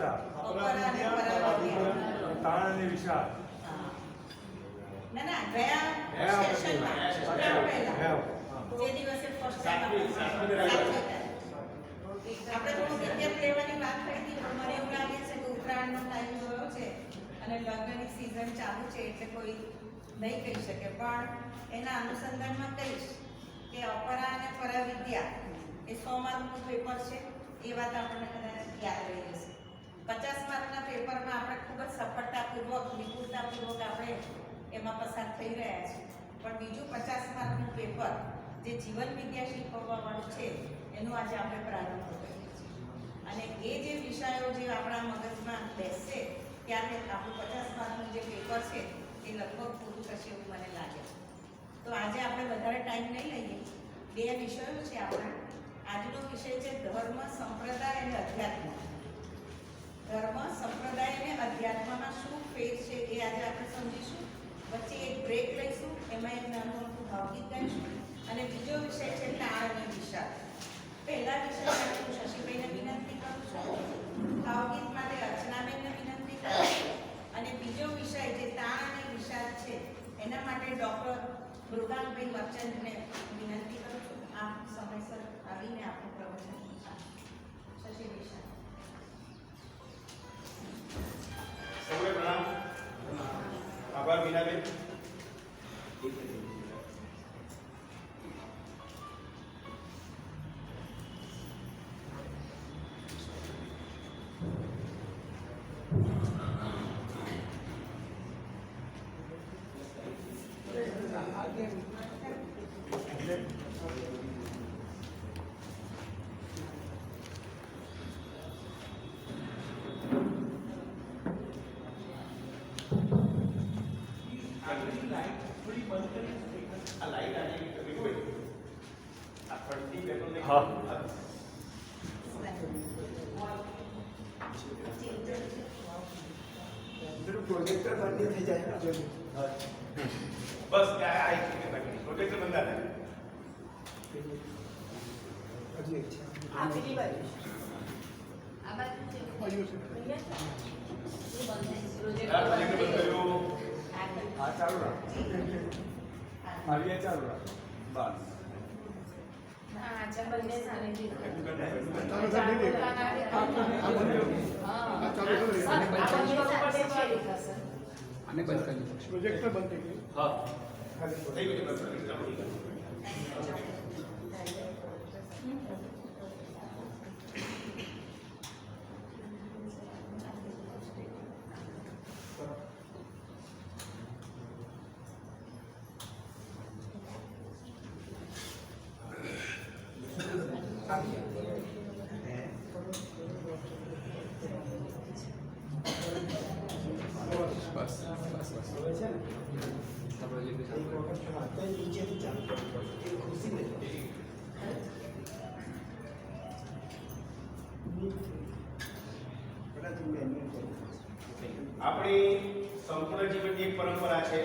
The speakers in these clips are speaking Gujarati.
વિચાર પરાવિદ્યા તાણ અને વિચાર ના ગયા સેશનમાં જે દિવસે ફર્સ્ટ ટાઈમ આપણે થોડું વિદ્યાર્થી લેવાની વાત કરી હતી પણ મને એવું લાગે છે કે ઉત્તરાયણનો ટાઈમ ગયો છે અને લગ્નની સિઝન ચાલુ છે એટલે કોઈ નહીં કહી શકે પણ એના અનુસંધાનમાં કહીશ કે અપરા અને પરાવિદ્યા એ 100 માર્કનું પેપર છે એ વાત આપણને કદાચ યાદ રહી જશે 50 માર્કના પેપરમાં આપણે ખૂબ જ સફળતાપૂર્વક નિપુણતાપૂર્વક આપણે એમાં પસાર થઈ રહ્યા છે પણ બીજું 50 માર્કનું પેપર જે જીવન વિદ્યા શીખવવાવાળું છે એનું આજે આપણે પ્રારંભ કરીએ છીએ અને એ જે વિષયો જે આપણા મગજમાં બેસશે ત્યારે આપણું 50 માર્કનું જે પેપર છે એ લગભગ પૂરું થશે એવું મને લાગે છે તો આજે આપણે વધારે ટાઈમ નહીં લઈએ બે વિષયો છે આપણા આજનો વિષય છે ધર્મ સંપ્રદાય અને અધ્યાત્મ ધર્મ સંપ્રદાય અને અધ્યાત્મમાં શું ફેર છે એ આજે આપણે સમજીશું વચ્ચે એક બ્રેક લઈશું એમાં એક નાનું મોટું ભાવગીત ગાઈશું અને બીજો વિષય છે તાણ અને વિષાદ પહેલા વિષય માટે હું શશીભાઈને વિનંતી કરું છું ભાવગીત માટે અર્ચનાબેનને વિનંતી કરું છું અને બીજો વિષય જે તાણ અને વિષાદ છે એના માટે ડૉક્ટર મૃગાંકભાઈ મર્ચન્ટને વિનંતી કરું છું આપ સમયસર આવીને આપણું પ્રવચન શશી વિષાદ સૌને પ્રણામ આભાર મીનાબેન પ્રોજેક્ટર બંધ થઈ જાય બસ ત્યાં આવી પ્રોજેક્ટ બંધ થાય હજી એક છે આ પેલી બાજુ આ બાજુ છે પ્રોજેક્ટ બંધ કર્યું આ ચાલુ રાખ ચાલુ રાખ બસ આને બંધ કરી દો પ્રોજેક્ટર બંધ થઈ ગયું હા થઈ ગયું બસ આપણી સંપૂર્ણ જીવનની એક પરંપરા છે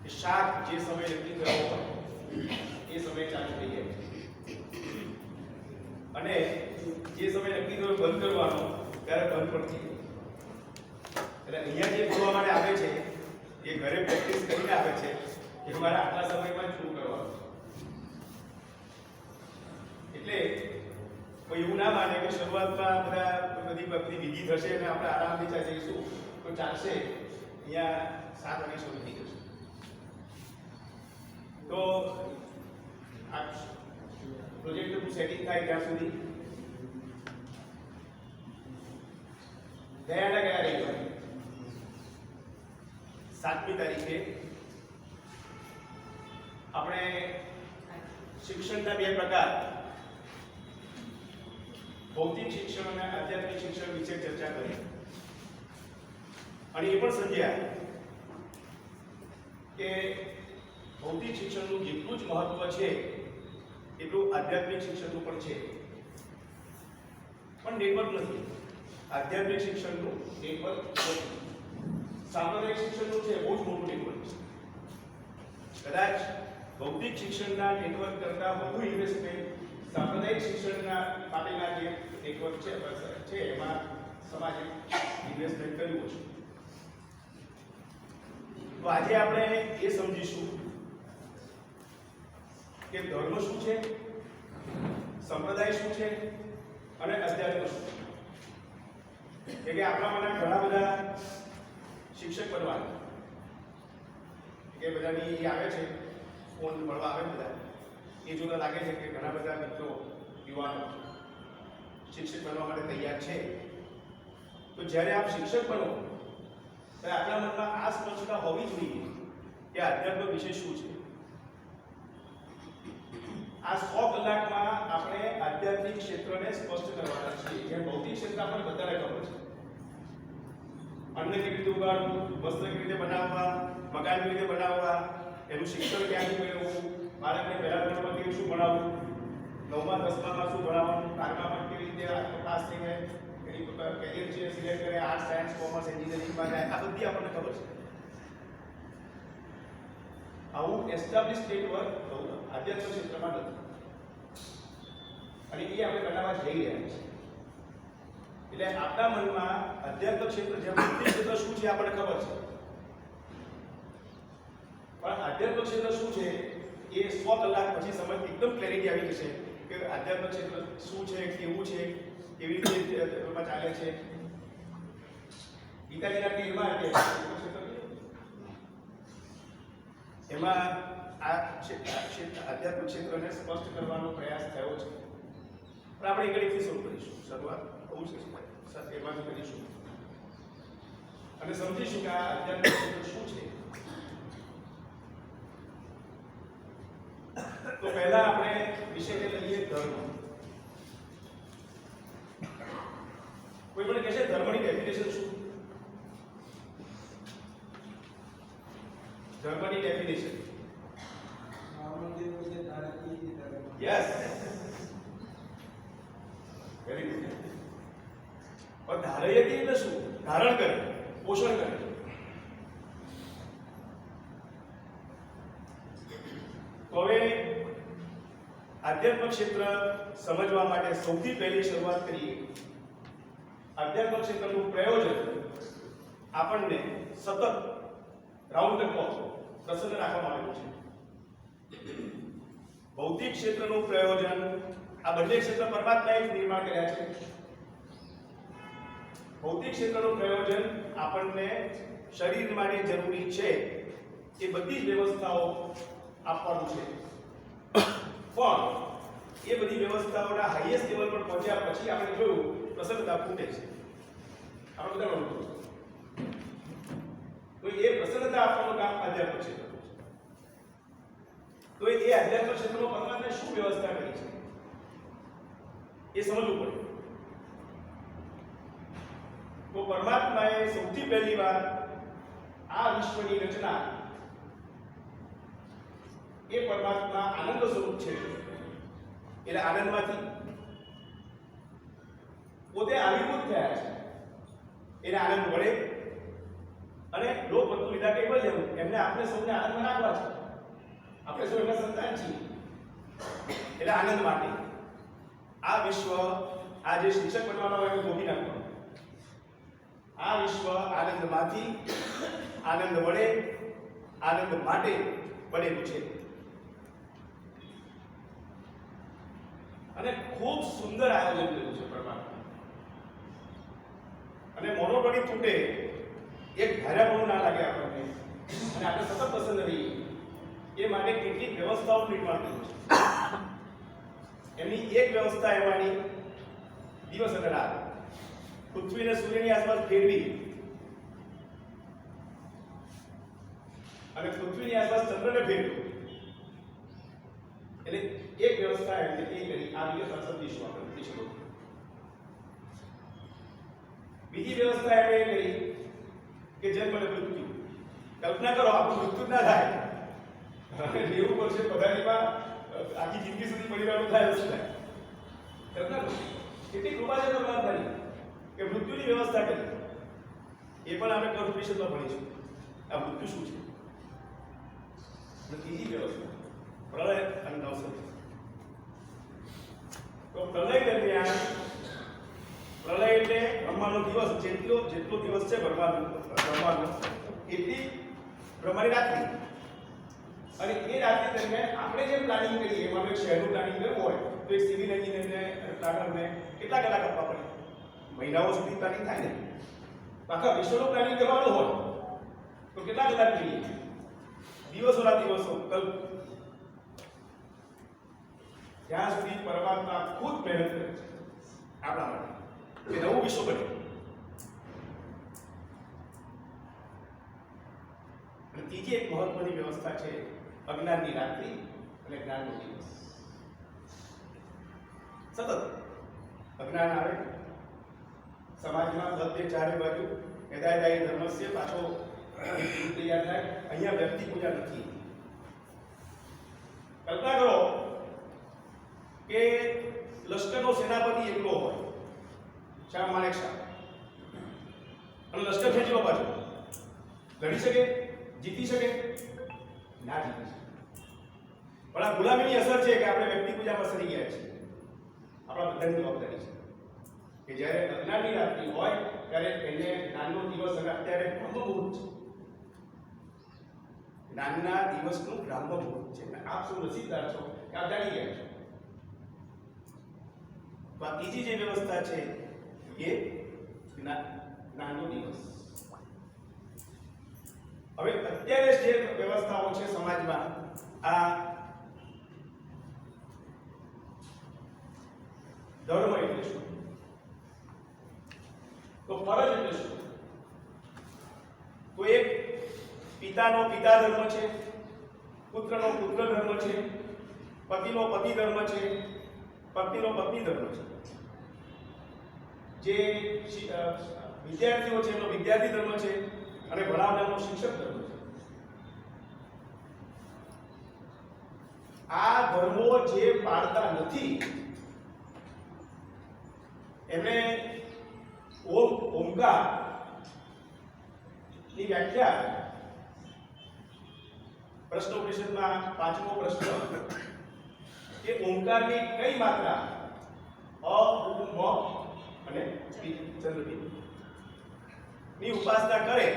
કે શાક જે સમય નક્કી કર્યો હોય એ સમય ચાલુ થઈ જાય અને જે સમય નક્કી કર્યો બંધ કરવાનો ત્યારે બંધ પણ થઈ જાય એટલે અહીંયા જે બોલવા માટે આવે છે એ ઘરે પ્રેક્ટિસ કરીને આવે છે કે મારે આટલા સમયમાં શું કરવાનું એટલે કોઈ એવું ના માને કે શરૂઆતમાં બધી વિધિ થશે અને આપણે આરામથી ચાલી જઈશું તો ચાલશે અહીંયા 7 વાગે શરૂ થઈ જશે તો આ પ્રોજેક્ટનું સેટિંગ થાય ત્યાં સુધી ગયા રવિવારે 7મી તારીખે આપણે શિક્ષણના બે પ્રકાર ભૌતિક શિક્ષણ અને આધ્યાત્મિક શિક્ષણ વિશે ચર્ચા કરી અને એ પણ સમજ્યા કે ભૌતિક શિક્ષણનું જેટલું જ મહત્વ છે એટલું આધ્યાત્મિક શિક્ષણનું પણ છે પણ નેટવર્ક નથી આધ્યાત્મિક શિક્ષણનું નેટવર્ક નથી સાંપ્રદાયિક શિક્ષણનું છે બહુ જ મોટું નેટવર્ક છે કદાચ ભૌતિક શિક્ષણના નેટવર્ક કરતાં વધુ ઇન્વેસ્ટમેન્ટ સાંપ્રદાયિક શિક્ષણના માટેના જે નેટવર્ક છે એમાં સમાજે ઇન્વેસ્ટમેન્ટ કર્યું હશે. તો આજે આપણે એ સમજીશું કે ધર્મ શું છે, સંપ્રદાય શું છે અને અધ્યાત્મ શું છે. કે આપણામાંના ઘણા બધા શિક્ષક બનવાના કે બધાની આવે છે ફોન મળવા આવે બધા એ જોતા લાગે છે કે ઘણા બધા મિત્રો યુવાનો શિક્ષક બનવા માટે તૈયાર છે. તો જ્યારે આપ શિક્ષક બનો ત્યારે આપણા મનમાં આ સ્પષ્ટતા હોવી જોઈએ કે અધ્યાત્મ વિશે શું છે. આ 100 કલાકમાં આપણે આધ્યાત્મિક ક્ષેત્રને સ્પષ્ટ કરવાના છીએ. જેમ ભૌતિક ક્ષેત્ર આપણને બધાને ખબર છે, અન્ન કેવી રીતે ઉગાડવું, વસ્ત્ર કેવી રીતે બનાવવા, મકાન કેવી રીતે બનાવવા, એનું શિક્ષણ ક્યાંથી મેળવવું, બાળકને પહેલા ધોરણમાં કેવી શું ભણાવવું, 9મા 10મામાં શું ભણાવવાનું, 12મામાં કેવી રીતે પાસ થઈને કેરિયર છે સિલેક્ટ કરે, આર્ટ્સ સાયન્સ કોમર્સ એન્જિનિયરિંગમાં જાય, આ બધી આપણને ખબર છે. આવું એસ્ટાબ્લિશ નેટવર્ક આધ્યાત્મ ક્ષેત્રમાં નથી અને એ આપણે બનાવવા જઈ રહ્યા છીએ. એટલે આપણા મનમાં અધ્યાત્મ ક્ષેત્ર જે બુદ્ધિ ક્ષેત્ર શું છે આપણને ખબર છે, પણ આધ્યાત્મ ક્ષેત્ર શું છે એ 100 કલાક પછી સમજ એકદમ ક્લેરિટી આવી જશે કે આધ્યાત્મ ક્ષેત્ર શું છે, કેવું છે, કેવી રીતે એમાં ચાલે છે. ગીતાજીના 13મા એમાં આ આધ્યાત્મ ક્ષેત્રને સ્પષ્ટ કરવાનો પ્રયાસ થયો છે. પણ આપણે એકડીથી શરૂ કરીશું. શરૂઆત બહુ છે એમાંથી કરીશું અને સમજીશું કે આ આધ્યાત્મ ક્ષેત્ર શું છે. તો પહેલા આપણે વિષયને લઈએ ધર્મ. કોઈ પણ કહેશે ધર્મની ડેફિનેશન શું? ધર્મની ડેફિનેશન યસ વેરી ગુડ. और धारयति એટલે શું? ધારણ કરે, પોષણ કરે. તો હવે આધ્યાત્મ ક્ષેત્ર સમજવા માટે સૌથી પહેલી શરૂઆત કરીએ. આધ્યાત્મ ક્ષેત્રનું પ્રયોજન આપણને સતત રાઉન્ડ ધ ક્લોક પ્રસન્ન રાખવા આવેલું છે. ભૌતિક ક્ષેત્રનું પ્રયોજન આ બંને ક્ષેત્ર પરમાત્માએ નિર્માણ કર્યા છે. ભૌતિક ક્ષેત્રનું પ્રયોજન આપણને શરીર માટે જરૂરી છે એ બધી જ વ્યવસ્થાઓ આપવાનું છે. પણ એ બધી વ્યવસ્થાઓના હાઈએસ્ટ લેવલ પર પહોંચ્યા પછી આપણે જોયું પ્રસન્નતા ખૂટે છે. આપણે બધા નોંધ તો એ પ્રસન્નતા આપવાનું કામ આધ્યાત્મ ક્ષેત્રનું છે. તો એ આધ્યાત્મ ક્ષેત્રમાં પરમાત્માએ શું વ્યવસ્થા કરી છે એ સમજવું પડે. તો પરમાત્માએ સૌથી પહેલી વાર આ વિશ્વની રચના એ પરમાત્મા આનંદ સ્વરૂપ છે એટલે આનંદમાંથી પોતે આવિર્ભૂત થયા છે. એને આનંદ મળે અને લોક વસ્તુ લીધા કે જેમ એમને આપણે સૌને આનંદમાં રાખવા છે. આપણે સૌ એમના સંતાન છીએ એટલે આનંદ માટે આ વિશ્વ આ જે શિક્ષક બનવાનો હોય એને ભોગી નાખવાનો. આ વિશ્વ આનંદમાંથી આનંદ મળે આનંદ માટે બનેલું છે અને ખૂબ સુંદર આયોજન કર્યું છે પરમાત્મા. અને મોનોટોની તૂટે એક ધાર્યાપણું ના લાગે આપણને અને આપણે સતત પસંદ રહીએ એ માટે કેટલીક વ્યવસ્થાઓનું નિર્માણ કર્યું છે. એમની એક વ્યવસ્થા એમાંની દિવસ અને રાત પૃથ્વીને સૂર્યની આસપાસ ફેરવી અને પૃથ્વીની આસપાસ ચંદ્રને ફેરવ્યું એટલે એક વ્યવસ્થા એમને એ કરી. આ વિગત સમજીશું આપણે પીછો. બીજી વ્યવસ્થા એમણે એ કરી કે જન્મ અને મૃત્યુ. કલ્પના કરો આપણું મૃત્યુ ના થાય લેવું પડશે પધારીમાં આખી જિંદગી સુધી પરિવારનું થાય શું થાય? કલ્પના કરો કેટલી કૃપા છે પરમાત્માની કે મૃત્યુની વ્યવસ્થા કરી. એ પણ આપણે કોર્પોરેશનમાં ભણીશું આ મૃત્યુ શું છે. ત્રીજી વ્યવસ્થા પ્રલય અને નવસર્જન. તો પ્રલય દરમિયાન પ્રલય એટલે બ્રહ્માંડ ભણવાનો દિવસ જેટલો દિવસ છે ભણવાનો એટલી પ્રમાણે રાત્રિ. અને એ રાત્રિ દરમિયાન આપણે જે પ્લાનિંગ કરીએ એમાં એક શહેરનું પ્લાનિંગ કરવું હોય તો એક સિવિલ એન્જિનિયરને પ્લાનરને કેટલા કલાક આપવા પડે? મહિનાઓ સુધી પ્લાનિંગ થાય ને. આખા વિશ્વનું પ્લાનિંગ કરવાનું હોય તો કેટલા કલાક જોઈએ? દિવસોના દિવસો કલ્પ. ત્યાં સુધી પરમાત્મા ખુદ મહેનત કરે છે આપણા માટે કે નવું વિશ્વ બને. અને ત્રીજી એક મહત્વની વ્યવસ્થા છે અજ્ઞાનની રાત્રિ અને જ્ઞાનનો દિવસ. સતત અજ્ઞાન આવે સમાજમાં બધે ચારે બાજુ હેદાયદાયી ધર્મસ્ય પાછો તૈયાર થાય. અહીંયા વ્યક્તિ પૂજા નથી. કલ્પના કરો કે લશ્કરનો સેનાપતિ એકલો હોય, શાહ માનેક શાહ, અને લશ્કર ખેંચી પાછો લડી શકે? જીતી શકે? ના જીતી શકે. પણ આ ગુલામીની અસર છે કે આપણે વ્યક્તિ પૂજામાં સરી ગયા છીએ. આપણા બધાની જવાબદારી છે કે જ્યારે અજ્ઞાનની રાત્રિ હોય ત્યારે એને જ્ઞાનનો દિવસ અને અત્યારે બ્રહ્મ મુહૂર્ત છે. જ્ઞાનના દિવસનું બ્રહ્મ મુહૂર્ત છે. આપ સૌ નસીબદાર છો કે આપ જાણી ગયા છો. તો આ ત્રીજી જે વ્યવસ્થા છે એ જ્ઞાનનો દિવસ. હવે અત્યારે જે વ્યવસ્થાઓ છે સમાજમાં, આ ધર્મ એટલે શું? તો ફરજ એટલે શું? તો એક પિતાનો પિતા ધર્મ છે, પુત્રનો પુત્ર ધર્મ છે, પતિનો પતિ ધર્મ છે, પત્નીનો પત્ની ધર્મ છે. જે વિદ્યાર્થીઓ છે એનો વિદ્યાર્થી ધર્મ છે અને ભણાવનારનો શિક્ષક ધર્મ છે. આ ધર્મો જે પાળતા નથી એમણે ઓમકાર ની વ્યાખ્યા પ્રશ્નોપનિષદમાં 5મો પ્રશ્ન કે ઓમકારની કઈ માત્રા અ ઉ મ અને ચંદ્રબી ની ઉપાસના કરે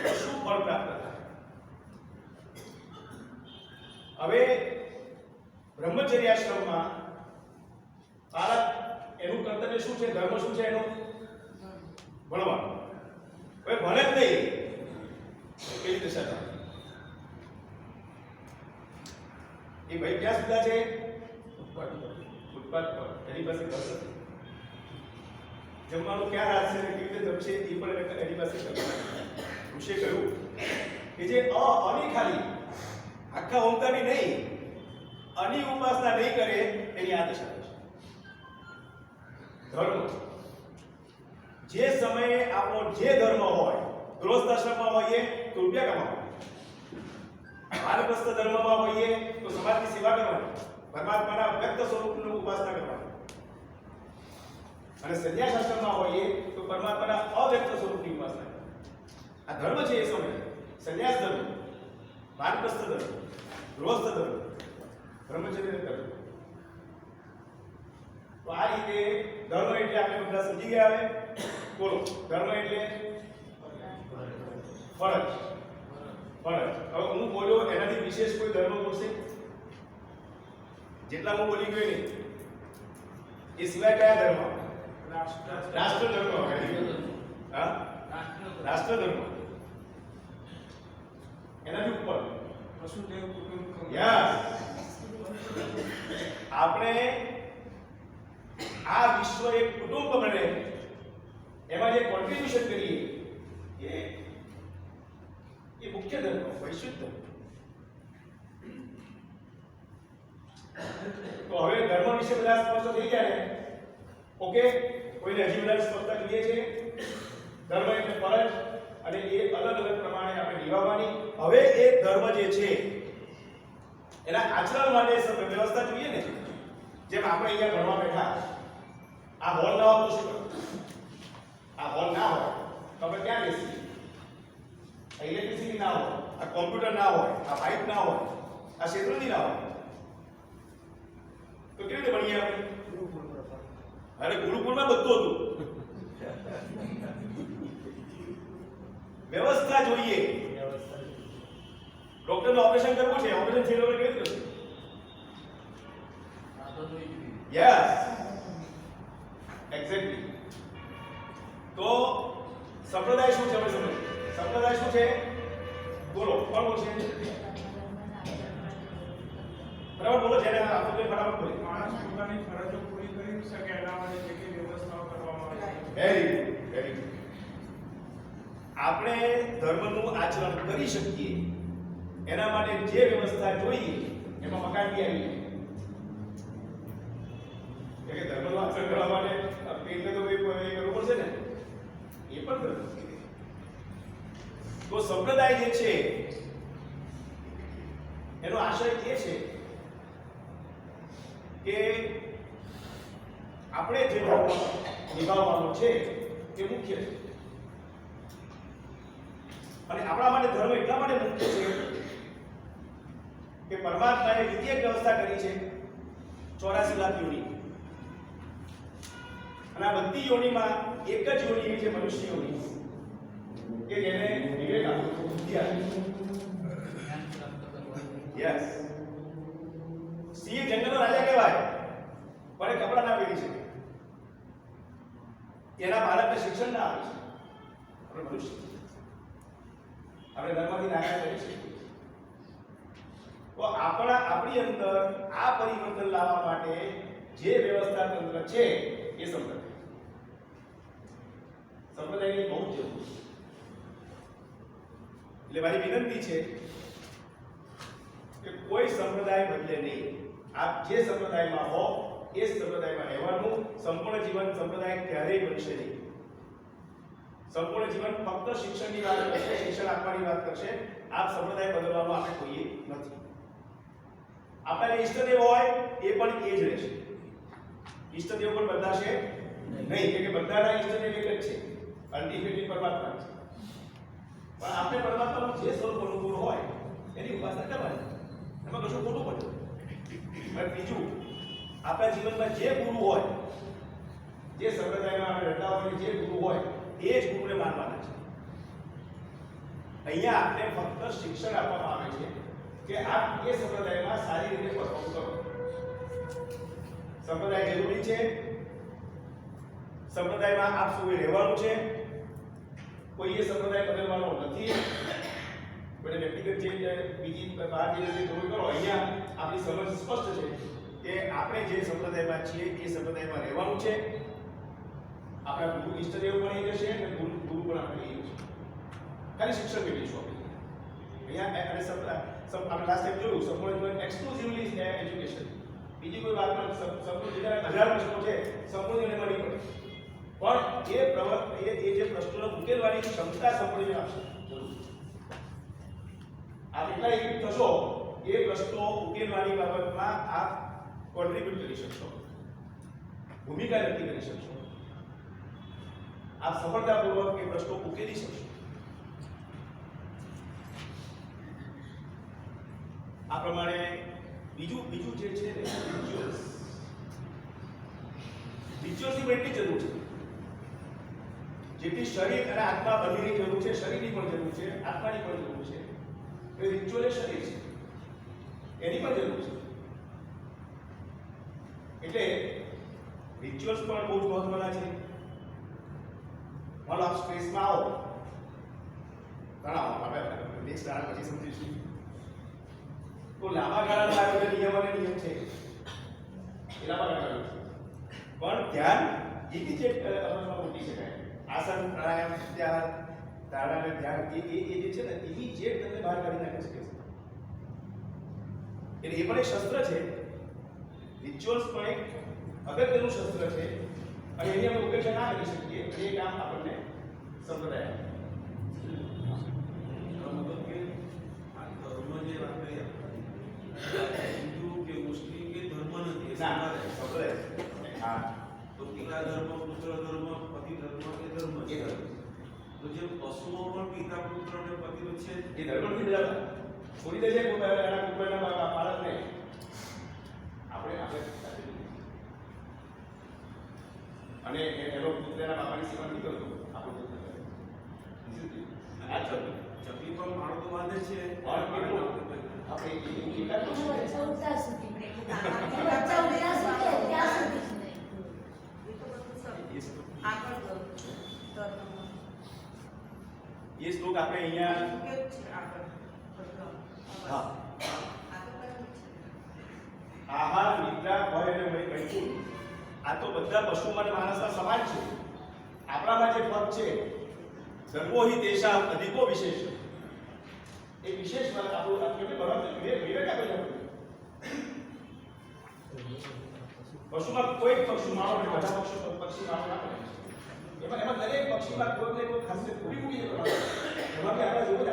તો શું ફળ પ્રાપ્ત થાય? હવે બ્રહ્મચર્યાશ્રમમાં બાળક એનું કર્તવ્ય શું છે? ધર્મ શું છે એનો? ભણવાનું. હવે ભણે જ નહીં કેવી દશા થાય? એ ભાઈ ક્યાં સુધા છે? ફૂટપાથ પર. એની પાસે ઘર નથી. જમવાનું ક્યાં રાખશે ને કેવી રીતે જમશે એ પણ એની પાસે ઘર નથી. ઋષિએ કહ્યું કે જે અની ખાલી આખા ઓમકારની નહીં અની ઉપાસના નહીં કરે એની આ દશા થશે. ધર્મ જે સમયે આપણો જે ધર્મ હોય, ગૃહસ્થાશ્રમમાં હોઈએ તો રૂપિયા કમાવા, વાનપ્રસ્થ ધર્મમાં હોઈએ તો સમાજની સેવા કરવાની, પરમાત્માના વ્યક્ત સ્વરૂપની ઉપાસના કરવાની, અને સંન્યાસ આશ્રમમાં હોઈએ તો પરમાત્માના અવ્યક્ત સ્વરૂપની ઉપાસના કરવાની. આ ધર્મ છે એ સમય સંન્યાસ ધર્મ, વાનપ્રસ્થ ધર્મ, ગૃહસ્થ ધર્મ, બ્રહ્મચર્ય ધર્મ. તો આ રીતે ધર્મ એટલે આપણે બધા સમજી ગયા. હવે બોલો, ધર્મ એટલે ફરજ. ફરજ. હવે હું બોલ્યો એનાથી વિશેષ કોઈ ધર્મ બોલશે? જેટલા હું બોલી ગયો નહીં એ સિવાય કયા ધર્મ? રાષ્ટ્ર ધર્મ. હા, રાષ્ટ્ર ધર્મ. એનાથી ઉપર વસુદેવ કુટુંબકમ. યસ. આપણે આ વિશ્વ એક કુટુંબ બને એમાં જે કોન્ટ્રીબ્યુશન કરીએ એ મુખ્ય ધર્મ, વૈશ્વિક ધર્મ. તો હવે ધર્મ વિશે બધા સ્પષ્ટ થઈ ગયા ને? ઓકે, કોઈને હજી બધા સ્પષ્ટતા જોઈએ છે? ધર્મ એટલે ફરજ અને એ અલગ અલગ પ્રમાણે આપણે નિભાવવાની. હવે એ ધર્મ જે છે એના આચરણ માટે વ્યવસ્થા જોઈએ ને. જેમ આપણે અહીંયા ભણવા બેઠા, આ હોલ ના હોય તો શું કરવું? આ હોલ ના હોય તો આપણે ક્યાં બેસીએ? આ ઇલેક્ટ્રિસિટી ના હોય, આ કોમ્પ્યુટર ના હોય, આ પાઇપ ના હોય, આ શેત્રુંજી ના હોય તો કેવી રીતે ભણીએ આપણે? અરે ગુરુકુળમાં બધું હતું. વ્યવસ્થા જોઈએ. ડોક્ટરને ઓપરેશન કરવું છે, ઓપરેશન થયેલું હોય કેવી રીતે કરશે? Yes, exactly. તો સંપ્રદાય શું છે? આપણે સમજો. સંપ્રદાય શું છે? બોલો, કોણ બોલશે? બરાબર બોલો, જેને આપો તે ફટાફટ બોલે. માણસ પોતાની ફરજો પૂરી કરી શકે એના માટે જે કંઈ વ્યવસ્થાઓ કરવામાં આવે છે. Very good, very good. આપણે ધર્મનું આચરણ કરી શકીએ એના માટે જે વ્યવસ્થા જોઈએ એમાં મકાન બી આવી જાય. કે ધર્મનું આચરણ કરવા માટે એટલે તો કોઈ કરવું પડશે ને, એ પણ કરવું. તો સંપ્રદાય જે છે એનો આશય એ છે કે આપણે જે ધર્મ નિભાવવાનો છે એ મુખ્ય છે. અને આપણા માટે ધર્મ એટલા માટે મુખ્ય છે કે પરમાત્માએ બીજી એક વ્યવસ્થા કરી છે 84 લાખ યોનિ. અને આ બધી યોનિમાં એક જ યોનિ છે મનુષ્ય યોનિ કે જેને વિવેક આપ્યો, બુદ્ધિ આપી. યસ, સિંહ જંગલનો રાજા કહેવાય પણ એ કપડા ના પહેરી શકે, એના બાળકને શિક્ષણ ના આપે છે. આપણે મનુષ્ય આપણે ઘરમાંથી નાના કરી શકીએ. તો આપણી અંદર આ પરિવર્તન લાવવા માટે જે વ્યવસ્થા તંત્ર છે એ સંપ્રદાયની બહુ જ જરૂર છે. એટલે મારી વિનંતી છે કે કોઈ સંપ્રદાય બદલે નહીં. આપ જે સંપ્રદાયમાં હો એ સંપ્રદાયમાં રહેવાનું. સંપૂર્ણ જીવન સંપ્રદાય ક્યારેય બનશે નહીં. સંપૂર્ણ જીવન ફક્ત શિક્ષણની વાત કરશે, શિક્ષણ આપવાની વાત કરશે. આપ સંપ્રદાય બદલવાનું આપણે કોઈએ નથી. આપણા જે ઈષ્ટદેવ હોય એ પણ એ જ રહેશે. ઈષ્ટદેવ પણ બદલાશે નહીં, કે બધાના ઈષ્ટદેવ એક જ છે, અલ્ટિમેટલી પરમાત્મા છે. પણ આપણે પરમાત્માનું જે સ્વરૂપ અનુકૂળ હોય એની ઉપાસના કરવાની, એમાં કશું ખોટું પડે. અને બીજું, આપણા જીવનમાં જે ગુરુ હોય, જે સંપ્રદાયમાં આપણે રહેતા હોય, જે ગુરુ હોય એ જ ગુરુને માનવાના છે. અહીંયા આપણે ફક્ત શિક્ષણ આપવામાં આવે છે કે આપ એ સંપ્રદાયમાં સારી રીતે પરફોર્મ કરો. સંપ્રદાય જરૂરી છે, સંપ્રદાયમાં આપ સૌએ રહેવાનું છે. કોઈ એ સંપ્રદાય બદલવાનો નથી. કોઈ વ્યક્તિગત જે બીજી બહાર જે જરૂર કરો, અહીંયા આપણી સમજ સ્પષ્ટ છે કે આપણે જે સંપ્રદાયમાં છીએ એ સંપ્રદાયમાં રહેવાનું છે. આપણા ગુરુ ઈષ્ટદેવ પણ એ જશે અને ગુરુ પણ આપણે એ જશે. ખાલી શિક્ષણ મેળવીશું અહીંયા. અને આપણે લાસ્ટ ટાઈમ જોયું સંપૂર્ણ જીવન એક્સક્લુઝિવલી એજ્યુકેશન. બીજી કોઈ વાત પણ સંપૂર્ણ જીવન 1000 પ્રશ્નો છે, સંપૂર્ણ જીવન એમાં નહીં પડે. પણ એ જે પ્રશ્નોનો ઉકેલવાની ક્ષમતા સંપૂર્ણ જીવન આપશે. જરૂર આપ એટલા એક્ટિવ થશો એ પ્રશ્નો ઉકેલવાની બાબતમાં આપ કોન્ટ્રીબ્યુટ કરી શકશો, ભૂમિકા નક્કી કરી શકશો. આપ સફળતાપૂર્વક એ પ્રશ્નો ઉકેલી શકશો. આ પ્રમાણે બીજું જે છે રિચ્યુઅલ્સની પણ એટલી જરૂર છે જેટલી શરીર અને આત્મા બંનેની જરૂર છે. શરીરની પણ જરૂર છે, આત્માની પણ જરૂર છે. એ રિચ્યુઅલ એ શરીર છે, એની પણ જરૂર છે. એટલે રિચ્યુઅલ્સ પણ બહુ જ મહત્વના છે. માનો આપ સ્ટ્રેસમાં આવો, તણાવ, આપણે નેક્સ્ટ આના પછી સમજીશું. તો લાંબા ગાળાના આયોજન નિયમ અને નિયમ છે, એ લાંબા ગાળાના છે. પણ ધ્યાન ઇમિડિયેટ અમલમાં મૂકી શકાય. આસન, પ્રાણાયામ, પ્રત્યાહાર, ધારણા અને ધ્યાન એ જે છે ને ઇમિડિયેટ તમને બહાર કાઢી નાખી શકે છે. એટલે એ પણ એક શસ્ત્ર છે. રિચ્યુઅલ્સ પણ એક અગત્યનું શસ્ત્ર છે અને એની આપણે ઉપેક્ષા ના કરી શકીએ. અને એ કામ આપણને સંપ્રદાય હિન્દુ કે મુસ્લિમ કે ધર્મ નથી, સંપ્રદાય. હા, તો પિતા ધર્મ, પુત્ર ધર્મ, પતિ ધર્મ એ ધર્મ એ છે. ધર્મ. તો જે પશુઓ પણ પિતા પુત્ર અને પતિ વચ્ચે એ ધર્મ નથી બદલાતા. છોડી દે છે એના કુટુંબના બાળકને. આપણે અને એનો પુત્રના બાપાની સેવા નહીં કરતો આપણું પુત્ર. આ જ ચકલી પણ માળો તો બાંધે છે માળો કેટલો? આપણે કેટલા પક્ષી છે? આગળ દો. તો એ શ્લોક આપણે અહીંયા કેવું છે આગળ? હા. આગળ કયું છે? આહાર નિદ્રા ભય અને વૈકુંઠ આ તો બધા પશુમાં અને માણસના સમાન છે. આપણામાં જે ફરક છે સર્વો હિ તેષામ અધિકો વિશેષ એ વિશેષ ફરક આપણું આપણે બરાબર વિવેક આપે છે. પશુમાં કોઈ પક્ષી માળો નહીં, બધા પક્ષી માળો ના કરે. એમાં દરેક પક્ષીમાં કોઈ ને કોઈ ખાસિયત પૂરી પૂરી છે. એમાં બી આપણે જોવું જ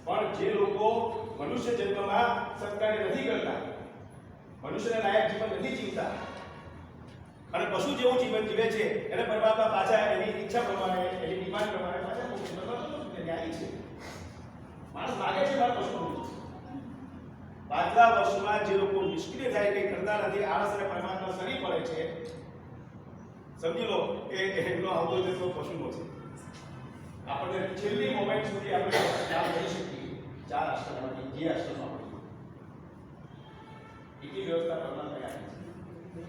પણ જે લોકો મનુષ્ય જન્મમાં સત્કાર્ય નથી કરતા, મનુષ્યને લાયક જીવન નથી જીવતા અને પશુ જેવું જીવન જીવે છે એને પરમાત્મા પાછા એની ઈચ્છા પ્રમાણે એની ડિમાન્ડ પ્રમાણે પાછા મોકલે. પરમાત્મા તો ન્યાયી છે. માણસ માગે છે મારા પશુ પાછલા વર્ષમાં જે લોકો નિષ્ક્રિય થાય કંઈ કરતા નથી, આળસ અને પરમાત્મા સરી પડે છે, સમજી લો કે એમનો આવતો જતો પશુનો છે. આપણે છેલ્લી મોમેન્ટ સુધી આપણે કામ કરી શકીએ. 4 આશ્રમમાંથી જે આશ્રમમાં પડીએ એટલી વ્યવસ્થા પરમાત્માએ આપી છે.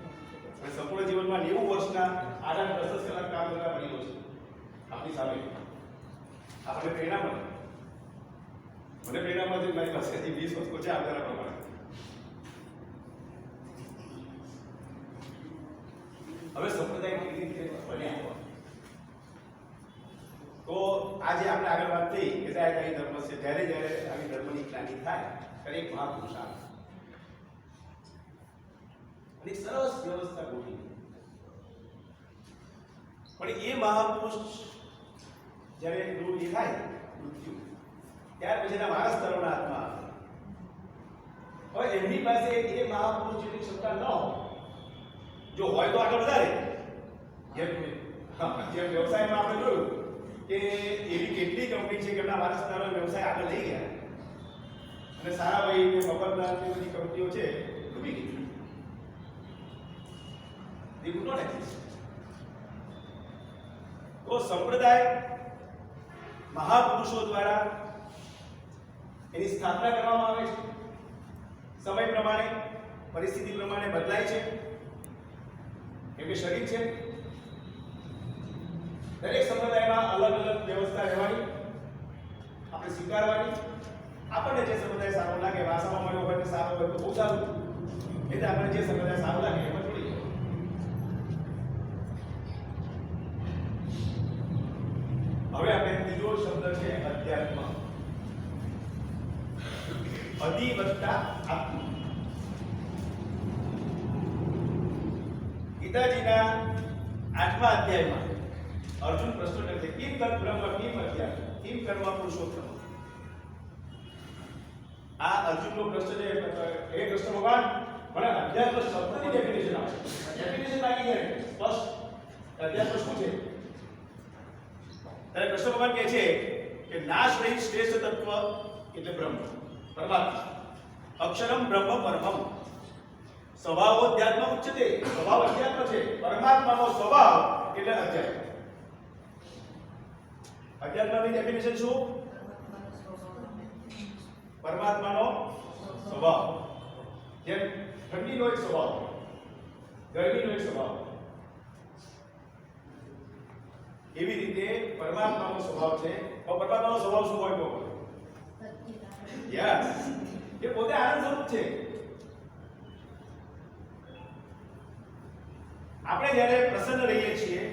અને સંપૂર્ણ જીવનમાં 90 વર્ષના આડા 10 કલાક કામ કરતા વડીલો છે આપણી સામે. આપણે પ્રેરણા મળે. મને પ્રેરણા મળે મારી પાસેથી 20 વર્ષ છે આવનારા પ્રમાણે. હવે સંપ્રદાય કેવી રીતે બન્યા તો આજે આપણે આગળ વાત થઈ કે સાહેબ કઈ ધર્મ છે. જ્યારે જ્યારે આવી ધર્મની ક્રાંતિ થાય ત્યારે એક મહાપુરુષ આવે અને એક સરસ વ્યવસ્થા ગોઠવી. પણ એ મહાપુરુષ જ્યારે એનું એ થાય મૃત્યુ ત્યાર પછીના વારસદારોના હાથમાં આવે. હવે એમની પાસે એ મહાપુરુષ જેટલી ક્ષમતા ન હોય, જો હોય તો આગળ વધારે. જેમ વ્યવસાયમાં આપણે જોયું કે એવી કેટલી કંપની છે કે એમના વારસદારો વ્યવસાય આગળ લઈ ગયા અને સારાભાઈ ને મફતલાલ ની બધી કંપનીઓ છે ડૂબી ગઈ. They could not exist. તો સંપ્રદાય મહાપુરુષો દ્વારા એની સ્થાપના કરવામાં આવે છે. સમય પ્રમાણે પરિસ્થિતિ પ્રમાણે બદલાય છે. કેમ કે શરીર છે. દરેક સંપ્રદાયમાં અલગ અલગ વ્યવસ્થા રહેવાની, આપણે સ્વીકારવાની. આપણને જે સંપ્રદાય સારો લાગે, ભાષામાં મળ્યો હોય તો સારો હોય તો બહુ સારું, એટલે આપણે જે સંપ્રદાય સારો લાગે એમાં જોડી જાય. હવે આપણે ત્રીજો શબ્દ છે અધ્યાત્મ. અધિ વત્તા આત્મ. ગીતાજીના 8મા અધ્યાયમાં અર્જુન પ્રશ્ન કરે છે કિમ તત્ બ્રહ્મ કિમ અધ્યાત્મ કિમ કર્મ પુરુષોત્તમ. આ અર્જુનનો પ્રશ્ન છે. હે કૃષ્ણ ભગવાન, મને અધ્યાત્મ શબ્દની ડેફિનેશન આપો. ડેફિનેશન લાગી જાય સ્પષ્ટ અધ્યાત્મ શું છે. ત્યારે કૃષ્ણ ભગવાન કહે છે કે નાશ રહિત શ્રેષ્ઠ તત્વ એટલે બ્રહ્મ, પરમાત્મા. અક્ષરમ બ્રહ્મ પરમમ. સ્વભાવોધ્યાત્મ ઉચ્ચતે. સ્વભાવ અધ્યાત્મ છે, પરમાત્માનો સ્વભાવ એટલે અધ્યાત્મ. અધ્યાત્મની ડેફિનેશન શું? પરમાત્માનો સ્વભાવ. જેમ ઠંડીનો એક સ્વભાવ, ગરમીનો એક સ્વભાવ, એવી રીતે પરમાત્માનો સ્વભાવ છે. પરમાત્માનો સ્વભાવ શું હોય? યસ, એ પોતે આનંદ સ્વરૂપ છે. આપણે જ્યારે પ્રસન્ન રહીએ છીએ,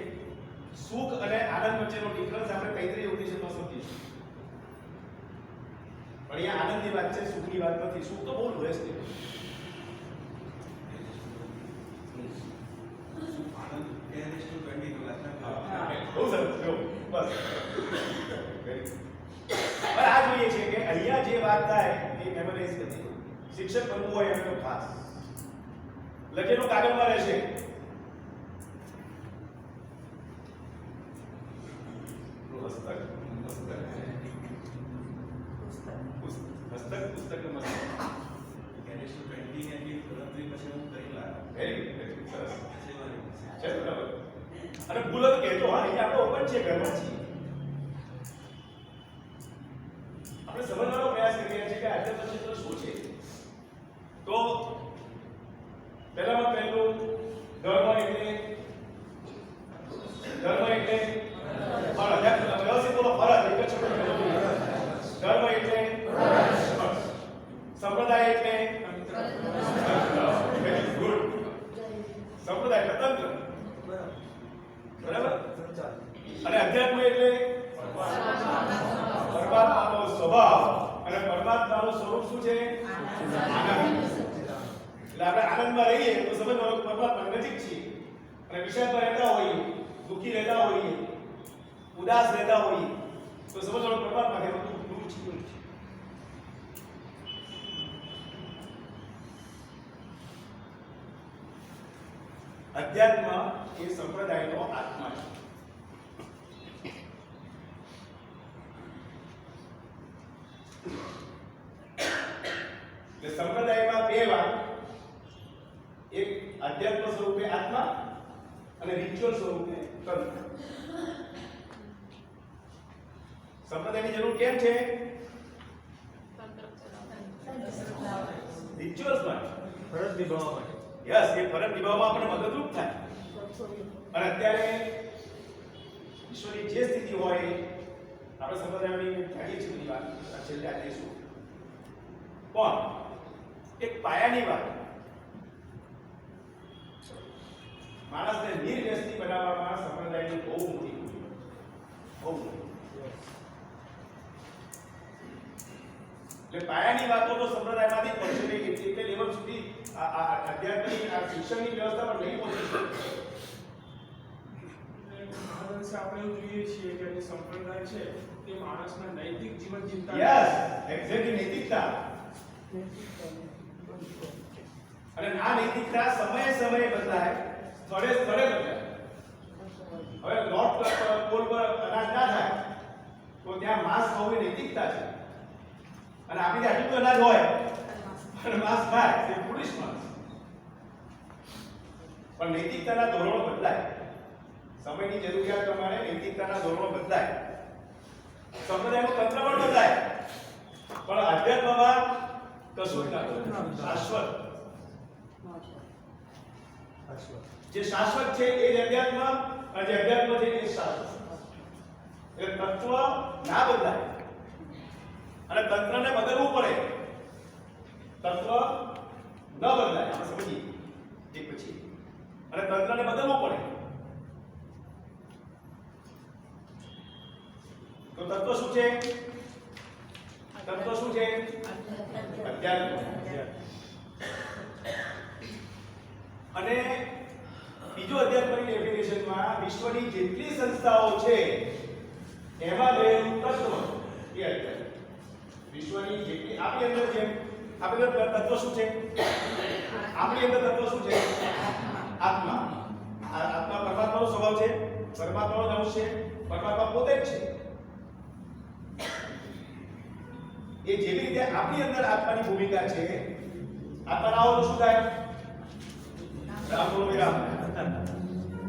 સુખ અને આનંદ વચ્ચેનો ડિફરન્સ આપણે તૈત્રીય ઉપનિષદમાં સમજીશું. પણ અહીંયા આનંદની વાત છે, સુખની વાત નથી. સુખ તો બહુ લોએસ્ટ છે. આનંદ 10:20 કલાકના બહુ સરસ. જો બસ પણ આ જોઈએ છે કે અહીંયા જે વાત થાય એ મેમોરાઇઝ નથી. શિક્ષક બનવું હોય એમ તો ખાસ લખેલું કાગળમાં રહેશે. પુસ્તક મસ્તક. 10:20 ને બી ગણતરી પછી હું કરી લાવ્યો. વેરી ગુડ, સરસ સેવાની. છે બરાબર. અને ભૂલ તો કહેજો, હા અહીંયા આપણે ઓપન છે, ઘરમાં છીએ. આનંદમાં રહીએ તો સમજવાનું કે પરમાત્મા નજીક છીએ, અને વિષાદમાં રહેતા હોઈએ, દુઃખી રહેતા હોઈએ, ઉદાસ રહેતા હોઈએ તો સમજવાનું પરમાત્મા કે બધું દૂર છે. અધ્યાત્મ એ સંપ્રદાયનો આત્મા છે. એટલે સંપ્રદાયમાં બે વાત, એક અધ્યાત્મ સ્વરૂપે આત્મા અને રિચ્યુઅલ સ્વરૂપે તંત્ર. સંપ્રદાયની જરૂર કેમ છે? રિચ્યુઅલ્સ માટે, ફરજ નિભાવવા માટે. યસ, એ ફરજ નિભાવવામાં આપણે મદદરૂપ થાય. અને અત્યારે ઈશ્વરની જે સ્થિતિ હોય આપણે સંપ્રદાયની જાણીએ છીએ બધી વાત, છેલ્લે આ લઈશું. પણ એક પાયાની વાત, માણસને નિર્વ્યસની બનાવવામાં સંપ્રદાયની બહુ મોટી ભૂમિકા, બહુ મોટી. એટલે પાયાની વાતો તો સંપ્રદાયમાંથી પડશે નહીં, એટલે લેવલ સુધી આધ્યાત્મિક આ શિક્ષણની વ્યવસ્થા પર નહીં પહોંચી શકે. મહારાજ આપણે એવું જોઈએ છીએ કે જે સંપ્રદાય છે તે માણસના નૈતિક જીવન જીવતા યસ, એક્ઝેક્ટલી નૈતિકતા. અને આ નૈતિકતા સમયે સમયે બદલાય, સ્થળે સ્થળે બદલાય. હવે નોટ પોલ પર અનાજ ના થાય તો ત્યાં માંસ ખાવું એ નૈતિકતા છે. અને આપણી ત્યાં આટલું અનાજ હોય અને માંસ ખાય તે ફૂલિશ માણસ. પણ નૈતિકતાના ધોરણો બદલાય, સમયની જરૂરિયાત પ્રમાણે નૈતિકતાના ધોરણો બદલાય, સંપ્રદાયનું તંત્ર પણ બદલાય. પણ અધ્યાત્મમાં કશું જ ના બદલાય, શાશ્વત. જે શાશ્વત છે એ જ અધ્યાત્મ, અને જે અધ્યાત્મ છે એ શાશ્વત. એટલે તત્વ ના બદલાય અને તંત્રને બદલવું પડે, તત્વ ન બદલાય. આપણે સમજીએ એક પછી. અને તંત્રને બદલવું પડે તો તત્વ શું છે? તત્વ શું છે? અધ્યાત્મ. અને બીજો અધ્યાત્મની ડેફિનેશનમાં વિશ્વની જેટલી સંસ્થાઓ છે એમાં રહેલું તત્વ એ અધ્યાત્મ. વિશ્વની જેટલી આપણી અંદર છે, આપણી અંદર તત્વ શું છે? આપણી અંદર તત્વ શું છે? આત્મા. આત્મા પરમાત્માનો સ્વભાવ છે, પરમાત્માનો અંશ છે, પરમાત્મા પોતે જ છે. એ જેવી રીતે આપણી અંદર આત્માની ભૂમિકા છે, આત્મા ના હોય તો શું થાય? રામ બોલો રામ.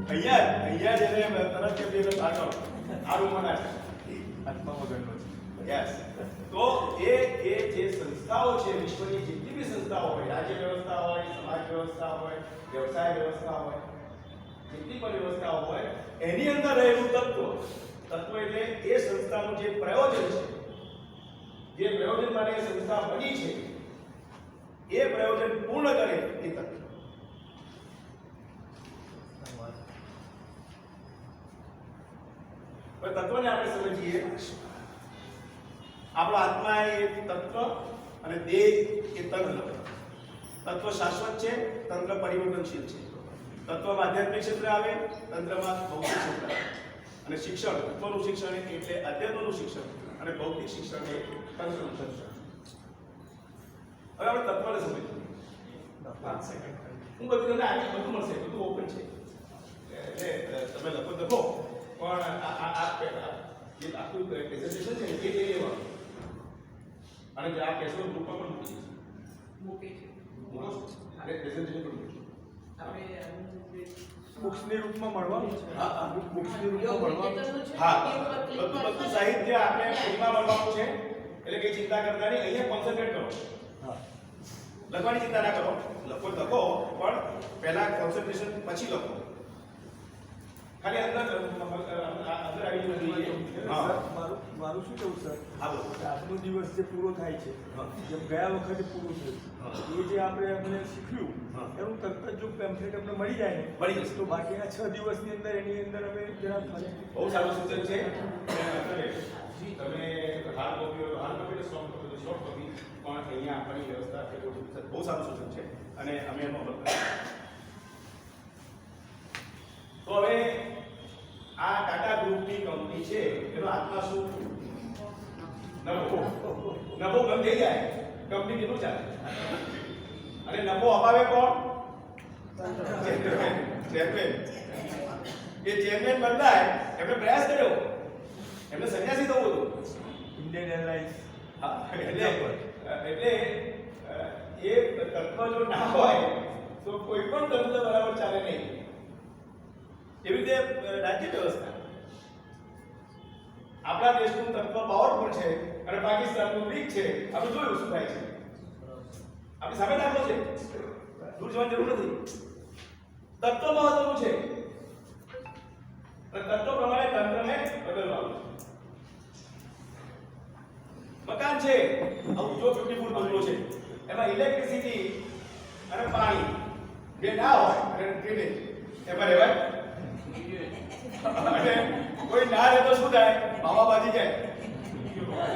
અહીંયા જેને તરત કે બે આગળ આ રૂમમાં છે આત્મા વગરનો છે. યસ. તો એ જે સંસ્થાઓ છે, વિશ્વની જેટલી બી સંસ્થાઓ હોય, રાજ્ય વ્યવસ્થા હોય, સમાજ વ્યવસ્થા હોય, વ્યવસાય વ્યવસ્થા હોય, જેટલી પણ વ્યવસ્થાઓ હોય એની અંદર રહેલું તત્વ એટલે એ સંસ્થાનું જે પ્રયોજન છે, જે પ્રયોજન માટે એ સંસ્થા બની છે, એ પ્રયોજન પૂર્ણ કરે એ તત્વ. તત્વને આપણે સમજીએ. આપણો આત્મા એ તત્વ અને દેહ એ તંત્ર. તત્વ શાશ્વત છે, તંત્ર પરિવર્તનશીલ છે. તત્વમાં આધ્યાત્મિક ક્ષેત્ર આવે, તંત્રમાં ભૌતિક ક્ષેત્ર આવે. અને શિક્ષણ, તત્વનું શિક્ષણ એટલે અધ્યાત્મનું શિક્ષણ, અને ભૌતિક શિક્ષણ એ તંત્રનું શિક્ષણ. હવે આપણે તત્વને સમજીએ. 5 સેકન્ડ હું બધું તમને આગળ બધું મળશે, બધું ઓપન છે, એટલે તમે લખો પણ જે આખું પ્રેઝન્ટેશન છે એ લેવાનું. અને જે આ કેસનો ગ્રુપમાં પણ મૂકી દઈશું. અને પ્રેઝન્ટેશન પણ મૂકી બુક્સની રૂપમાં મળવાનું છે. હા, બુક્સની રૂપમાં મળવાનું છે. હા, બધું સાહિત્ય આપણે ફ્રીમાં મળવાનું છે. એટલે કઈ ચિંતા કરતા નહીં, અહીંયા કોન્સન્ટ્રેટ કરો. હા, લખવાની ચિંતા ના કરો, લખો પણ પહેલા કોન્સન્ટ્રેશન પછી લખો. ખાલી અંદર આવી જવું જોઈએ. હા, મારું શું કહેવું સર, હા બોલો. આજનો દિવસ જે પૂરો થાય છે, જેમ ગયા વખતે પૂરું થયું, એ જે આપણે શીખ્યું એનું તરત જ જો પેમ્ફલેટ અમને મળી જાય ને, મળી જશે. તો બાકીના 6 દિવસની અંદર એની અંદર અમે જરા બહુ સારું સૂચન છે. તમે હાર્ડ કોપી હોય હાર્ડ કોપી, સોફ્ટ કોપી પણ અહીંયા આપવાની વ્યવસ્થા છે. બહુ સારું સૂચન છે. અને અમે એનો અમલ કરીએ. તો હવે આ ટાટા ગ્રુપની કંપની છે એનો આત્મા શું? નફો. નફો બંધ થઈ જાય કંપની કેટલું ચાલે? અને નફો અપાવે કોણ? ચેરમેન. એ ચેરમેન બદલાય એમણે પ્રયાસ કર્યો, એમને સંન્યાસી થવું હતું. ઇન્ડિયન એરલાઇન્સ હા, એટલે એ તત્વ જો ના હોય તો કોઈ પણ તંત્ર બરાબર ચાલે નહીં. એવી રીતે રાજ્ય વ્યવસ્થા. આપણા દેશનું તત્વ પાવરફુલ છે અને પાકિસ્તાનનું વીક છે. આપણે જોયું શું થાય છે. આપણી સામે દાખલો છે, દૂર જવાની જરૂર નથી. તત્વ મહત્વનું છે. તત્વ પ્રમાણે તંત્રને બદલવાનું. મકાન છે, આવું જો 50 ફૂટ બંગલો છે, એમાં ઇલેક્ટ્રિસિટી અને પાણી બે ના હોય અને ડ્રેનેજ એમાં રહેવાય. અને કોઈ ના રહે તો શું થાય? માવા બાજી જાય.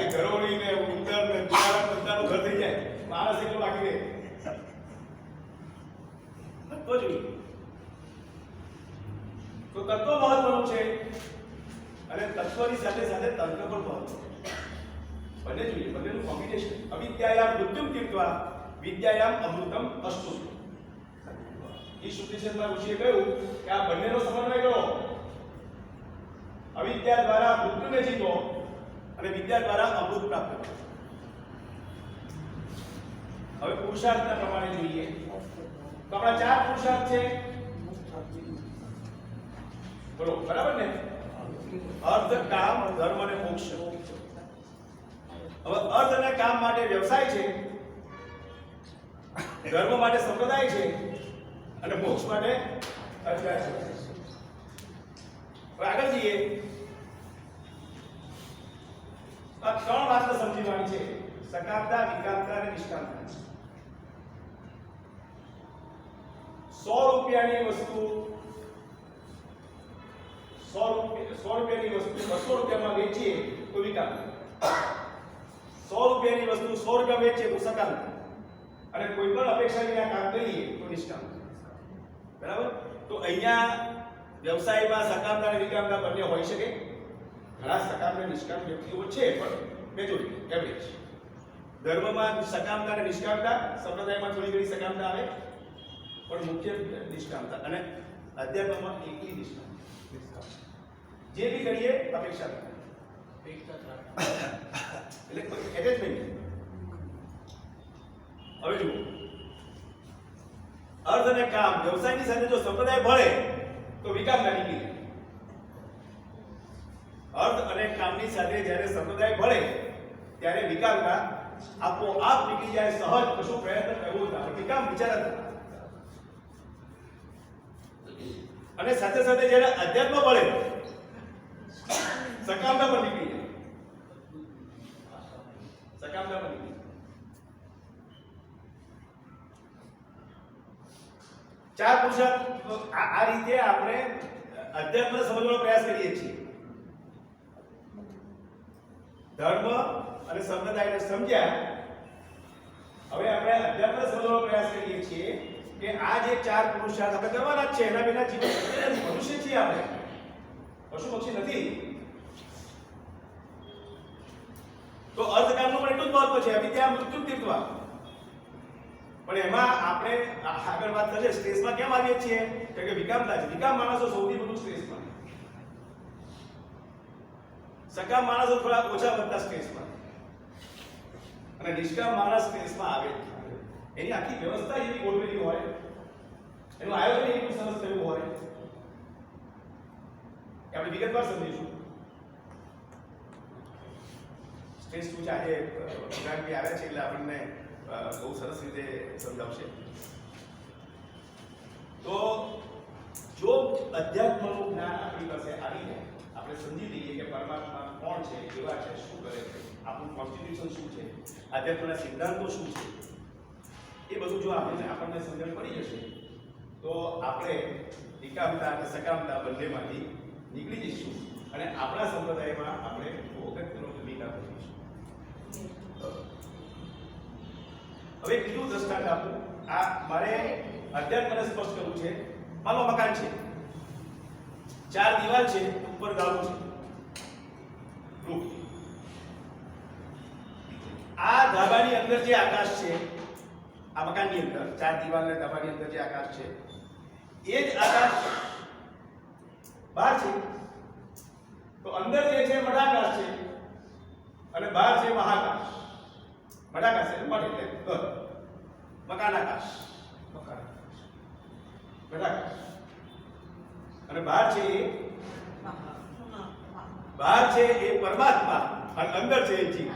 એટલે ઘરોળી ને ઉંદર ને બિલાડા બધાનું ઘર થઈ જાય. માણસ એટલો બાકી રહે. તત્વ જોઈએ. તો તત્વ મહત્વનું છે અને તત્વની સાથે સાથે તંત્ર પણ મહત્વનું. બંને જોઈએ, બંનેનું કોમ્બિનેશન. અવિદ્યાયામ મૃત્યુમ તીર્થવા વિદ્યાયામ અમૃતમ અસ્તુ. ઈશુક્રિષ્ણમાં ઋષિએ કહ્યું કે આ બંનેનો સમન્વય કરો. અવિદ્યા દ્વારા મૃત્યુને જીતો અને વિદ્યા દ્વારા અમૃત પ્રાપ્ત કરો. હવે પુરુષાર્થના પ્રમાણે જોઈએ તો આપણા 4 પુરુષાર્થ છે. બોલો, બરાબર ને? અર્થ, કામ, ધર્મ અને મોક્ષ. હવે અર્થ અને કામ માટે વ્યવસાય છે, ધર્મ માટે સંપ્રદાય છે અને મોક્ષ માટે અધ્યાય છે. હવે આગળ જઈએ. આ 3 વાત સમજવાની છે: સકામતા, વિકામતા અને નિષ્કામતા. 100 રૂપિયાની વસ્તુ 100 રૂપિયાની વસ્તુ 200 રૂપિયામાં વેચીએ તો વિકામતા. 100 રૂપિયાની વસ્તુ 100 રૂપિયા વેચીએ તો સકામતા. અને કોઈ પણ અપેક્ષા વિના કામ કરીએ તો નિષ્કામતા. બરાબર? તો અહીંયા વ્યવસાયમાં સકામતા અને વિકામતા બંને હોઈ શકે. ઘણા સકામ અને નિષ્કામ વ્યક્તિઓ છે પણ મેજોરિટી એવરેજ. ધર્મમાં સકામતા અને નિષ્કામતા, સંપ્રદાયમાં થોડી ઘણી સકામતા આવે પણ મુખ્ય નિષ્કામતા. અને અધ્યાત્મમાં એકલી નિષ્કામ. જે બી કરીએ અપેક્ષા એટલે એટેચમેન્ટ. હવે જુઓ, અર્થ અને કામ વ્યવસાયની સાથે જો સંપ્રદાય ભળે તો વિકામતા નીકળી જાય. અર્થ અને કામની સાથે જ્યારે સંપ્રદાય ભળે ત્યારે વિકામતા આપોઆપ નીકળી જાય. સહજ, કશું પ્રયત્ન કરવો જ ના. વિકામ વિચાર અને સાથે સાથે જ્યારે અધ્યાત્મ ભળે સકામતા પણ નીકળી જાય. સકામતા પણ નીકળી જાય. 4 પુરુષાર્થ. આ રીતે આપણે અધ્યાત્મને સમજવાનો પ્રયાસ કરીએ છીએ. ધર્મ અને સંપ્રદાયને સમજ્યા. હવે આપણે અધ્યાત્મને સમજવાનો પ્રયાસ કરીએ છીએ કે આ જે 4 પુરુષાર્થ આપણે કરવાના જ છે. એના વિના જીવન શક્ય નથી. મનુષ્ય છીએ આપણે, પશુ પક્ષી નથી. તો અર્થકામનું પણ એટલું જ મહત્વ છે. અવિદ્યા મૃત્યુ તીર્થવા. પણ એમાં આપણે આગળ વાત કરીએ સ્ટ્રેસમાં કેમ આવીએ છીએ કે વિકામતા છે. વિકામ માણસો સૌથી વધુ સ્ટ્રેસમાં, સકામ માણસો થોડા ઓછા વધતા સ્ટ્રેસમાં, અને નિષ્કામ માણસ સ્ટ્રેસમાં આવે. એની આખી વ્યવસ્થા એવી ગોઠવેલી હોય, એનું આયોજન એટલું સરસ થયું હોય કે આપણે વિગતવાર સમજીશું. સ્ટ્રેસ શું છે આજે ભગવાનજી આવ્યા છે એટલે આપણને બહુ સરસ રીતે સમજાવશે. તો જો અધ્યાત્મનું જ્ઞાન આપણી પાસે આવી જાય, આપણે સમજી લઈએ કે પરમાત્મા કોણ છે, કેવા છે, શું કરે છે, આપણું કોન્સ્ટિટ્યુશન શું છે, આધ્યાત્મના સિદ્ધાંતો શું છે, એ બધું જો આપણને સમજણ પડી જશે તો આપણે વિકામતા અને સકામતા બંનેમાંથી નીકળી જઈશું અને આપણા સંપ્રદાયમાં આપણે અગત્યનો ભૂમિકા ભજવીશું. હવે બીજું દ્રષ્ટાંત આપું આ મારે અધ્યાત્મને સ્પષ્ટ કરવું છે. માનો મકાન છે, 4 દિવાલ છે, ઉપર ગાળું છે, રૂફ. આ ધાબાની અંદર જે આકાશ છે, આ મકાનની અંદર 4 દિવાલના ધાબાની અંદર જે આકાશ છે, એ જ આકાશ બહાર છે. તો અંદર જે છે મડાકાશ છે અને બહાર છે મહાકાશ. મડાકાશ એટલે મડ એટલે ઘર, મકાનાકાશ, મડાકાશ. અને બહાર છે એ પરમાત્મા અને અંદર છે એ જીવ.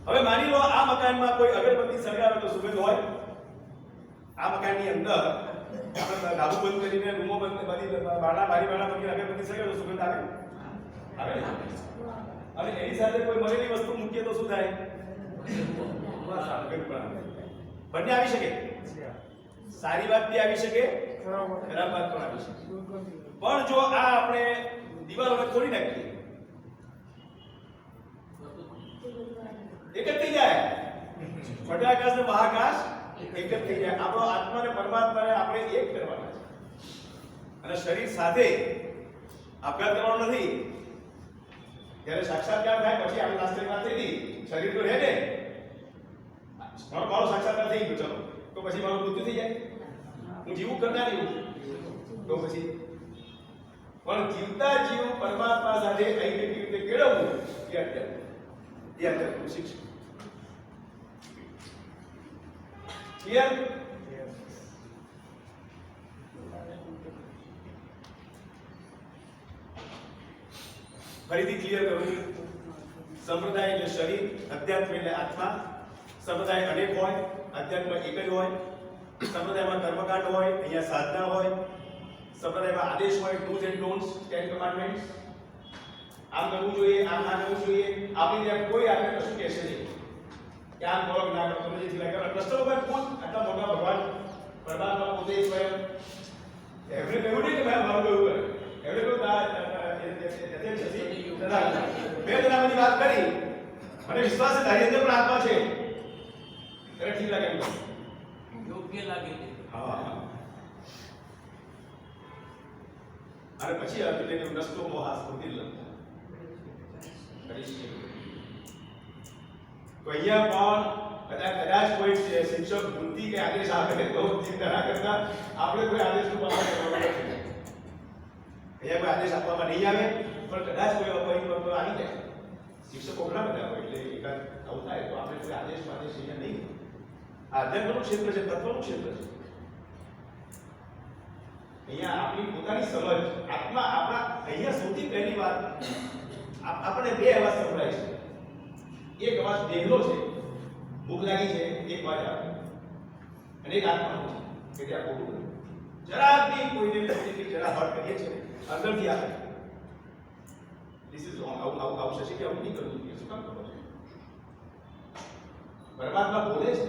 હવે માની લો આ મકાનમાં કોઈ અગરબત્તી સળગાવે તો સુગંધ હોય. આ મકાનની અંદર આપણે ધાબુ બંધ કરીને રૂમો બંધ બધી બારણા બંધ કરીને અગરબત્તી સળગાવે તો સુગંધ આવે. અને એની સાથે કોઈ મળેલી વસ્તુ મૂકીએ તો શું થાય? બંને આવી શકે. સારી વાત બી આવી શકે, ખરાબ વાત પણ આવી શકે. પણ જો આ આપણે દિવાલોને ખોલી નાખીએ, એક જ થઈ જાય. મડાકાશ ને મહાકાશ એક જ થઈ જાય. આપણો આત્મા ને પરમાત્માને આપણે એક કરવાના છે. અને શરીર સાથે આપઘાત કરવાનો નથી. જ્યારે સાક્ષાત્કાર થાય પછી આપણે નાસ્તે વાત થઈ હતી, શરીર તો રહે ને. મારો સાક્ષાત્કાર થઈ ગયો, ચલો તો પછી મારું મૃત્યુ થઈ જાય. હું જીવું કરનાર એવું તો પછી પણ જીવતા જીવ પરમાત્મા સાથે કઈ રીતે કેળવવું એ અત્યારે શિક્ષણ. ક્લિયર? ફરીથી ક્લિયર કરું. સંપ્રદાય એટલે શરીર, અધ્યાત્મ એટલે આત્મા. સંપ્રદાય અનેક હોય, અધ્યાત્મ એક જ હોય. સંપ્રદાયમાં કર્મકાંડ હોય, અહીંયા સાધના હોય. સંપ્રદાયમાં આદેશ હોય, ડૂઝ એન્ડ ડોન્ટ્સ, 10 કમાન્ડમેન્ટ્સ. આમ કરવું જોઈએ, આમ ના કરવું જોઈએ. આપણી ત્યાં કોઈ આપણે કશું કહેશે નહીં કે આમ કરો ના કરો. તમે જે થયા કરો કૃષ્ણ ભગવાન ખુદ આટલા મોટા ભગવાન પરમાત્મા પોતે સ્વયં એમને કહ્યું નહીં કે ભાઈ મારું કહ્યું એમને કહ્યું બે જણાની વાત કરી. મને વિશ્વાસ છે ધૈર્ય પણ આત્મા છે. ત્યારે ઠીક લાગે એમ યોગ્ય લાગે. હા. અને પછી અર્જુનને નસ્તો મોહાસ બુદ્ધિ લંકા. તો અહીંયા પણ કદાચ કોઈ શિક્ષક બુદ્ધિ કે આદેશ આપે તો ચિંતા કરતા આપણે કોઈ આદેશનું પાલન કરવાનું નથી. અહીંયા કોઈ આદેશ આપવામાં નહીં આવે પણ કદાચ કોઈ આવી જાય. શિક્ષકો ઘણા બધા હોય એટલે એકાદ આવું થાય તો આપણે કોઈ આદેશ અહીંયા નહીં. આધ્યાત્મનું ક્ષેત્ર છે, તત્વનું ક્ષેત્ર છે. અહીંયા આપણી પોતાની સમજ આત્મા આપણા અહીંયા સૌથી પહેલી વાત આપણે બે અવાજ સંભળાય છે. એક અવાજ દેહનો છે, ભૂખ લાગી છે, એક અવાજ આવે. અને એક આત્માનો છે કે ત્યાં ખોટું જરા બી કોઈને જરા હર્ટ કરીએ છીએ અંદરથી આવે. This is wrong. આવું શશી કે આવું નહીં કરવું જોઈએ. શું કામ કરો છો? પરમાત્મા બોલે છે.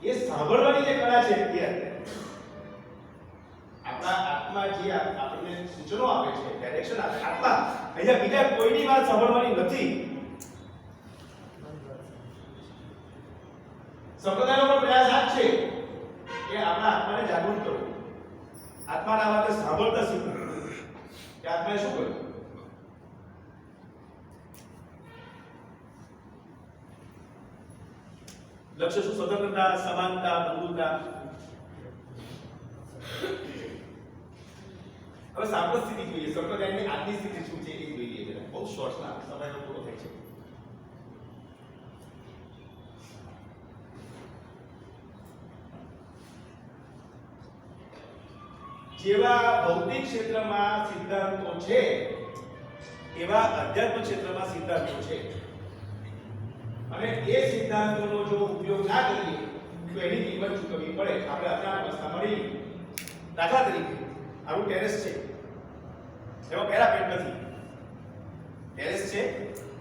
એ સાંભળવાની જે કળા છે એ આપણા આત્મા જે આપણને સૂચનો આપે છે, ડાયરેક્શન આપે આત્મા. અહીંયા બીજા કોઈની વાત સાંભળવાની નથી. સંપ્રદાયનો પણ પ્રયાસ આ છે કે આપણા આત્માને જાગૃત કરવો, આત્માના વાતે સાંભળતા શીખવું કે આત્માએ શું કર્યું. લક્ષ્ય શું? સ્વતંત્રતા, સમાનતા, બંધુતા. હવે સાંપ્રત સ્થિતિ જોઈએ. સંપ્રદાયની આજની સ્થિતિ શું છે એ જોઈએ જરા. બહુ શોર્ટમાં સમયનો પૂરો થાય છે. જેવા ભૌતિક ક્ષેત્રમાં સિદ્ધાંતો છે એવા અધ્યાત્મ ક્ષેત્રમાં સિદ્ધાંતો છે. અને એ સિદ્ધાંતોનો જો ઉપયોગ ના કરીએ તો એની કિંમત ચૂકવવી પડે. આપણે અત્યાર અવસ્થા મળી. દાખલા તરીકે આવું ટેરેસ છે, એમાં પેરાપેટ નથી. ટેરેસ છે,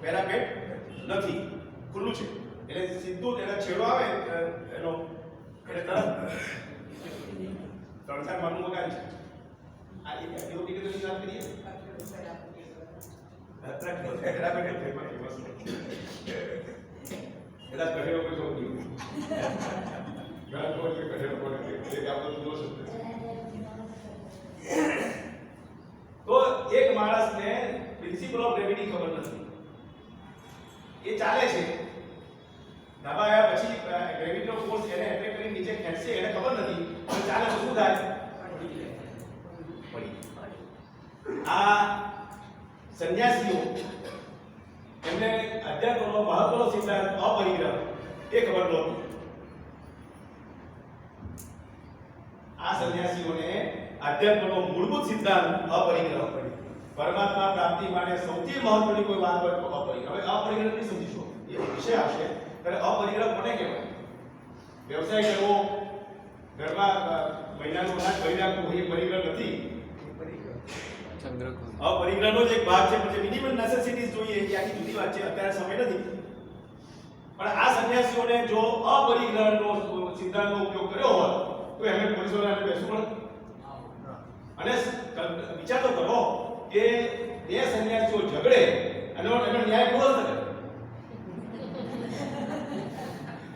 પેરાપેટ નથી, ખુલ્લું છે. એટલે સીધું તેના છેડો આવે એનો એટલે તરત 3-4 માળનું મકાન છે. આ એક એવી ટિકિટની વાત કરીએ તો એક માણસને પ્રિન્સિપલ ઓફ ગ્રેવિટી ખબર નથી, એ ચાલે છે ધાબા આવ્યા પછી ગ્રેવિટીનો ફોર્સ એને એટ્રેક્ટ કરીને નીચે ખેંચશે એને ખબર નથી, પણ ચાલે તો શું થાય? પડી. આ સંન્યાસીઓ એમને અધ્યાત્મનો મહત્વનો સિદ્ધાંત અપરિગ્રહ એ ખબર નહોતું. આ સંન્યાસીઓને અધ્યાત્મનો મૂળભૂત સિદ્ધાંત અપરિગ્રહ પરમાત્મા પ્રાપ્તિ માટે સૌથી મહત્વની કોઈ વાત હોય તો અપરિગ્રહ. હવે અપરિગ્રહ ની સમજીશું, એ વિષય આવશે ત્યારે અપરિગ્રહ કોને કહેવાય? વ્યવસાય કરવો, ઘરમાં મહિનાનું અનાજ ભરી રાખવું એ પરિગ્રહ નથી. અપરિગ્રહનો જ એક ભાગ છે, પછી મિનિમમ નેસેસિટીઝ જોઈએ એ આખી જુદી વાત છે, અત્યારે સમય નથી. પણ આ સંન્યાસીઓને જો અપરિગ્રહનો સિદ્ધાંતનો ઉપયોગ કર્યો હોત તો એમને પોલીસ વાળાને બેસવું પડે. અને વિચાર તો કરો કે બે સંન્યાસીઓ ઝઘડે અને એનો ન્યાય કોણ કરે?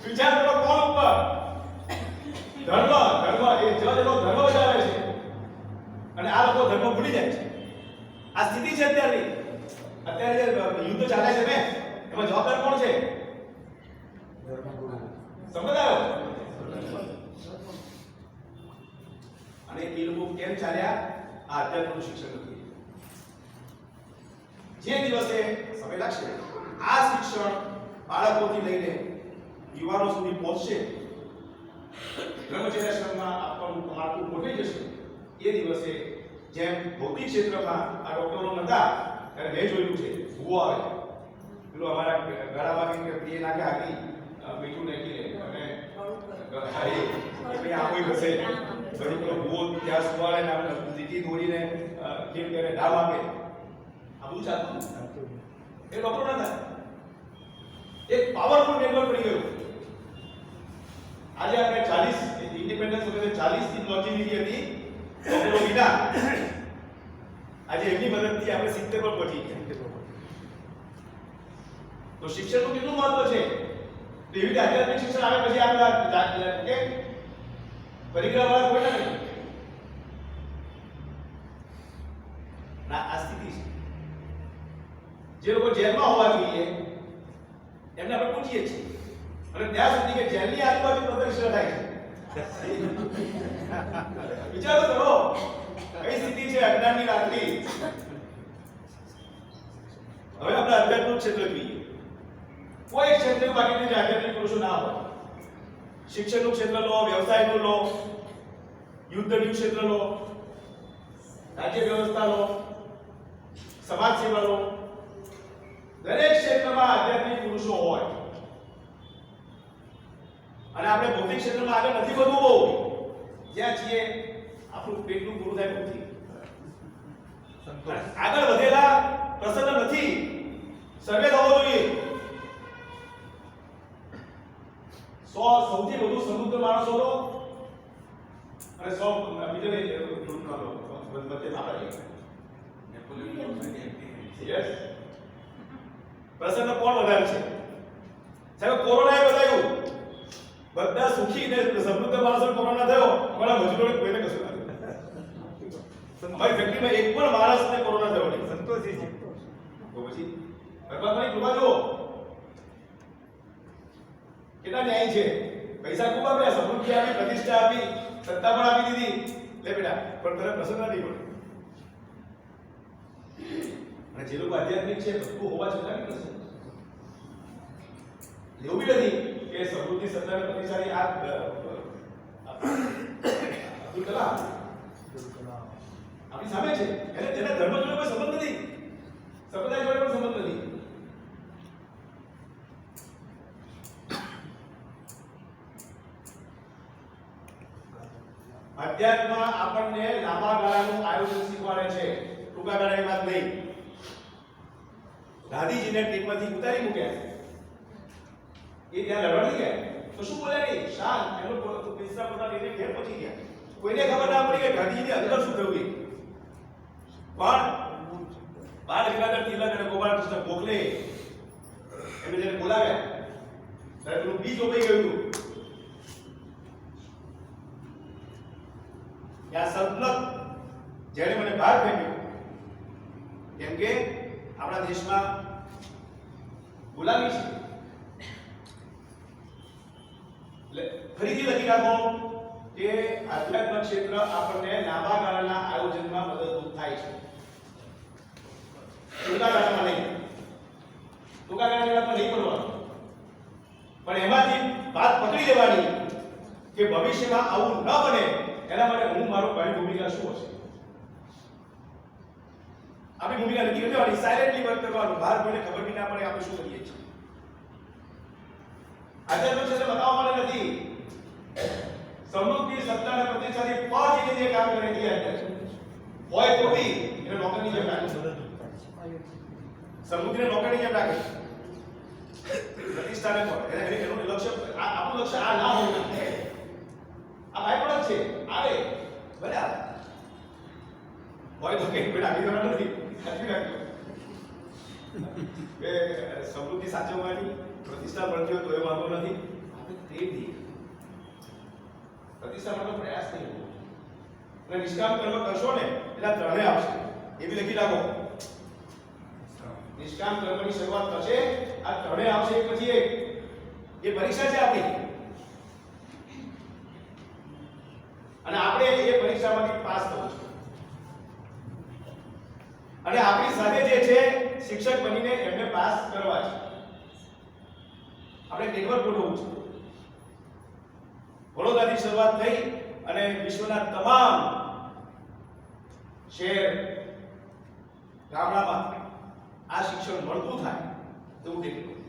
વિચાર કરો કોણ ઉપર? ધર્મ એ જજ એનો ધર્મ બજાવે છે અને આ લોકો ધર્મ ભૂલી જાય છે. આ સ્થિતિ છે અત્યારે જે યુદ્ધ ચાલે છે ને એમાં જવાબદાર કોણ છે? સમજાયો? અને એ લોકો કેમ ચાલ્યા? આ અધ્યાત્મનું શિક્ષણ નથી. જે દિવસે સમય લાગશે આ શિક્ષણ બાળકોથી લઈને યુવાનો સુધી પહોંચશે, બ્રહ્મચર્યાશ્રમમાં આપવાનું માળખું ગોઠવાઈ જશે, એ દિવસે જેમ ભૌતિક ક્ષેત્રમાં આ ડોક્ટરો નતા ત્યારે મેં જોયું છે ભૂવો આવે પેલો અમારા ગળામાં કે પ્રિય નાખે આગી મીઠું નાખીને અને ભાઈ આ કોઈ હશે ઘણી પેલો ભૂવો ત્યાં સુવાડે ને આપણે લીટી દોરીને કેમ કરે ડામ આપે, આ બધું ચાલતું એ ડોક્ટરો નતા. એક પાવરફુલ નેટવર્ક બની ગયું. આજે આપણે 40 ઇન્ડિપેન્ડન્સ વખતે 40 થી લોન્ચિંગ હતી ડોક્ટરો વિના, આજે એમની મદદથી આપણે 70 પર પહોંચી ગયા. તો શિક્ષણનું કેટલું મહત્વ છે? તો એવી રીતે આધ્યાત્મિક શિક્ષણ આવે પછી આપણે કે પરિગ્રહ વાળા કોઈ નથી. આ સ્થિતિ છે. જે લોકો જેલમાં હોવા જોઈએ એમને આપણે પૂછીએ છીએ અને ત્યાં સુધી કે જેલની આજુબાજુ પ્રદર્શન થાય છે. વિચારો કરો કઈ સ્થિતિ છે અજ્ઞાનની રાત્રિ. હવે આપણે આધ્યાત્મિક ક્ષેત્ર જોઈએ. કોઈ ક્ષેત્ર બાકી નથી આધ્યાત્મિક પુરુષો ના હોય. શિક્ષણનું ક્ષેત્ર લો, વ્યવસાયનું લો, યુદ્ધનું ક્ષેત્ર લો, રાજ્ય વ્યવસ્થા લો, સમાજ સેવા લો, દરેક ક્ષેત્રમાં આધ્યાત્મિક પુરુષો હોય. અને આપણે ભૌતિક ક્ષેત્રમાં આગળ નથી વધવું બહુ, જ્યાં છીએ આપણું પેટનું પૂરું થાય નથી. આગળ વધેલા પ્રસન્ન નથી. સર્વે થવો જોઈએ. સૌથી વધુ સમૃદ્ધ માણસો લો અને 100 બીજાને ગ્રુપના લો વચ્ચે ના રહે. યસ. પ્રસન્ન કોણ વધારે છે? સાહેબ કોરોનાએ બતાવ્યું બધા સુખી ને સમૃદ્ધ માણસો કોરોના થયો, અમારા મજૂરોને કોઈને કશું ના થયું. અમારી ફેક્ટરીમાં એક પણ માણસને કોરોના થયો નહીં. સંતોષી છે. તો પછી પરમાત્માની કૃપા જુઓ કેટલા ન્યાય છે. પૈસા ખૂબ આપ્યા, સમૃદ્ધિ આપી, પ્રતિષ્ઠા આપી, સત્તા પણ આપી દીધી. લે બેટા, પણ તને પ્રસન્ન નહીં પડે. અને જે લોકો આધ્યાત્મિક છે બધું હોવા છતાં નહીં પ્રસન્ન. એવું બી નથી કે સમૃદ્ધિ સત્તા અને પ્રતિષ્ઠાની આ અબ્દુલ કલામ આપણી સામે છે. એટલે તેના ધર્મ જોડે કોઈ સંબંધ નથી, સંપ્રદાય જોડે પણ સંબંધ નથી. અધ્યાત્મ આપણને લાંબા ગાળાનું આયોજન શીખવાડે છે, ટૂંકા ગાળાની વાત નહીં. ગાંધીજીને ટ્રેનમાંથી ઉતારી મૂક્યા, એ ત્યાં લડવા નહીં ગયા તો શું બોલ્યા નહીં, શાંત એનો પિસ્તા પોતા લઈને ઘેર પહોંચી ગયા. કોઈને ખબર ના પડી કે ગાંધીજીની અંદર શું થયું. પણ બાળ ગંગાધર તિલક અને ગોપાલકૃષ્ણ ગોખલે એમને જેને બોલાવ્યા ત્યારે પેલું બીજ ઉગી ગયું કે આ સલ્તનત જેણે મને બહાર ફેંક્યો, કેમ કે આપણા દેશમાં ગુલામી છે. એટલે ફરીથી લખી રાખો કે આધ્યાત્મ ક્ષેત્ર આપણને લાંબા ગાળાના આયોજનમાં મદદરૂપ થાય છે, ટૂંકા ગાળામાં નહીં. ટૂંકા ગાળામાં નહીં કરવાનું, પણ એમાંથી વાત પકડી લેવાની કે ભવિષ્યમાં આવું ન બને એના માટે હું મારી ભૂમિકા શું હશે. આપણી ભૂમિકા નક્કી કરી દેવાની, સાયલેન્ટલી વર્ક કરવાનું, બહાર કોઈને ખબર બી ના પડે આપણે શું કરીએ છીએ. આધ્યાત્મ ક્ષેત્ર બતાવવા માટે નથી, સમૃદ્ધિ સત્તાના પ્રતિષ્ઠાથી પહોંચીને જે કામ કરે છે હોય તો બી એને નોકરની જેમ રાખે, સમૃદ્ધિને નોકરની જેમ રાખે, પ્રતિષ્ઠાને પણ એનું લક્ષ્ય આપણું લક્ષ્ય આ ના હોય, આ બાય પ્રોડક્ટ છે, આવે ભલે આવે હોય તો કઈ કોઈ આગળ જવાનું નથી. સાચી રાખજો કે સમૃદ્ધિ સાચવવાની પ્રતિષ્ઠા મળતી હોય તો એ વાંધો નથી, આપણે તે બી પ્રતિષ્ઠા માટે પ્રયાસ નહીં કરવો અને નિષ્કામ કર્મ કરશો ને એટલે ત્રણે આવશે. એ બી લખી રાખો, નિષ્કામ કર્મની શરૂઆત થશે, આ ત્રણે આવશે એક પછી એક. એ પરીક્ષા છે આપણી અને આપણે એ પરીક્ષામાંથી પાસ થવું છે. અને આપણી સાથે જે છે શિક્ષક બનીને એમને પાસ કરવા છે. આપણે નેટવર્ક ગોઠવવું છે. વડોદરાથી શરૂઆત થઈ અને વિશ્વના તમામ શહેર ગામડામાં આ શિક્ષણ મળતું થાય તેવું દેખવું.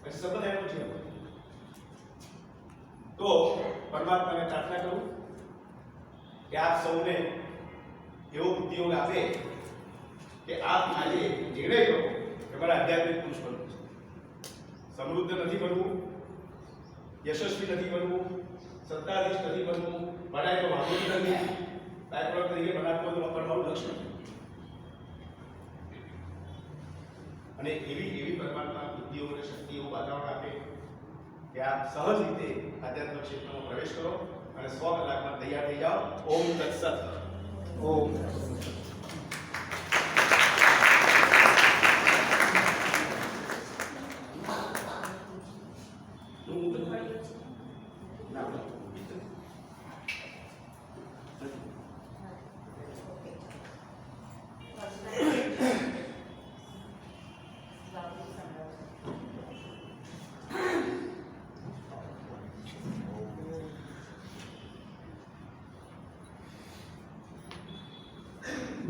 પછી સંપ્રદાયનું છે તો પરમાત્માને પ્રાર્થના કરું કે આપ સૌને એવો બુદ્ધિયોગ આપે કે આપ આજે નિર્ણય કરો કે મારે આધ્યાત્મિક પુરુષ બનવું છે. સમૃદ્ધ નથી બનવું, યશસ્વી નથી બનવું, સત્તાધીશ નથી બનવું, ભણાય તો વાંધો નથી, બાયપ્રોડક્ટ તરીકે બનાવતો તો મારું લક્ષ્ય નથી. અને એવી પરમાત્મા બુદ્ધિઓ અને શક્તિઓ વાતાવરણ આપે કે આપ સહજ રીતે આધ્યાત્મિક ક્ષેત્રમાં પ્રવેશ કરો અને 100 કલાકમાં તૈયાર થઈ જાઓ. ઓમ તત્સત. ઓમ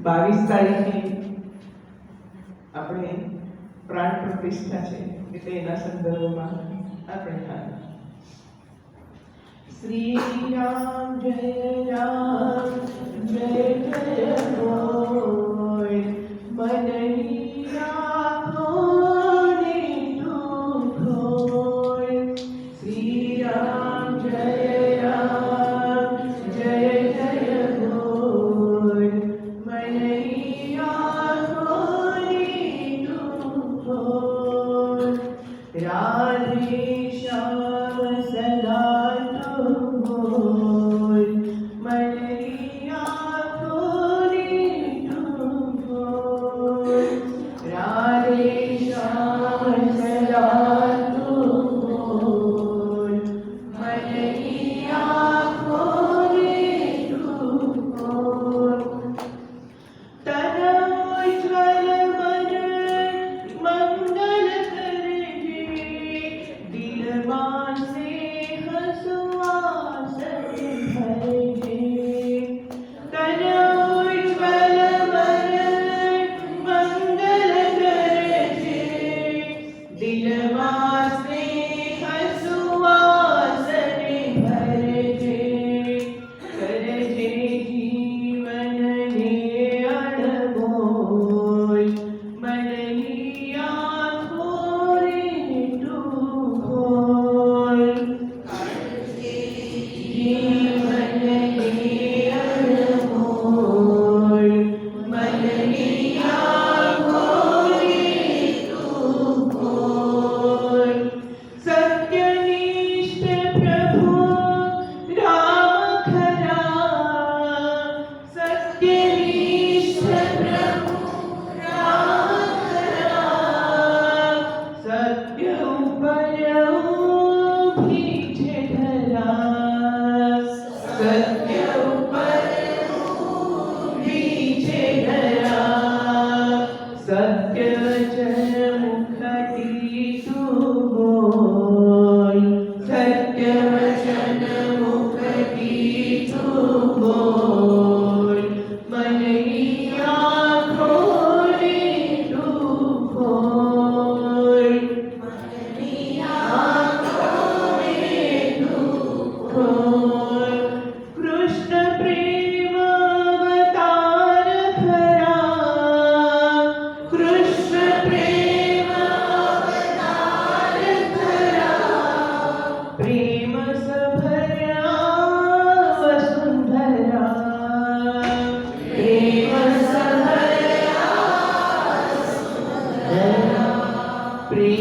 બાવીસ તારીખે આપણે પ્રાણ પ્રતિષ્ઠા છે એટલે એના સંદર્ભમાં આપણે હાલ શ્રી રામ જય જય બોલ મનની રાખોને તું ખોલ. શ્રી રામ જય બોલ મનની રાખોને તું ખોલ. રાધે શ્યામ સદા તું બોલ મનની રાખોને તું ખોલ. રાધે શ્યામ સદા તું બોલ મનની રાખોને તું ખોલ. તનોજ્વલ મન મંગલ કરજે,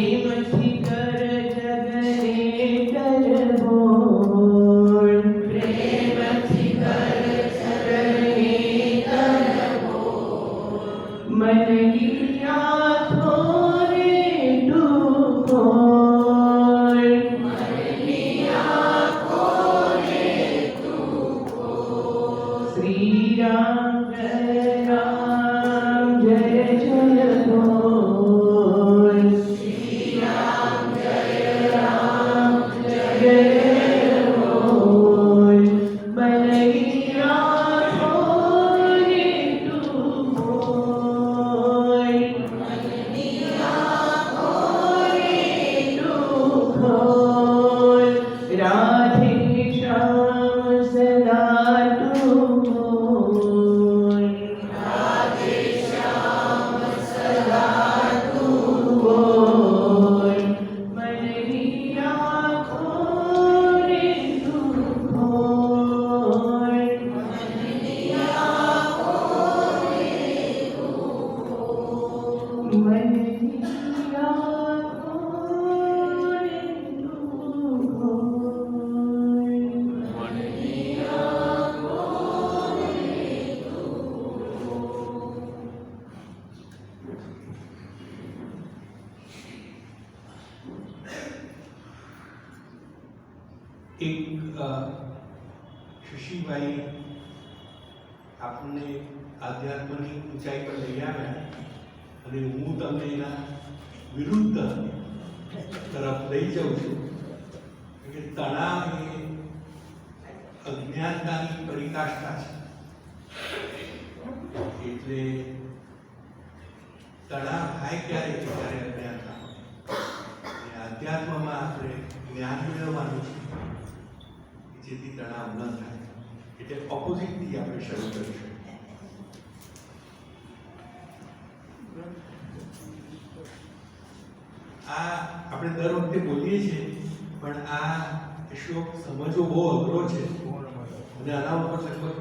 પ્રેમથી કર જગને કરબોળ પ્રેમથી કર જગને કરબોળ મન ગિયા થોરે ડૂબોળ મન ગિયા થોરે ડૂબોળ શ્રી રામ જય રામ જય જય બોલ શ્રી રામ જય રામ જય જય બોલ બનૈયા થોરે ડૂબોળ મનૈયા થોરે ડૂબોળ રાધે શ્યામ સદા તું બોલ રાધે શ્યામ સદા તું બોલ મનૈયા થોરે ડૂબોળ મનૈયા થોરે ડૂબોળ મનૈયા થોરે ડૂબોળ એક શશીભાઈ આપણને આધ્યાત્મની ઊંચાઈ પર લઈ આવ્યા અને હું તમને એના વિરુદ્ધ તરફ લઈ જાઉં છું કે તણાવ એ અજ્ઞાનતાની પરિકાષ્ઠા છે એટલે તણાવ થાય ક્યારે કે ત્યારે અજ્ઞાનતા અને આધ્યાત્મમાં આપણે જ્ઞાન મેળવવાનું છે જેથી તણાવ ન થાય એટલે ઓપોઝિટથી આપણે શરૂ કરીશું. આ આપણે દર વખતે બોલીએ છીએ પણ આ શ્લોક સમજવો બહુ અઘરો છે અને આના ઉપર લગભગ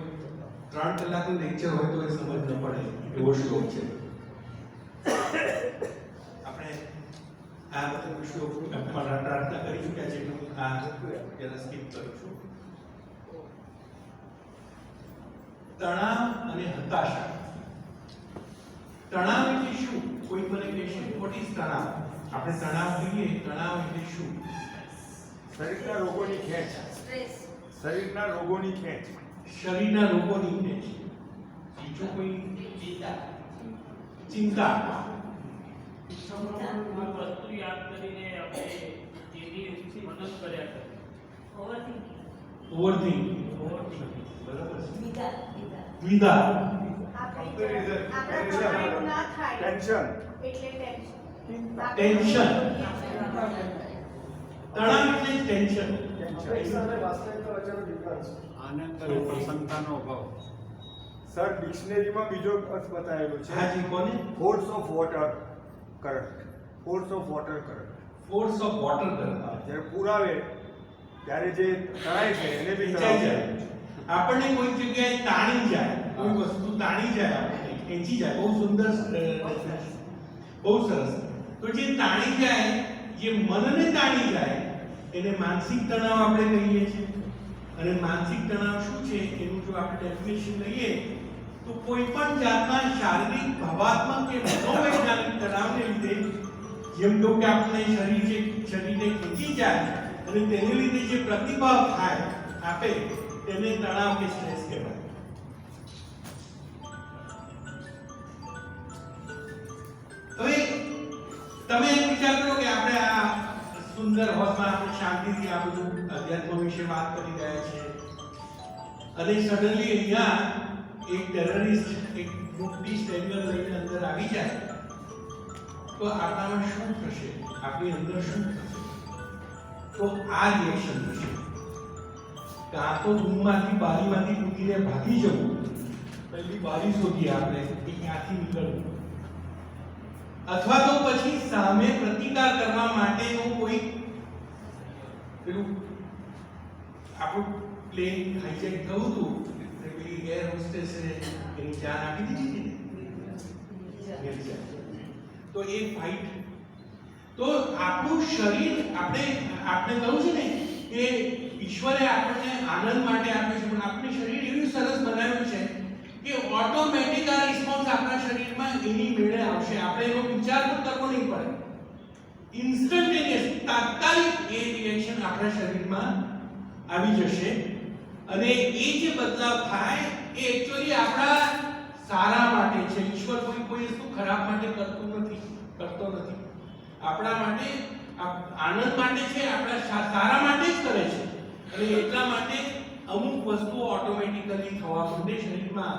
3 કલાકનું લેક્ચર હોય તો એ સમજ ન પડે એવો શ્લોક છે. આપણે આ બધા શ્લોક પ્રાર્થના કરી ચૂક્યા છે હું આ જરા સ્કીપ કરું છું. તણાવ અને હતાશા. તણાવ એટલે શું? કોઈ મને કહેશે વોટ ઇઝ તણાવ? આપણે તણાવ કહીએ, તણાવ એટલે શું? શરીરના રોગોની ખેંચ શરીરના રોગોની ખેંચ શરીરના રોગોની ખેંચ. બીજું કોઈ? ચિંતા. વસ્તુ યાદ કરીને આપણે તેની મદદ કર્યા કરીએ. ઓવરથિંકિંગ. બરાબર છે. દ્વિધા. Tension tension. તણાવ એટલે ટેન્શન. સર ડિક્શનરીમાં બીજો અર્થ બતાવેલો છે. હાજી, કોને? Force of water current. Force of water current. Force of water current. જ્યારે પૂર આવે ત્યારે જે તણાય છે એને બી ખેંચાઈ તણાવ જાય. આપણને કોઈ જગ્યાએ તાણી જાય, કોઈ વસ્તુ તાણી જાય, આપણને ખેંચી જાય. બહુ સુંદર, બહુ સરસ. તો જે તાણી જાય, જે મનને તાણી જાય એને માનસિક તણાવ આપણે કહીએ છીએ. અને માનસિક તણાવ શું છે એનું જો આપણે ડેફિનેશન લઈએ તો કોઈ પણ જાતના શારીરિક, ભાવાત્મક કે મનોવૈજ્ઞાનિક તણાવને લીધે જેમ તો કે આપણે શરીરને ખેંચી જાય અને તેને લીધે જે પ્રતિભાવ થાય આપે તેને તણાવ કે સ્ટ્રેસ કહેવાય. હવે તમે એક વિચાર કરો કે આપણે આ સુંદર હોલમાં આપણે શાંતિથી આ બધું અધ્યાત્મ વિશે વાત કરી રહ્યા છીએ અને સડનલી અહીંયા એક ટેરરિસ્ટ એક મોટી સ્ટેન્ડર લઈને અંદર આવી જાય તો આપણામાં શું થશે? આપણી અંદર શું થશે? તો આ રિએક્શન થશે. કાં તો રૂમમાંથી બારીમાંથી કૂદીને ભાગી જવું, પહેલી બારી શોધીએ આપણે કે ક્યાંથી નીકળવું, અથવા તો પછી સામે પ્રતિકાર કરવા માટેનું કોઈ પેલું આપણું પ્લેન હાઈજેક થયું હતું પેલી એર હોસ્ટેસે એની જાન આપી દીધી હતી ને, તો એ ફાઇટ તો આપણું શરીર આપણે કહું છે ને કે ઈશ્વરે આપણને આનંદ માટે આપ્યું છે, પણ આપણું શરીર એવું સરસ બનાવ્યું છે કે ઓટોમેટિક આ રિસ્પોન્સ આપણા શરીરમાં એની મેળે આવશે. આપણે એનો વિચાર પણ કરવો નહીં પડે. ઇન્સ્ટન્ટેનિયસ તાત્કાલિક એ રિએક્શન આપણા શરીરમાં આવી જશે અને એ જે બદલાવ થાય એ એકચ્યુઅલી આપણા સારા માટે છે. ઈશ્વર કોઈ વસ્તુ ખરાબ માટે કરતો નથી. આપણા માટે આનંદ માટે છે, આપણા સારા માટે જ કરે છે. અને એટલા માટે અમુક વસ્તુઓ ઓટોમેટિકલી થવા માંડે શરીરમાં.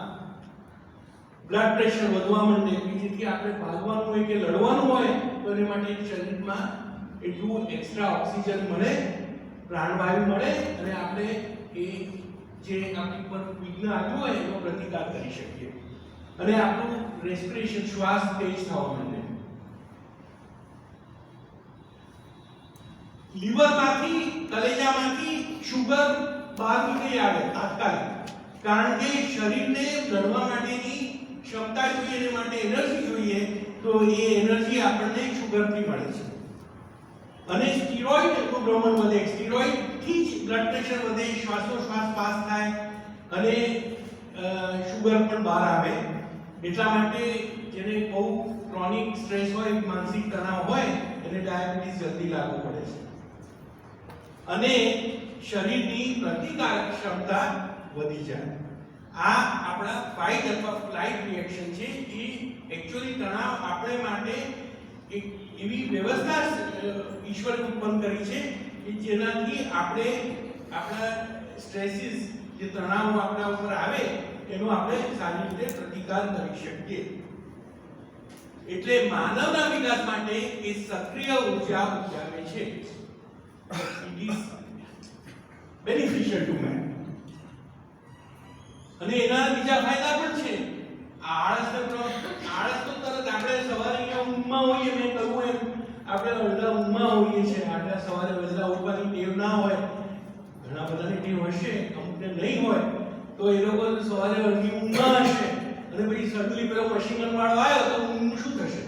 બ્લડ પ્રેશર વધવા માંડે, જેથી આપણે ભાગવાનું હોય કે લડવાનું હોય તો એના માટે શરીરમાં એટલું એક્સ્ટ્રા ઓક્સિજન મળે, પ્રાણવાયુ મળે અને આપણે એ જે આપણી પર વિઘ્ન આવ્યું હોય એનો પ્રતિકાર કરી શકીએ અને આપણું રેસ્પિરેશન શ્વાસ તેજ થવા માંડે. લીવરમાંથી કલેજામાંથી શુગર બહાર નીકળી આવે તાત્કાલિક, કારણ કે શરીરને લડવા માટેની ક્ષમતા જોઈએ, એના માટે એનર્જી જોઈએ, તો એ એનર્જી આપણને શુગરથી મળે છે. અને સ્ટીરોઇડનું પ્રમાણ વધે, સ્ટીરોઇડથી જ બ્લડ પ્રેશર વધે, શ્વાસોશ્વાસ પાસ થાય અને શુગર પણ બહાર આવે. એટલા માટે જેને બહુ ક્રોનિક સ્ટ્રેસ હોય, માનસિક તણાવ હોય, એને ડાયાબિટીસ જલ્દી લાગુ પડે છે અને શરીરની પ્રતિકારક ક્ષમતા વધી જાય. આ આપણા ફાઇટ અથવા ફ્લાઇટ રિએક્શન છે. એ એકચ્યુઅલી તણાવ આપણે માટે એક એવી વ્યવસ્થા ઈશ્વરે ઉત્પન્ન કરી છે કે જેનાથી આપણે આપણા સ્ટ્રેસીસ જે તણાવ આપણા ઉપર આવે એનો આપણે સારી રીતે પ્રતિકાર કરી શકીએ. એટલે માનવના વિકાસ માટે એ સક્રિય ઉર્જા ઉદ્ગામે છે. It is beneficial to man. અને એના બીજા ફાયદા પણ છે. આળસ તો તરત આપણે સવારે ઊંઘમાં હોઈએ, મેં કહ્યું એમ આપણે અડધા ઊંઘમાં હોઈએ છીએ, આપણે સવારે વહેલા ઉઠવાની ટેવ ના હોય. ઘણા બધાની ટેવ હશે, અમુકને નહીં હોય, તો એ લોકો સવારે અડધી ઊંઘમાં હશે અને પછી સડનલી પેલો મશીન ગન વાળો આવ્યો તો ઊંઘ શું થશે?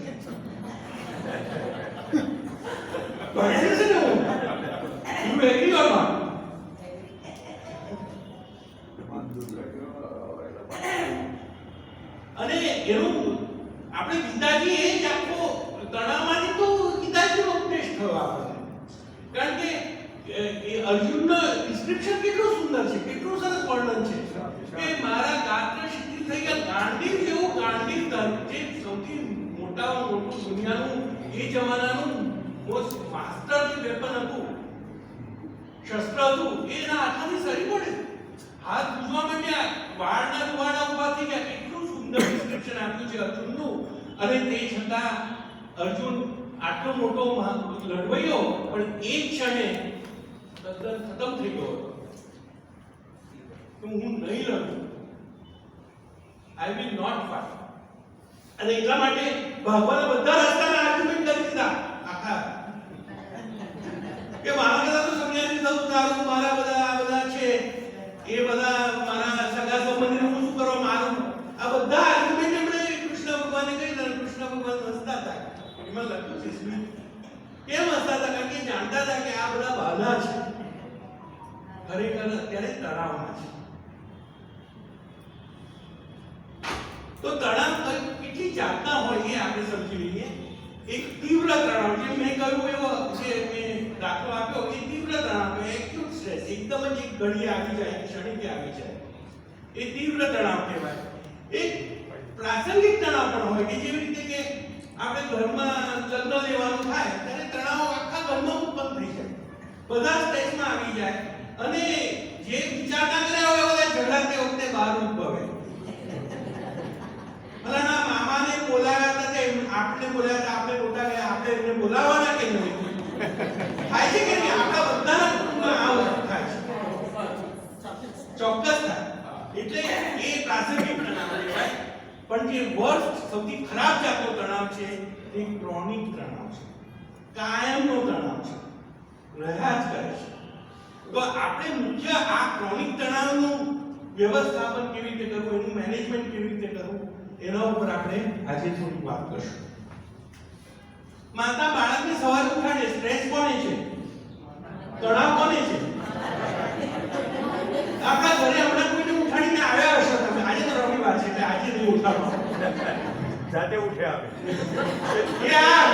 You agree or not? અને એનું આપણે ગીતાજી એ જ આખો તણાવમાંથી તો ગીતાજીનો ઉપદેશ થયો આપણને. કારણ કે એ અર્જુનનો ડિસ્ક્રિપ્શન કેટલું સુંદર છે, કેટલું સરસ વર્ણન છે કે મારા ગાત્ર શિથિલ થઈ ગયા. ગાંડીવ જેવું ગાંડીવ જે સૌથી મોટામાં મોટું દુનિયાનું એ જમાનાનું મોસ્ટ માસ્ટર જે વેપન હતું, શસ્ત્ર હતું, એના હાથમાંથી સરી પડે, હાથ ભૂજવા માંડ્યા, વાળના રૂવાડા ઉભા થઈ ગયા. એટલું સુંદર ડિસ્ક્રિપ્શન આપ્યું છે અર્જુનનું. અને તે છતાં અર્જુન આટલો મોટો લડવૈયો પણ એક ક્ષણે તદ્દન ખતમ થઈ ગયો તો હું નહીં લડું, આઈ વિલ નોટ ફાઇટ. અને એટલા માટે ભગવાને બધા રસ્તાના આર્ગ્યુમેન્ટ કરી દીધા આખા કે મારા બધા તો સમજાવી દઉં તારું, મારા બધા છે એ બધા મારા સગા સંબંધીને હું શું કરવા મારું, આ બધા આર્ગ્યુમેન્ટ એમણે કૃષ્ણ ભગવાને કહી દીધા. કૃષ્ણ ભગવાન હસતા હતા. એમાં લખ્યું છે સ્મિત કેમ હસતા હતા? કારણ કે જાણતા હતા કે આ બધા બાધા છે, ખરેખર અત્યારે તણાવમાં છે. તો તણાવ કેટલી જાતના હોય એ આપણે સમજી લઈએ. એક તીવ્ર તણાવ, જે મેં કહ્યું એવો જે મેં દાખલો આપ્યો, એ તીવ્ર તણાવ, એક્યુટ સ્ટ્રેસ, એકદમ જ એક ઘડી આવી જાય, ક્ષણિકે આવી જાય, એ તીવ્ર તણાવ કહેવાય. એક પ્રાસંગિક તણાવ પણ હોય કે જેવી રીતે કે આપણે ઘરમાં લગ્ન લેવાનું થાય ત્યારે તણાવ આખા ઘરમાં ઉત્પન્ન થઈ જાય, બધા સ્ટેજમાં આવી જાય અને જે વિચારતા કર્યા હોય બધા ઝઘડા તે વખતે બહાર ઉદ્ભવે. ભલાના મામાને બોલાવ્યા હતા તે આપણે બોલાવ્યા હતા, આપણે મોટા ગયા, આપણે એમને બોલાવવાના કે નહીં? થાય છે કે નહીં? આપણા બધાના કુટુંબમાં આ વસ્તુ થાય છે, ચોક્કસ થાય. એટલે એ પ્રાસંગિક તણાવ કહેવાય. પણ જે વર્સ્ટ, સૌથી ખરાબ જાતનો તણાવ છે તે ક્રોનિક તણાવ છે, કાયમનો તણાવ છે, રહ્યા જ કરે છે. તો આપણે મુખ્ય આ ક્રોનિક તણાવનું વ્યવસ્થાપન કેવી રીતે કરવું, એનું મેનેજમેન્ટ કેવી રીતે કરવું, એના ઉપર આપણે આજે થોડી વાત કરશું. માતા બાળકને સવારે ઉઠાડે, સ્ટ્રેસ કોને છે? તણાવ કોને છે? આપણા ઘરે હમણાં કોઈને ઉઠાડીને આવ્યા હશો તમે, આજે તો રવિવાર છે એટલે આજે નહીં ઉઠાડો, જાતે ઉઠે આવે એ આ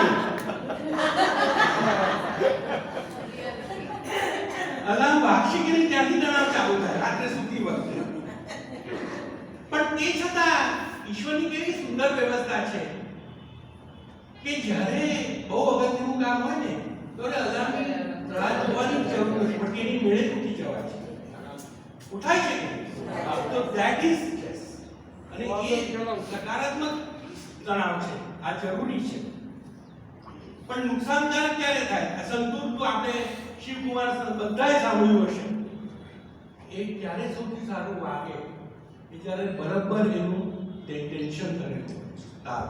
અલાર્મ વાગશે કે નહીં ત્યાંથી તણાવ ચાલુ થાય રાત્રે સૂતી વખતે. પણ તે છતાં ઈશ્વરની કેવી સુંદર વ્યવસ્થા છે કે જ્યારે બહુ અગત્યનું કામ હોય ને તો અલાર્મની રાહ જોવાની જરૂર નથી, પણ એની મેળે ઉઠી જવાય છે, ઉઠાય છે તો ધેટ ઇઝ સ્ટ્રેસ. અને એ સકારાત્મક તણાવ છે, આ જરૂરી છે. પણ નુકસાનકારક ક્યારે થાય? અસંતુલિત તો આપણે શિવકુમાર બધાએ સાંભળ્યું હશે. એ ક્યારે સૌથી સારું વાગે કે જ્યારે બરાબર એનું ટેન્શન કરેલું તાર,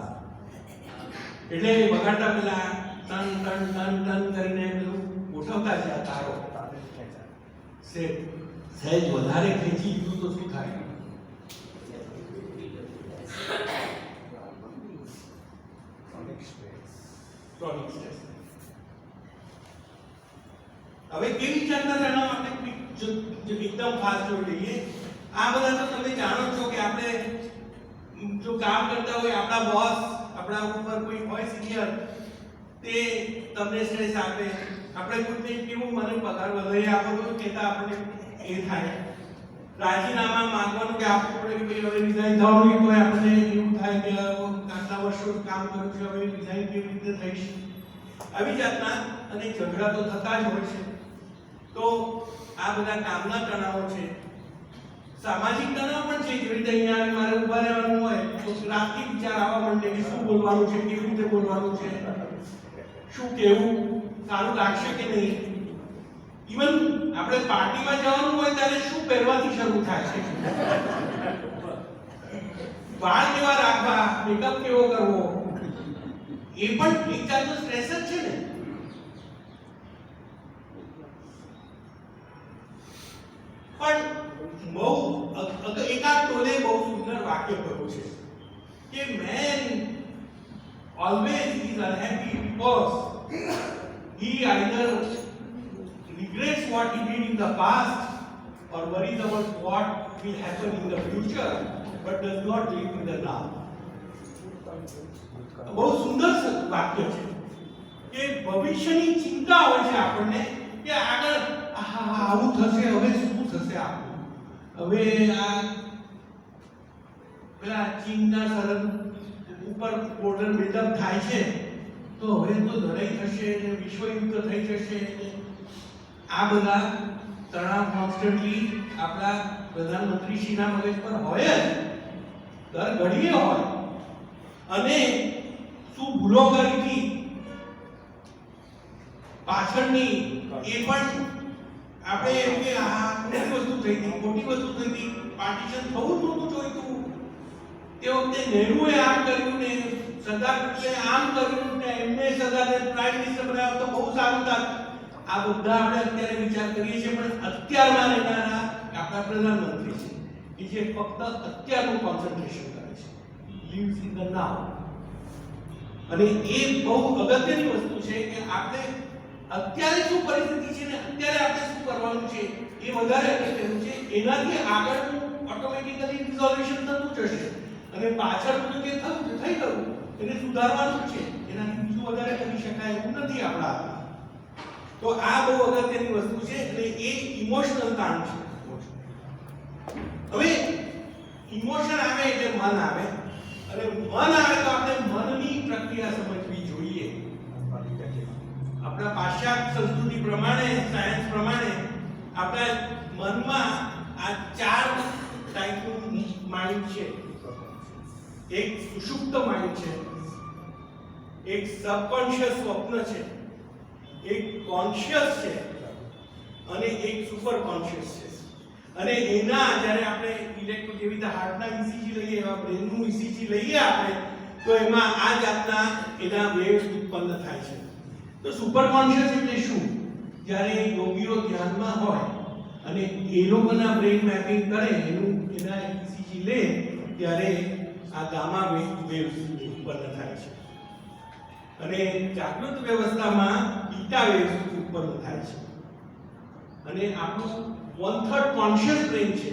એટલે વગાડતા પેલા ટન ટન ટન ટન કરીને પેલું ગોઠવતા છે આ તારો સહેજ વધારે ખેંચી દીધું તો શું થાય? Chronic stress. હવે કેવી જાતના તણાવ આપણે એકદમ ફાસ્ટ જોઈ લઈએ. આ બધા તો તમે જાણો છો કે આપણે જો કામ કરતા હોય, આપણા બોસ, આપણા ઉપર કોઈ હોય સિનિયર, તે તમને સ્ટ્રેસ આપે. આપણે કોઈને કેવું મને પગાર વધારે આપો તો કહેતા આપણને એ થાય. રાજીનામા માંગવાનું કે આપણે કે ભાઈ હવે રિઝાઇન થવાનું તો આપણને એવું થાય કે આટલા વર્ષો કામ કર્યું છે, હવે રિઝાઇન કેવી રીતે થઈશ, આવી જાતના. અને ઝઘડા તો થતા જ હોય છે. તો આ બધા કામના તણાવો છે. સામાજિક તણાવ પણ છે. જેવી રીતે અહીંયા મારે ઊભા રહેવાનું હોય તો રાતથી વિચાર આવવા માંડે કે શું બોલવાનું છે, કેવી રીતે બોલવાનું છે, શું કહેવું, સારું લાગશે કે નહીં. ઇવન આપણે પાર્ટીમાં જવાનું હોય ત્યારે શું પહેરવાથી શરૂ થાય છે, વાળ કેવા રાખવા, મેકઅપ કેવો કરવો, એ પણ એક જાતનો સ્ટ્રેસ જ છે ને. પણ બહુ એકાદ ટોલે બહુ સુંદર વાક્ય કહ્યું છે કે man always is unhappy because he either regrets what he did in the past or worries about what will happen in the future but does not live in the now. બહુ સુંદર વાક્ય છે કે ભવિષ્યની ચિંતા હોય છે આપણને કે આગળ આવું થશે, હવે શું થશે, આપણું હવે આ પેલા ચીનના સરહદ ઉપર બોર્ડર બિલ્ડઅપ થાય છે તો હવે તો લડાઈ થશે ને વિશ્વ યુદ્ધ થઈ જશે. આ બધા તણાવ કોન્સ્ટન્ટલી આપણા પ્રધાનમંત્રીશ્રીના મગજ પર હોય જ, દર ઘડીએ હોય. અને શું ભૂલો કરી હતી પાછળની એ પણ આપણે એમ કે આ ખોટી વસ્તુ થઈ હતી, ખોટી વસ્તુ થઈ હતી, પાર્ટીશન થવું નહોતું જોઈતું, તે વખતે નહેરુએ આમ કર્યું ને સરદાર પટેલે આમ કર્યું ને એમને સરદારને પ્રાઇમ મિનિસ્ટર બનાવ્યો તો બહુ સારું થાત. આ બધા આપણે અત્યારે વિચાર કરીએ છીએ, પણ અત્યારમાં રહેનારા આપણા પ્રધાનમંત્રી છે કે જે ફક્ત અત્યારનું કોન્સન્ટ્રેશન કરે છે, લીવ્સ ઇન ધ નાઉ. અને એ બહુ અગત્યની વસ્તુ છે કે આપણે અત્યારે શું પરિસ્થિતિ છે ને અત્યારે આપણે શું કરવાનું છે એ વધારે અગત્યનું છે. એનાથી આગળનું ઓટોમેટિકલી રિઝોલ્યુશન થતું જશે અને પાછળનું જે થઈ ગયું એને સુધારવાનું છે, એનાથી બીજું વધારે કરી શકાય એવું નથી આપણા હાથમાં. તો આ બહુ અગત્યની વસ્તુ છે અને એ ઇમોશનલ તાણ છે. હવે ઇમોશન આવે એટલે મન આવે, અને મન આવે તો આપણે મનની પ્રક્રિયા સમજવી જોઈએ. આપણા પાશ્ચાત્ય સંસ્કૃતિ પ્રમાણે, સાયન્સ પ્રમાણે આપણા મનમાં આ 4 ટાઈપનું માઇન્ડ છે. એક સુષુપ્ત માઇન્ડ છે, એક સબકોન્શિયસ સ્વપ્ન છે, એક કોન્શિયસ છે અને એક સુપર કોન્શિયસ છે. અને એના જ્યારે આપણે ઇલેક્ટ્રો જેવી રીતે હાર્ટના ECG લઈએ એવા બ્રેનનું ECG લઈએ આપણે તો એમાં આ જાતના એના વેવ્સ ઉત્પન્ન થાય છે. તો સુપર કોન્શિયસ એટલે શું? જ્યારે યોગીઓ ધ્યાનમાં હોય અને એ લોકોના બ્રેન મેપિંગ કરે, એના ECG લે ત્યારે આ ગામા વેવ્સ ઉત્પન્ન થાય છે. અને જાગૃત વ્યવસ્થામાં બીટા વેવ્સ ઉત્પન્ન થાય છે અને આપણું 1/3 કોન્શિયસ બ્રેન છે,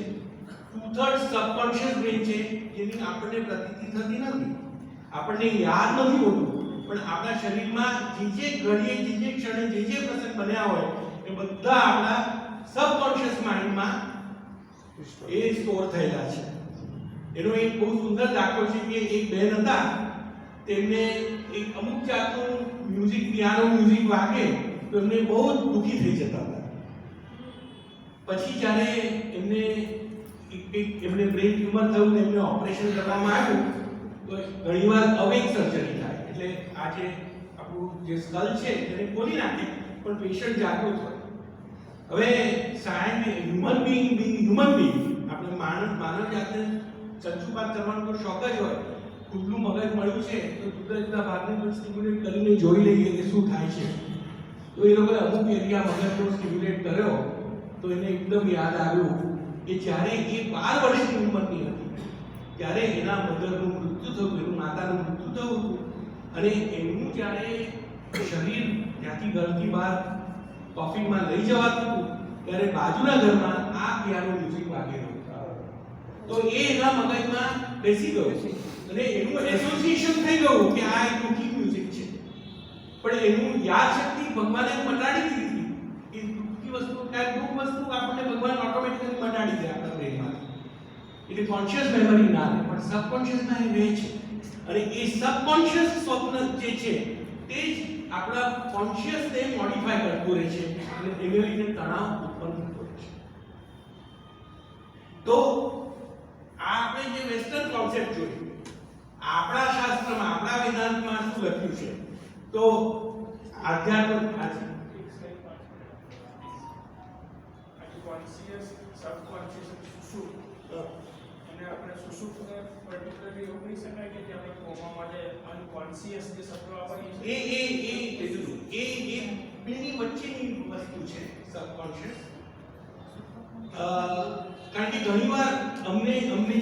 2/3 સબકોન્શિયસ બ્રેન છે, જેની આપણને પ્રતીતિ થતી નથી, આપણને યાદ નથી હોતું, પણ આપણા શરીરમાં જે ઘડીએ જે ક્ષણે જે પ્રસંગ બન્યા હોય એ બધા આપણા સબકોન્શિયસ માઇન્ડમાં એ સ્ટોર થયેલા છે. એનો એક બહુ સુંદર દાખલો છે કે એક બહેન હતા, તેમને એક અમુક જાતનું મ્યુઝિક, પિયાનો મ્યુઝિક વાગે તો એમને બહુ દુઃખી થઈ જતા હતા. પછી જ્યારે એમને બ્રેન ટ્યુમર થયું ને એમને ઓપરેશન કરવામાં આવ્યું તો ઘણીવાર અવેક સર્જરી થાય, એટલે આ જે આપણું જે સ્કલ છે તેને ખોલી નાખે પણ પેશન્ટ જાગૃત હોય. હવે હ્યુમન બિંગ આપણે માનવ જાતને ચંચુપાત કરવાનો તો શોખ જ હોય. ખુલ્લું મગજ મળ્યું છે તો જુદા જુદા ભાગને પણ સ્ટિમ્યુલેટ કરીને જોઈ લઈએ કે શું થાય છે. તો એ લોકોએ અમુક એરિયા મગજનો સ્ટિમ્યુલેટ કર્યો તો એને એકદમ યાદ આવ્યું કે જ્યારે એ 12 વર્ષની ઉંમરની હતી ત્યારે એના મધરનું મૃત્યુ થયું, એનું માતાનું મૃત્યુ થયું હતું અને એમનું જ્યારે શરીર ત્યાંથી ઘરથી બહાર કોફિનમાં લઈ જવાતું હતું ત્યારે બાજુના ઘરમાં આ પિયાનો મ્યુઝિક વાગેલો. તો એ એના મગજમાં બેસી ગયો અને એનું એસોસિએશન થઈ ગયું કે આ એક દુઃખી મ્યુઝિક છે, પણ એનું યાદ શક્તિ ભગવાને મટાડી દીધી. એ દુઃખી વસ્તુ કાંઈ દુઃખ વસ્તુ આપણને ભગવાન ઓટોમેટિકલી મટાડી દે આપણા બ્રેનમાં. એટલે કોન્શિયસ મેમરી ના રહે પણ સબકોન્શિયસમાં એ રહે છે અને એ સબકોન્શિયસ સ્વપ્ન જે છે તે જ આપણા કોન્શિયસને મોડિફાય કરતું રહે છે અને એને લીધે તણાવ ઉત્પન્ન થતો રહે છે. તો આ આપણે જે વેસ્ટર્ન કોન્સેપ્ટ જોયું, આપણા શાસ્ત્રમાં, આપણા વેદાંતમાં શું લખ્યું છે? તો આધ્યાત્મ કોન્શિયસ, સબકોન્શિયસ, સુષુપ્ત, અને આપણે સુષુપ્તને પર્ટિક્યુલરલી એવું કહી શકાય કે જે આપણે કોમામાં જે અનકોન્શિયસ જે શબ્દો વાપરીએ એ બેની વચ્ચેની વસ્તુ છે સબકોન્શિયસ. કારણ કે ઘણીવાર અમને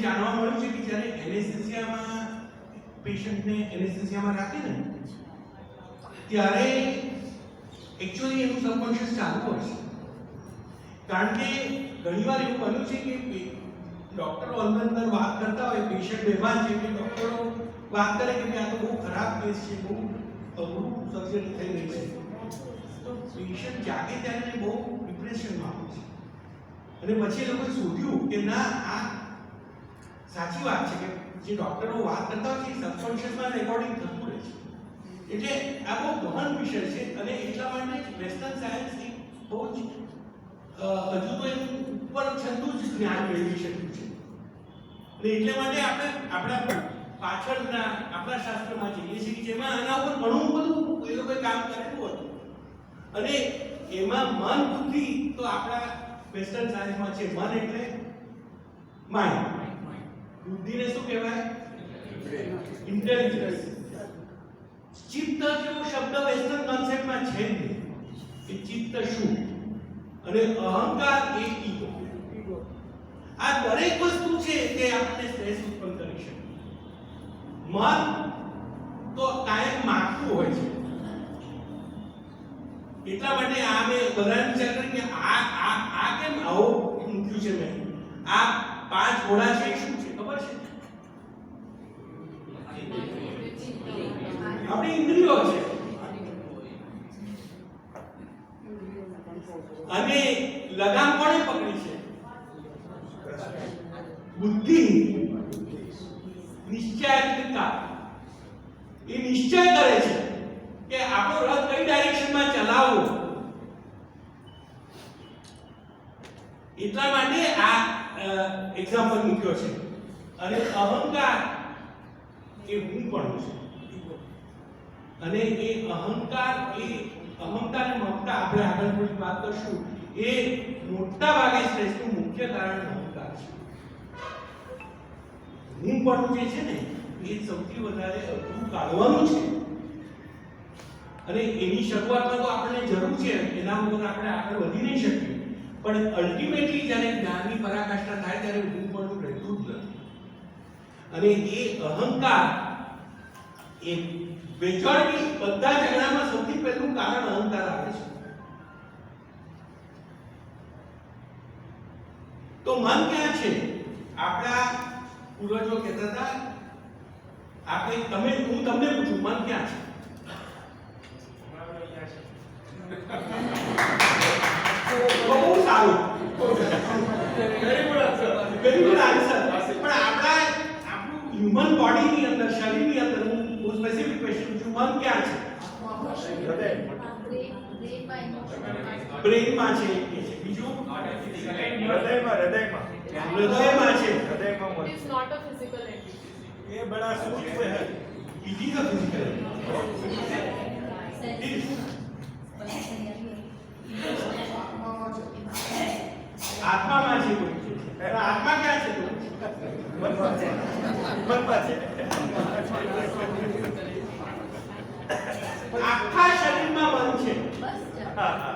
જાણવા મળ્યું છે કે જ્યારે એનેસ્થેસિયામાં પેશન્ટને એનેસ્થેસિયામાં રાખે ને ત્યારે એકચ્યુઅલી એનું સબકોન્શિયસ ચાલુ હોય છે. કારણ કે ઘણીવાર એવું બન્યું છે કે ડોક્ટરો અંદર વાત કરતા હોય, પેશન્ટ બેભાન છે કે ડોક્ટરો વાત કરે કે આ તો બહુ ખરાબ કેસ છે, બહુ અઘરું સર્જરી થઈ રહી છે, તો પેશન્ટ જાગે ત્યારે બહુ ડિપ્રેશનમાં આવે છે. અને પછી એ લોકોએ શોધ્યું કે ના, આ સાચી વાત છે કે જે ડોક્ટરો વાત કરતા હોય છે સબકોન્શિયસમાં રેકોર્ડિંગ થતું રહે છે. એટલે આ બહુ ગહન વિષય છે અને એટલા માટે વેસ્ટર્ન સાયન્સ બહુ જ હજુ તો એનું ઉપર છંદું જ જ્ઞાન મેળવી શક્યું છે. અને એટલે માટે આપણે આપણા પાછળના આપણા શાસ્ત્રમાં જઈએ છીએ કે જેમાં આના ઉપર ઘણું બધું એ લોકોએ કામ કરેલું હતું અને એમાં મન બુદ્ધિ તો આપણા વેસ્ટર્ન સાયન્સમાં છે. મન એટલે માઇન્ડ, બુદ્ધિને શું કહેવાય? ઇન્ટેલિજન્સ. ચિત્ત જેવો શબ્દ વેસ્ટર્ન કોન્સેપ્ટમાં છે જ નહીં કે ચિત્ત શું, અને અહંકાર એ ઈગો. આ દરેક વસ્તુ છે તે આપણને સ્ટ્રેસ ઉત્પન્ન કરી શકે. મન તો કાયમ માગતું હોય છે. એટલા માટે આ મેં બધાને વિચાર કર્યું કે આ કેમ આવો મૂક્યું છે મેં. આ 5 ઘોડા છે શું છે ખબર છે? આપણી ઇન્દ્રિયો છે. અને લગામ કોણે પકડી છે? બુદ્ધિ. નિશ્ચયાત્મકતા એ નિશ્ચય કરે છે કે આપણો રથ કઈ ડાયરેક્શનમાં ચલાવવો. એટલા માટે આ એક્ઝામ્પલ મૂક્યો છે. અને અહંકાર એ હું પણ છું. અને એ અહંકાર અને મમતા આપણે આગળ થોડી વાત કરશું. એ મોટા ભાગે સ્ટ્રેસનું મુખ્ય કારણ અહંકાર છે. હું પણ જે છે ને એ સૌથી વધારે અઘરું કાઢવાનું છે. અને એની શરૂઆતમાં તો આપણને જરૂર છે, એના વગર આપણે આગળ વધી નહીં શકીએ. પણ અલ્ટિમેટલી જ્યારે જ્ઞાનની પરાકાષ્ઠા થાય ત્યારે હું પણ રહેતું જ નથી. અને એ અહંકાર એ મેજોરિટી બધા ઝઘડામાં સૌથી પહેલું કારણ અહંકાર આવે છે. તો મન ક્યાં છે? આપણા પૂર્વજો કહેતા હતા, હું તમને પૂછું, મન ક્યાં છે? અમારું અહીંયા છે. બહુ સારું, very good answer. Very good answer. પણ આપણું હ્યુમન બોડીની અંદર, શરીરની અંદર હું સ્પેસિફિક ક્વેશ્ચન પૂછું, મન ક્યાં છે? બ્રેનમાં છે, એક છે. બીજું હૃદયમાં હૃદયમાં છે. હૃદયમાં It is not a physical entity. એ બડા સૂક્ષ્મ હૈ. It is a physical entity. આત્મામાં છે કોઈ છે. એના આત્મા ક્યાં છે? મનમાં છે. મનમાં છે. આખા શરીરમાં મન છે.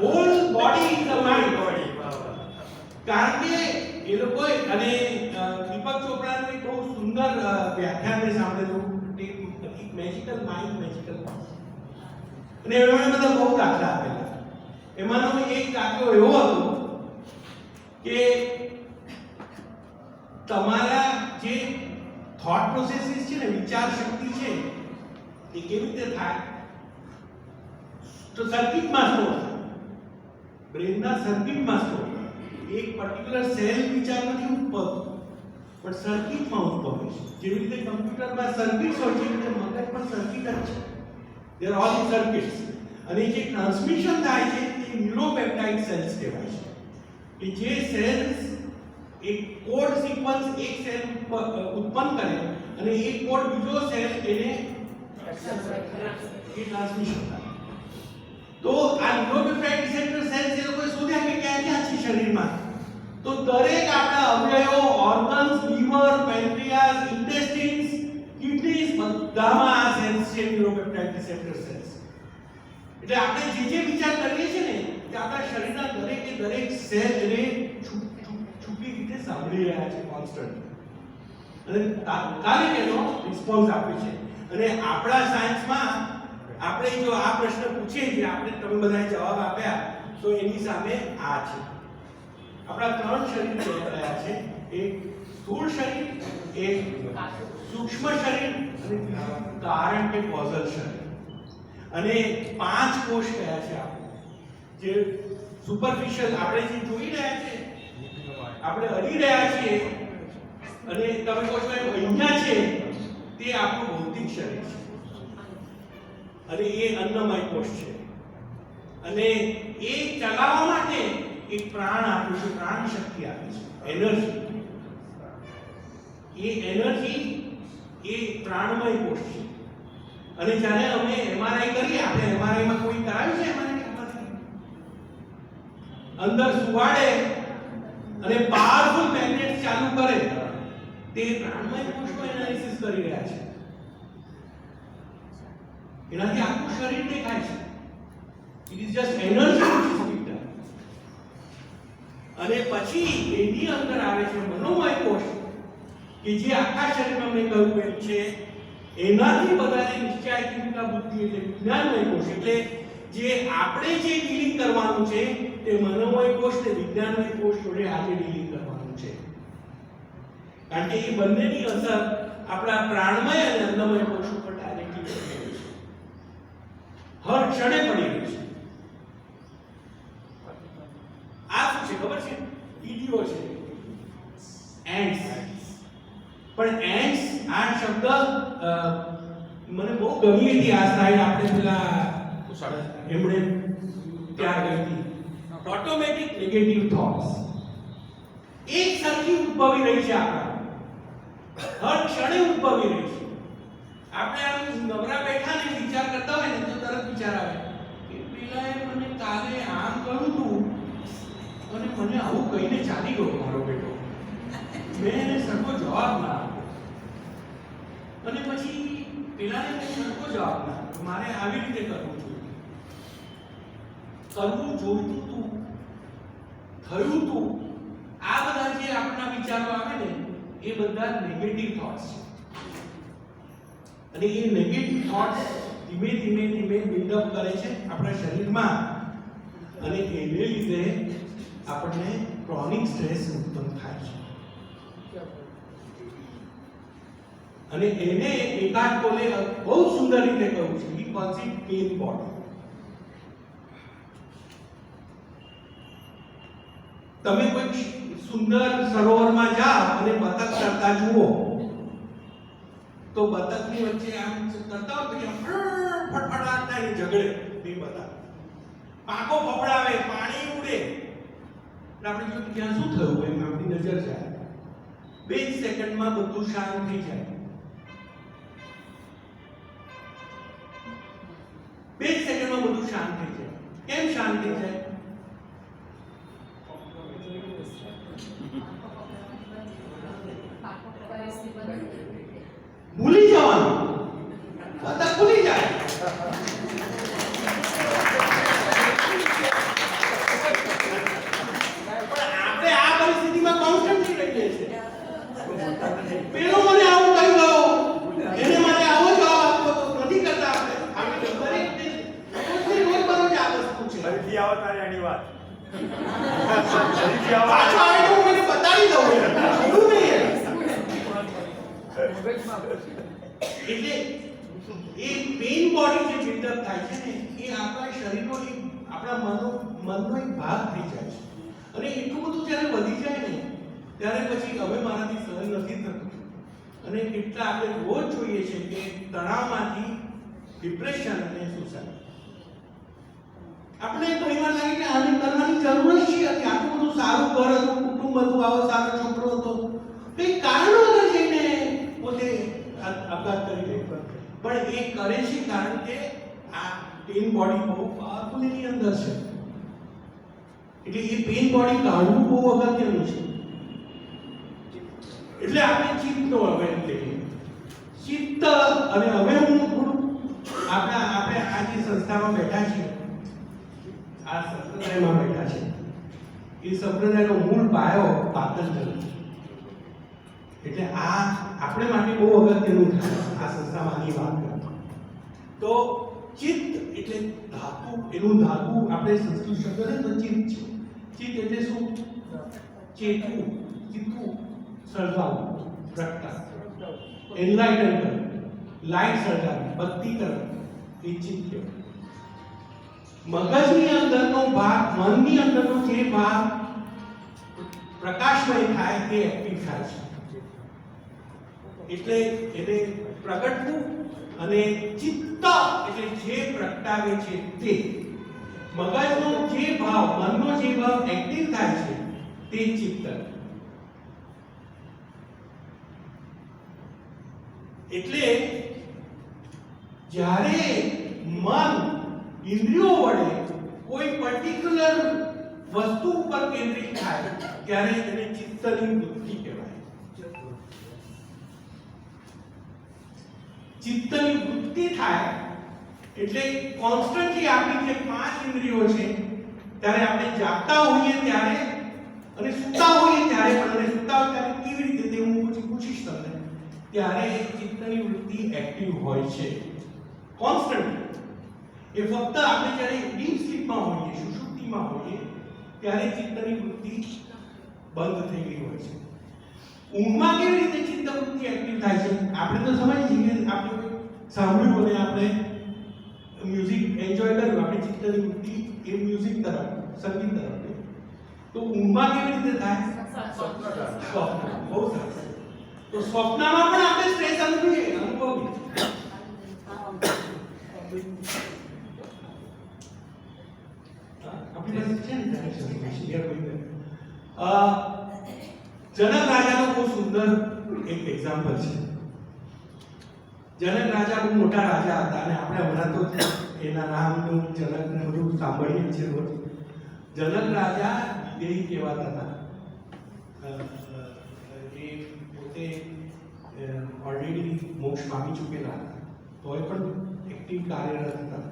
Whole body is the mind. Body. વાહ, વાહ. કારણ કે એ લોકોએ અને દીપક ચોપડાનું એક બહુ સુંદર વ્યાખ્યાન મેં સાંભળેલું, મેજિકલ માઇન્ડ, મેજિકલ બોડી. અને એમણે બધા બહુ દાખલા આપેલા. એમાંનો એક દાખલો એવો હતો કે તમારા જે થોટ પ્રોસેસીસ છે ને, વિચાર શક્તિ છે, એ કેવી રીતે થાય? તો સર્કિટમાં સ્ટોર થાય, બ્રેનના સર્કિટમાં સ્ટોર થાય. એક પર્ટિક્યુલર સેલ વિચાર નથી ઉત્પન્ન, પણ સર્કિટમાં ઉત્પન્ન છે. જેવી રીતે કમ્પ્યુટરમાં સર્કિટ્સ હોય છે, એટલે મગજ પણ સર્કિટ જ છે. They are all circuits. અને જે ટ્રાન્સમિશન થાય છે તે ન્યુરોપેપ્ટાઇડ સેલ્સ કહેવાય છે. કે જે સેલ્સ એક કોડ સિક્વન્સ એક સેલ ઉત્પન્ન કરે અને એક કોડ બીજો સેલ એને ટ્રાન્સમિશન થાય. તો આ ન્યુરોપેપ્ટાઇડ રિસેપ્ટર સેલ્સ એ લોકોએ શોધ્યા કે ક્યાં છે શરીરમાં. તો દરેક આપણા અવયવો, ઓર્ગન્સ, લીવર, પેન્ક્રિયાસ, ઇન્ટેસ્ટિન્સ, કિડનીઝ, બધામાં આ સેલ્સ છે, ન્યુરોપેપ્ટાઇડ રિસેપ્ટર સેલ્સ. એટલે આપણે જે વિચાર કરીએ છીએ ને, કે આપણા શરીરના દરેકે દરેક સેલ એને છુપી રીતે સાંભળી રહ્યા છે કોન્સ્ટન્ટ, અને તાત્કાલિક એનો રિસ્પોન્સ આપે છે. અને આપણા સાયન્સમાં આપણે જો આ પ્રશ્ન પૂછીએ કે આપણે તમે બધાએ જવાબ આપ્યા, તો એની સામે આ છે. આપણા ત્રણ શરીર કયા છે? એક સ્થૂળ શરીર, એક સૂક્ષ્મ શરીર, અને બીજું કારણ કે કોઝલ શરીર. અને 5 કોષ કયા છે આપણે? જે સુપરફિશિયલ આપણે જે જોઈ રહ્યા છે, આપણે અડી રહ્યા છીએ, અને તમે કહો છો અહીંયા છે, તે આપણું ભૌતિક શરીર છે. અને એ અન્નમય કોષ છે. અને એ ચલાવવા માટે એક પ્રાણ આપ્યું છે, પ્રાણ શક્તિ આપી છે, એનર્જી. એ એનર્જી એ પ્રાણમય કોષ છે. અને જ્યારે અમે એમઆરઆઈ કરીએ, આપણે એમઆરઆઈ માં કોઈ કરાવ્યું છે? એમઆરઆઈ અંદર સુવાડે અને પાવરફુલ મેગ્નેટ ચાલુ કરે, તે પ્રાણમય કોષનું એનાલિસિસ કરી રહ્યા છે. એનાથી આખું શરીર દેખાય છે. It is just energy which is picked up. અને પછી એની અંદર આવે છે મનોમય કોષ, કે જે આખા શરીરમાં મેં કહ્યું એમ છે, એનાથી વધારે નિશ્ચયાત્મિકા બુદ્ધિ એટલે વિજ્ઞાનમય કોષ. એટલે જે આપણે જે ડીલિંગ કરવાનું છે તે મનોમય કોષ ને વિજ્ઞાનમય કોષ જોડે આજે ડીલિંગ કરવાનું છે. કારણ કે એ બંનેની અસર આપણા પ્રાણમય અને અન્નમય કોષ ઉપર ડાયરેક્ટલી પડી રહી છે, હર ક્ષણે પડી રહી છે. આ શું છે ખબર છે? ઈડીઓ છે, એન્ટ્સ. પણ એન્ટ્સ આ શબ્દ મને બહુ ગમી હતી. આ સ્લાઇડ આપણે પેલા એમણે ત્યાં ગઈ હતી. ઓટોમેટિક નેગેટિવ થોટ્સ એક સરખી ઉદ્ભવી રહી છે, આપણા હર ક્ષણે ઉદ્ભવી રહી છે. આપણે આમ નવરા બેઠા ને વિચાર કરતા હોય ને, તો તરત વિચાર આવે કે પેલાએ મને કાલે આમ કહ્યું હતું અને મને આવું કહીને ચાલી ગયો મારો બેટો, મેં એને સરખો જવાબ ના આપ્યો. અને પછી પેલાને મેં સરખો જવાબ ના આપ્યો, મારે આવી રીતે કરવું જોઈએ. કરવું જોઈતું હતું, થયું હતું. આ બધા જે આપણા વિચારો આવે ને, એ બધા નેગેટિવ થોટ્સ છે. અને એ નેગેટિવ થોટ્સ ધીમે ધીમે ધીમે બિલ્ડઅપ કરે છે આપણા શરીરમાં અને એને લીધે આપણને ક્રોનિક સ્ટ્રેસ ઉત્પન્ન થાય છે અને એને એકાદ કોલે બહુ સુંદર રીતે કહ્યું છે ઈ કોન્સેપ્ટ પેન બોડી. તમે કોઈ સુંદર સરોવરમાં જાઓ અને બતક તરતા જુઓ તો બતકની વચ્ચે આમ તરતા હોય તો ફટફટાટ થાય ઝઘડે બે બતક પાંખો ફફડાવે પાણી ઉડે આપણે જો ત્યાં શું થયું એમ આપણી નજર જાય 2 સેકન્ડમાં બધું શાંત થઈ જાય 2 સેકન્ડમાં બધું શાંત થઈ જાય. કેમ શાંત થઈ જાય? ભૂલી જવાનું બધા ભૂલી જાય. પણ આપણે આ પરિસ્થિતિમાં કોન્સ્ટન્ટલી રહીએ છીએ. પેલો મને આવું કહી ગયો એને મને આવો જવાબ આપવો તો નથી કરતા આપણે દરેક રોજ બરોજ આ વસ્તુ છે. ફરીથી આવો તારે આની વાત પાછો આવે તો હું એને બતાવી દઉં એવું નહીં. એટલે એ પેઇન બોડી જે બિલ્ડઅપ થાય છે ને એ આપણા શરીરનો એક આપણા મનનો એક ભાગ થઈ જાય છે અને એટલું બધું જ્યારે વધી જાય ને ત્યારે પછી હવે મારાથી સહન નથી થતું અને કેટલા આપણે રોજ જોઈએ છે કે તણાવમાંથી ડિપ્રેશન અને સુસાઇડ. આપણે ઘણીવાર લાગે કે આને કરવાની જરૂર જ છે કે આટલું બધું સારું ઘર હતું કુટુંબ હતું આવો સારો છોકરો હતો કંઈ કારણ વગર જઈને પોતે આપઘાત કરી લે પણ એ કરે છે કારણ કે આ પેઇન બોડી બહુ પાવરફુલ એની અંદર છે એટલે એ પેઇન બોડી કાઢવું બહુ અગત્યનું છે. એટલે આપણે ચિત્તનો હવે લઈએ ચિત્ત અને હવે હું થોડું આપણે આ જે સંસ્થામાં બેઠા છીએ આ સંપ્રદાયમાં બેઠા છે એ સંપ્રદાયનો મૂળ પાયો પાતંજલિ એટલે આ આપણે માટે બહુ અગત્યનું થાય આ સંસ્થામાંની વાત કરતા. તો ચિત્ત એટલે ધાતુ એનું ધાતુ આપણે સંસ્કૃત શબ્દ છે તો ચિત્ત છે. ચિત્ત એટલે શું? ચેતવું ચિત્તવું સર્જાવું પ્રકાશ એનલાઇટન કરવું લાઈટ સર્જાવી બત્તી કરવી એ ચિત્ત કહેવાય. મગજની અંદરનો ભાગ મનની અંદરનો જે ભાગ પ્રકાશમય થાય તે એક્ટિવ થાય છે એટલે એને પ્રગટવું અને ચિત્ત એટલે જે પ્રગટાવે છે તે મગજનો જે ભાવ મનનો જે ભાવ એક્ટિવ થાય છે તે ચિત્ત. એટલે જ્યારે મન ઇન્દ્રિયો વડે કોઈ પર્ટિક્યુલર વસ્તુ ઉપર કેન્દ્રિત થાય ત્યારે એને ચિત્તની વૃત્તિ કહેવાય. ચિત્તની વૃત્તિ થાય એટલે કોન્સ્ટન્ટલી આપણી જે 5 ઇન્દ્રિયો છે ત્યારે આપણે જાગતા હોઈએ ત્યારે અને સૂતા હોઈએ ત્યારે પણ અને સૂતા હોય ત્યારે કેવી રીતે તે હું પૂછીશ તમને ત્યારે ચિત્તની વૃત્તિ એક્ટિવ હોય છે કોન્સ્ટન્ટલી. એ ફક્ત આપણે જ્યારે ડીપ સ્લીપમાં હોઈએ સુષુપ્તિમાં હોઈએ ત્યારે ચિત્તની વૃત્તિ બંધ થઈ ગઈ હોય છે. ઊંઘમાં કેવી રીતે ચિત્ત વૃત્તિ એક્ટિવ થાય છે આપણે તો સમજીએ છીએ આપણે સાંભળ્યું અને આપણે મ્યુઝિક એન્જોય કર્યું આપણે ચિત્તની વૃત્તિ એ મ્યુઝિક તરફ સંગીત તરફ. તો ઊંઘમાં કેવી રીતે થાય? સ્વપ્ન. બહુ સરસ. તો સ્વપ્નમાં પણ આપણે સ્ટ્રેસ અનુભવીએ જનક રાજાનો બહુ સુંદર એક એક્ઝામ્પલ છે. જનક રાજા બહુ મોટા રાજા હતા અને આપણે હમણાં તો એના નામનું જનકને બધું સાંભળીએ છીએ રોજ. જનક રાજા વિદેહી કહેવાતા હતા. એ પોતે ઓલરેડી મોક્ષ પામી ચૂકેલા હતા તોય પણ એક્ટિવ કાર્યરત હતા.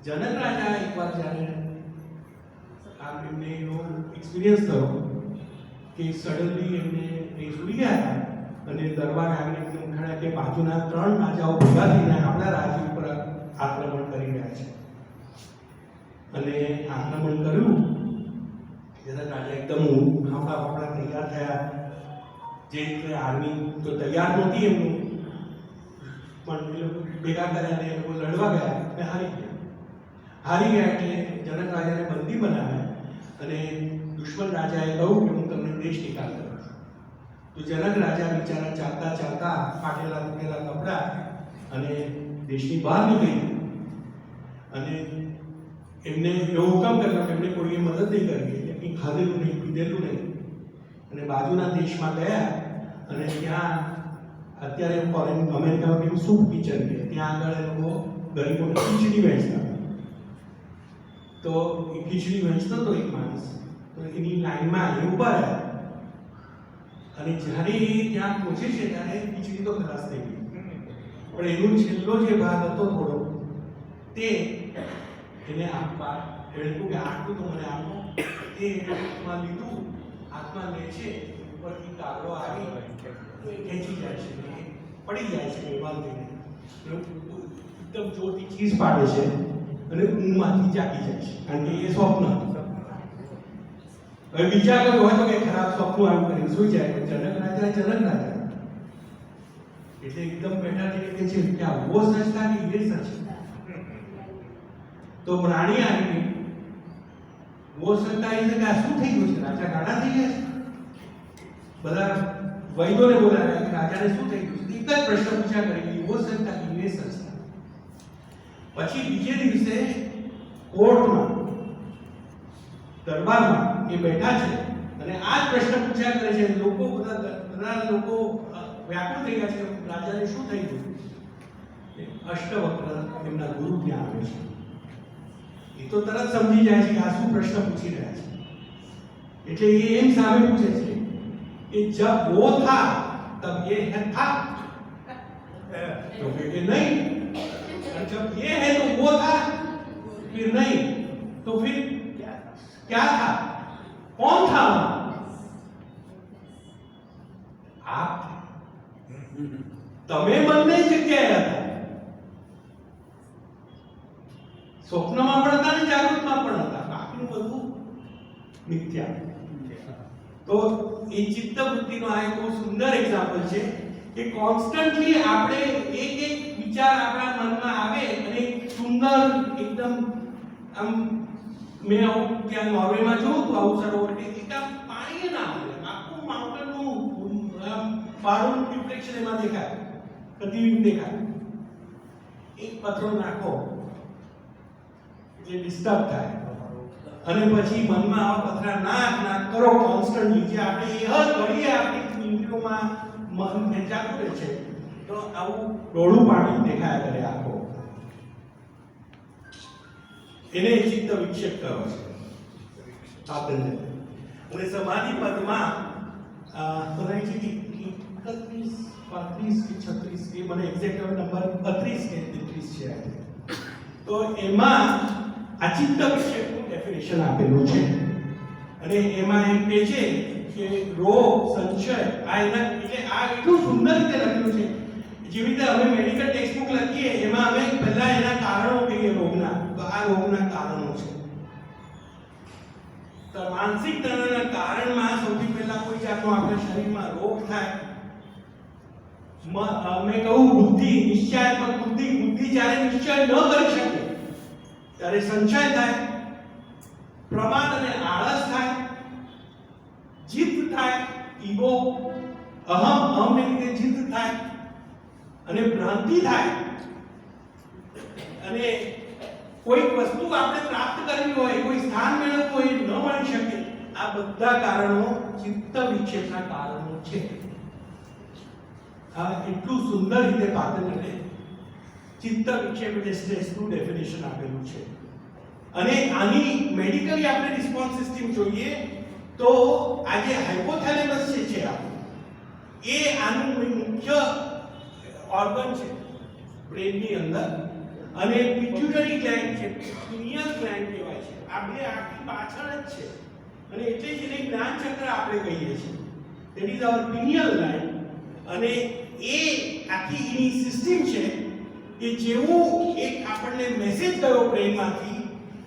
જનક રાજા એકવાર જ્યારે એમને એનો એક્સપિરિયન્સ થયો કે સડનલી એમને એ સુઈ ગયા હતા અને દરબારે આવીને ઉઠાડ્યા કે બાજુના 3 રાજાઓ ભેગા થઈને આપણા રાજ્ય ઉપર આક્રમણ કરી રહ્યા છે. અને આક્રમણ કર્યું. જનક રાજા એકદમ ફાફડા તૈયાર થયા. જે રીતે આર્મી તો તૈયાર નહોતી એમનું, પણ એ લોકો ભેગા કર્યા ને એ લોકો લડવા ગયા અને હારી ગયા. હારી ગયા એટલે જનક રાજાને બંદી બનાવ્યા અને દુશ્મન રાજાએ કહ્યું કે હું તમને દેશ નિકાલ કરું છું. તો જનક રાજા બિચારા ચાલતા ચાલતા ફાટેલા તૂટેલા કપડા અને દેશની બહાર નીકળી અને એમને એવો હુકમ કર્યો કે એમને કોઈએ મદદ નહીં કરવી, એટલે કંઈ ખાધેલું નહીં, પીધેલું નહીં, અને બાજુના દેશમાં ગયા અને ત્યાં અત્યારે ફોરેન અમેરિકામાં કેવું સૂપ કિચન છે, ત્યાં આગળ એ લોકો ગરીબોને ખીચડી વહેંચતા. તો એ ખીચડી વહેંચતો હતો એક માણસ, તો એની લાઈનમાં એ ઊભા રહ્યા અને જ્યારે એ ત્યાં પહોંચે છે ત્યારે ખીચડી તો ખલાસ થઈ ગઈ, પણ એનો છેલ્લો જે ભાગ હતો થોડો તે એને આપવા એણે કહ્યું કે આટલું તો મને આપો. એ હાથમાં લીધું, હાથમાં લે છે, ઉપરથી કાગડો આવી ખેંચી જાય છે, પડી જાય છે મોબાઈલ થઈને, એકદમ જોરથી ચીઝ પાડે છે અને ઊંઘમાંથી જાગી જાય છે, કારણ કે એ સ્વપ્ન. હવે બીજા કોઈ હોય તો કે ખરાબ સ્વપ્ન આમ કરીને સુઈ જાય, જનક રાજા એટલે એકદમ બેઠા થઈને કહે છે કે આ વો સચ था कि ये सच है. તો રાણી આવી વો સત્તા એ કે શું થઈ ગયું છે, રાજા ગાડા થઈ ગયા છે. બધા વૈદોને બોલાવ્યા કે રાજાને શું થઈ ગયું છે. એક જ પ્રશ્ન પૂછ્યા કરી વો સત્તા કે ये सच था. પછી બીજે દિવસે કોર્ટમાં દરબારમાં એ બેઠા છે અને આ જ પ્રશ્ન પૂછ્યા કરે છે. લોકો બધા લોકો વ્યાકુળ થઈ ગયા છે, રાજાને શું થઈ ગયું. અષ્ટવક્ર એમના ગુરુ ત્યાં આવે છે. એ તો તરત સમજી જાય છે કે આ શું પ્રશ્ન પૂછી રહ્યા છે. એટલે એ એમ સામે પૂછે છે કે જબ वो था तब ये है था, तो फिर नहीं, और जब ये है तो वो था, फिर नहीं, तो फिर क्या था, कौन था वहां. आप તમે બંને જગ્યાએ હતા, સ્વપ્નમાં પણ હતા ને જાગૃતમાં પણ હતા, બાકીનું બધું મિથ્યા. તો એ ચિત્ત વૃત્તિનો આ એક બહુ સુંદર એક્ઝામ્પલ છે કે કોન્સ્ટન્ટલી આપણે એક વિચાર આપણા મનમાં આવે અને સુંદર એકદમ આમ મેં ત્યાં નોર્વેમાં જોયું તો આવું સરોવર કે એક આમ પાણી ના આવે, આખું માઉન્ટેનનું બાળું રિફ્લેક્શન એમાં દેખાય, પ્રતિબિંબ દેખાય. એક પથ્થર નાખો એટલે ડિસ્ટર્બ થાય અને પછી મનમાં આવા પથરા નાક કરો કોન્સ્ટન્ટલી, જે આપણે એ જ ઘડીએ આપણી ઇન્દ્રિયોમાં મન ખેંચાતું રહે છે, તો આવું ડોળું પાણી દેખાયા કરે આખો. એને ચિત્ત વિક્ષેપ કરો છે આપણને. અને સમાધિ પદમાં બધાય છે કે 31 35 કે 36 એ મને એક્ઝેક્ટ નંબર 32 કે 33 છે. તો એમાં આ ચિત્ત વિક્ષેપનું ડેફિનેશન આપેલું છે અને એમાં એમ કહે છે કે રોગ સંશય આ એના એટલે આ એટલું સુંદર રીતે લખ્યું છે. જેવી રીતે અમે મેડિકલ ટેક્સ્ટબુક લખીએ એમાં અમે પહેલા એના કારણો કહીએ રોગના, તો આ રોગના કારણો છે. તો માનસિક તણાવના કારણમાં સૌથી પહેલા કોઈ જાતનો આપણા શરીરમાં રોગ થાય. મેં કહું બુદ્ધિ, નિશ્ચયાત્મક બુદ્ધિ જ્યારે નિશ્ચય ન કરી શકે ત્યારે સંશય થાય, પ્રમાદ અને આળસ થાય, જીત થાય, ઈગો અહમને લીધે જીત થાય અને ભ્રાંતિ થાય. અને કોઈ વસ્તુ આપણે પ્રાપ્ત કરવી હોય, કોઈ સ્થાન મેળવવું હોય, ન મળી શકે. આ બધા કારણો ચિત્ત વિક્ષેપના કારણો છે. આ એટલું સુંદર રીતે પાતળીને ચિત્ત વિક્ષેપ એટલે સ્ટ્રેસનું ડેફિનેશન આપેલું છે. અને આની મેડિકલી આપણે રિસ્પોન્સ સિસ્ટમ જોઈએ તો આ જે હાઇપોથેલેમસ છે એ આનું મુખ્ય ઓર્ગન છે બ્રેનની અંદર, અને પિટ્યુટરી ગ્લેન્ડ છે, પિનિયલ ગ્લેન્ડ કહેવાય છે. આ બે આખી પાછળ જ છે અને એટલે જ એને જ્ઞાન ચક્ર આપણે કહીએ છીએ. That is our pineal gland. અને એ આખી એની સિસ્ટમ છે કે જેવું એક આપણને મેસેજ ગયો બ્રેનમાંથી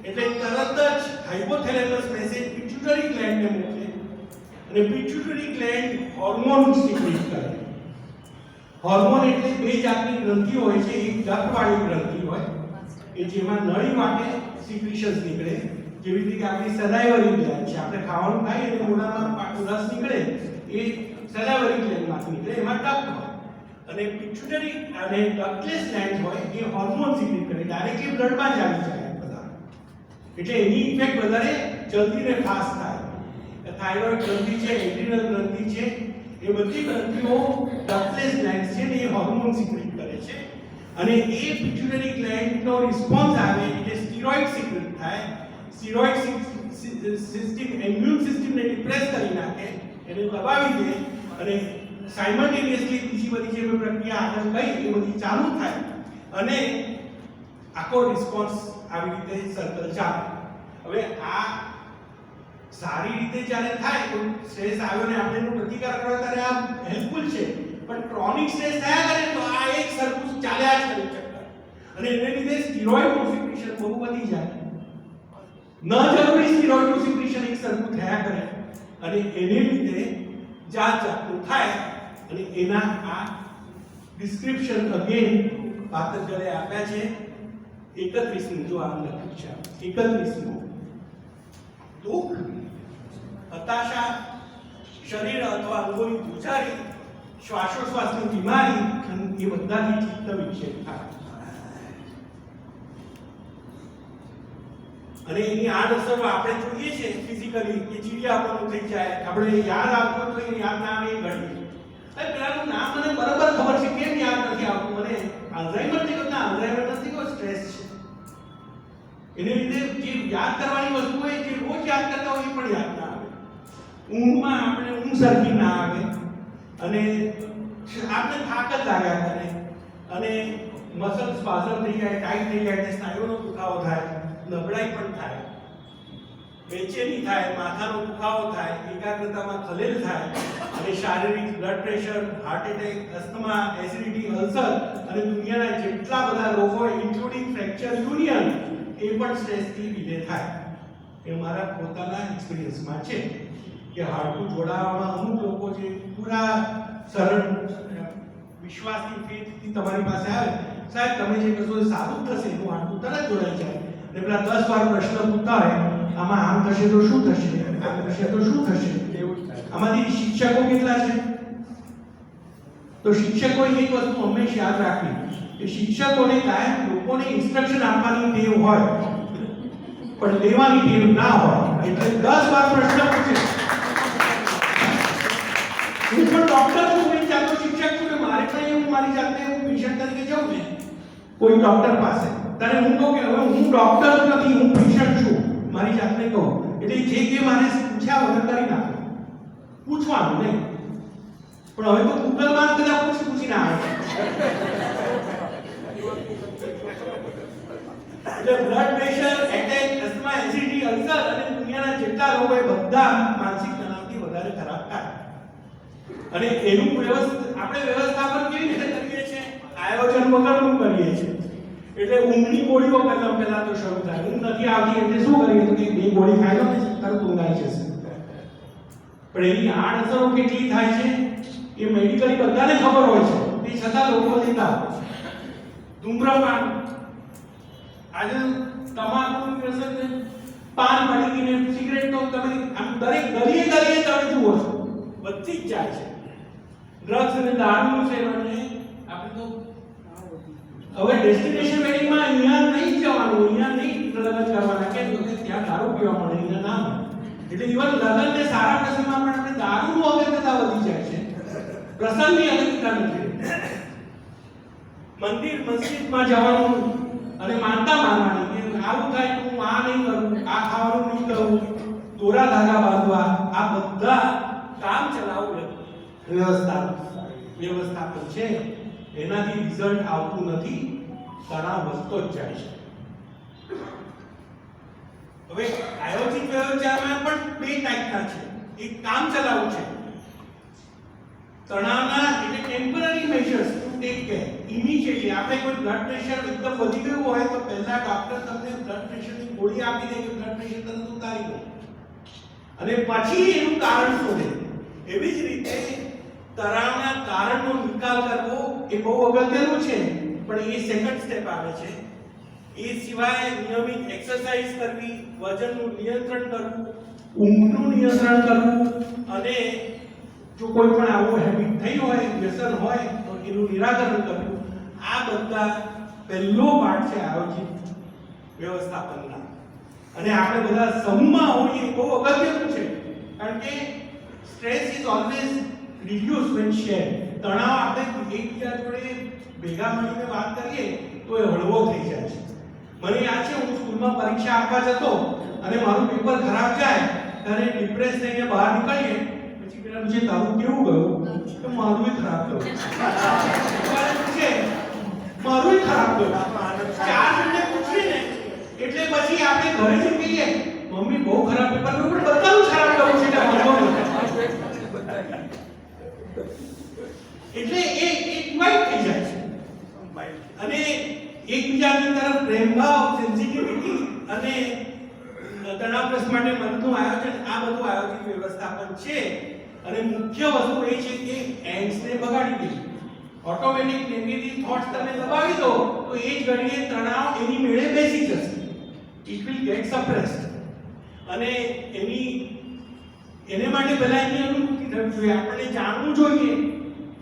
એટલે તરત જ હાઇપોથેલેમસ મેસેજ પિટ્યુટરી ગ્લેન્ડને મોકલે અને પિટ્યુટરી ગ્લેન્ડ હોર્મોન સિક્રેટ કરે. હોર્મોન એટલે બે જાતની ગ્રંથિઓ હોય છે. એક ડક્ટવાળી ગ્રંથિ હોય કે જેમાં નળી માટે સિક્રેશન્સ નીકળે, જેવી રીતે આપણી સલાઇવરી ગ્લેન્ડ છે. આપણે ખાવાનું ખાઈએ એટલે મોઢામાં રસ નીકળે, એ સલાઇવરી ગ્લેન્ડમાંથી નીકળે, એમાં ડક્ટ હોય. અને પિટ્યુટરી અને ડક્ટલેસ ગ્લેન્ડ હોય એ હોર્મોન સિક્રેટ કરે, ડાયરેક્ટલી બ્લડમાં જ આવી જાય બધા. એટલે એની ઇફેક્ટ વધારે જલ્દી ને ફાસ્ટ થાય. થાઇરોઇડ ગ્રંથિ છે, એડ્રિનલ ગ્રંથિ છે, એ બધી ગ્રંથિઓ ડક્ટલેસ ગ્લેન્ડ છે ને એ હોર્મોન સિક્રેટ કરે છે. અને એ પિટ્યુટરી ગ્લેન્ડનો રિસ્પોન્સ આવે એટલે સ્ટીરોઇડ સિક્રેટ થાય. સ્ટીરોઇડ સિસ્ટમ ઇમ્યુન સિસ્ટમને ડિપ્રેસ કરી નાખે, એને દબાવી દે અને સાયમલ્ટેનિયસલી બીજી બધી જે પ્રક્રિયા આગળ ગઈ એ બધી ચાલુ થાય અને આખો રિસ્પોન્સ આવી રીતે સર્કલ ચાલે. હવે આ સારી રીતે જ્યારે થાય તો સ્ટ્રેસ આવ્યો ને આપણે એનો પ્રતિકાર કરો ત્યારે આ હેલ્પફુલ છે. પણ ક્રોનિક સ્ટ્રેસ થયા કરે તો આ એક સરખું ચાલ્યા જ કરે ચક્કર અને એને લીધે સ્ટીરોઇડનું સિક્રેશન બહુ વધી જાય. ન જરૂરી સ્ટીરોઇડનું સિક્રેશન એક સરખું થયા કરે અને એને લીધે જાત જાતનું થાય. અને એના આ ડિસ્ક્રિપ્શન અગેન પાતંજલિએ આપ્યા છે. 31 જો આમ લખ્યું છે 31 દુઃખ, હતાશા, શરીર અથવા અંગોની ધ્રુજારી, શ્વાસોશ્વાસની બીમારી એ બધાથી ચિત્ત વિક્ષેપ થાય. અને એની આડઅસરો આપણે જોઈએ છે ફિઝિકલી કે ચીડિયાપણું થઈ જાય, આપણે યાદ આવતું તો એ યાદ ના આવે એ ઘડી. અરે પેલાનું નામ મને બરાબર ખબર છે, કેમ યાદ નથી આવતું? મને અલ્ઝાઇમર થઈ ગયું. ના, અલ્ઝાઇમર નથી, કોઈ સ્ટ્રેસ છે. એને લીધે જે યાદ કરવાની વસ્તુ હોય, જે રોજ યાદ કરતા હોય એ પણ યાદ ના આવે. ઊંઘમાં આપણે ઊંઘ સરખી ના આવે અને આપણે થાક જ લાગ્યા કરે અને મસલ સ્પાઝમ થઈ જાય, ટાઈટ થઈ જાય, સ્નાયુનો દુખાવો થાય, નબળાઈ પણ થાય, બેચેની થાય, માથાનો દુખાવો થાય, એકાગ્રતામાં ખલેલ થાય અને શારીરિક blood pressure, heart attack, asthma, acidity, ulcer અને દુનિયાના જેટલા બધા રોગો ઇન્ક્લુડિંગ ફ્રેક્ચર યુનિયન એ પણ સ્ટ્રેસથી લીધે થાય. એ મારા પોતાના એક્સપિરિયન્સમાં છે કે હાડકું જોડાવામાં અમુક લોકો જે પૂરા સરળ વિશ્વાસથી ફેથથી તમારી પાસે આવે, સાહેબ તમે જે કહેશો એ સારું થશે, એનું હાડકું તરત જોડાઈ જાય. અને પેલા 10 વાર પ્રશ્ન પૂછતા હોય, આમાં આમ થશે તો શું થશે, આમ થશે તો શું થશે, એવું જ થાય. આમાંથી શિક્ષકો કેટલા છે? તો શિક્ષકોએ એક વસ્તુ હંમેશા યાદ રાખવી કે શિક્ષકોને કાયમ લોકોને ઇન્સ્ટ્રક્શન આપવાની ટેવ હોય પણ લેવાની ટેવ ના હોય. એટલે 10 વાર પ્રશ્ન પૂછે. હું પણ ડોક્ટર છું, હું જાતો શિક્ષક છું, મારે પણ હું મારી જાતને હું પેશન્ટ તરીકે જાઉં ને કોઈ ડોક્ટર પાસે, ત્યારે હું કહું કે હવે હું ડોક્ટર નથી, હું પેશન્ટ છું, મારી જાતને કહું. એટલે જે કે મારે પૂછ્યા વગર કરી નાખો, પૂછવાનું નહીં. પણ હવે તો ગૂગલમાં બધા પૂછીને આવે. એટલે blood pressure, attack, asthma, acidity, ulcer અને દુનિયાના જેટલા રોગો એ બધા માનસિક તણાવથી વધારે ખરાબ થાય. અને એનું આપણે વ્યવસ્થાપન કેવી રીતે કરીએ છીએ? આયોજન વગરનું કરીએ છીએ. એટલે ઊંઘની ગોળીઓ પહેલા તો શરૂ થાય. ઊંઘ નથી આવતી એટલે શું કરીએ તો કે 2 ગોળી ખાઈ લો ને તરત ઊંઘ આવી જશે. પણ એની આડઅસરો કેટલી થાય છે એ મેડિકલી બધાને ખબર હોય છે, તે છતાં લોકો લેતા હોય છે. ધૂમ્રપાન, આજે તમાકુનું વ્યસન, પાન પડીને સિગરેટ તો તમે આમ દરેક ગલીએ તમે જુઓ છો, બધી જ જાય છે. ડ્રગ્સ અને દારૂનું સેવન આપણે તો હવે ડેસ્ટિનેશન વેડિંગમાં અહીંયા નહીં જવાનું, અહીંયા નહીં લગ્ન કરવાના, કેમ તો ત્યાં દારૂ પીવા મળે, અહીંયા ના મળે. એટલે ઇવન લગ્ન ને સારા પ્રસંગમાં પણ આપણે દારૂનું અગત્યતા વધી જાય છે, પ્રસંગની અગત્યતા નથી. મંદિર મસ્જિદમાં જવાનું અને માનતા માનવાની કે આવું થાય તો હું આ નહીં કરું, આ ખાવાનું નહીં કરું, દોરા ધાગા બાંધવા, આ બધા કામ ચલાવું વ્યવસ્થાપન છે. એનાથી રિઝલ્ટ આવતું નથી, તણાવ વધતો જ જાય છે. હવે આયોજિત વ્યવસ્થામાં પણ 2 ટાઈપના છે. એક કામ ચલાવું છે તણાવના એટલે temporary measures to take care immediately. આપણે કોઈ બ્લડ પ્રેશર એકદમ વધી ગયું હોય તો પહેલા ડોક્ટર તમને બ્લડ પ્રેશરની ગોળી આપી દે કે બ્લડ પ્રેશર તરત ઉતારી દો અને પછી એનું કારણ શોધે. એવી જ રીતે તણાવના કારણનો નિકાલ કરવો એ બહુ અગત્યનું છે, પણ એ સેકન્ડ સ્ટેપ આવે છે. એ સિવાય નિયમિત એક્સરસાઇઝ કરવી, વજનનું નિયંત્રણ કરવું, ઊંઘનું નિયંત્રણ કરવું અને જો કોઈ પણ આવો હેબિટ થઈ હોય, વ્યસન હોય તો એનું નિરાકરણ કરવું. આ બધા પહેલો પાઠ છે આયોજિત વ્યવસ્થાપનના. અને આપણે બધા સમૂહમાં હોઈએ બહુ અગત્યનું છે, કારણ કે stress is always reduce when share. તણાવ આપણે એકબીજા જોડે ભેગા મળીને વાત કરીએ તો એ હળવો થઈ જાય છે. મને યાદ છે, હું સ્કૂલમાં પરીક્ષા આપવા જતો અને મારું પેપર ખરાબ જાય ત્યારે ડિપ્રેસ થઈને બહાર નીકળીએ પછી પેલા પૂછે તારું કેવું ગયું? તો મારું ખરાબ ગયું. પૂછે મારું ખરાબ ગયું. 4 જણને પૂછીએ ને એટલે પછી આપણે ઘરે જઈને કહીએ મમ્મી બહુ ખરાબ પેપર ગયું, પણ બધાનું ખરાબ ગયું છે એટલે એ ડિવાઇડ થઈ જાય છે. અને એકબીજાની તરફ પ્રેમભાવ, સેન્સિટિવિટી અને તણાવગ્રસ્ત માટે મનનું આયોજન, આ બધું આયોજિત વ્યવસ્થાપન છે. અને મુખ્ય વસ્તુ એ છે કે એન્ડ્સને બગાડી દે. ઓટોમેટિક નેગેટિવ થોટ્સ તમે દબાવી દો તો એ જ ઘડીએ તણાવ એની મેળે બેસી જશે. It will get suppressed. અને એને માટે પહેલા એની અનુભૂતિ થવી જોઈએ. આપણે જાણવું જોઈએ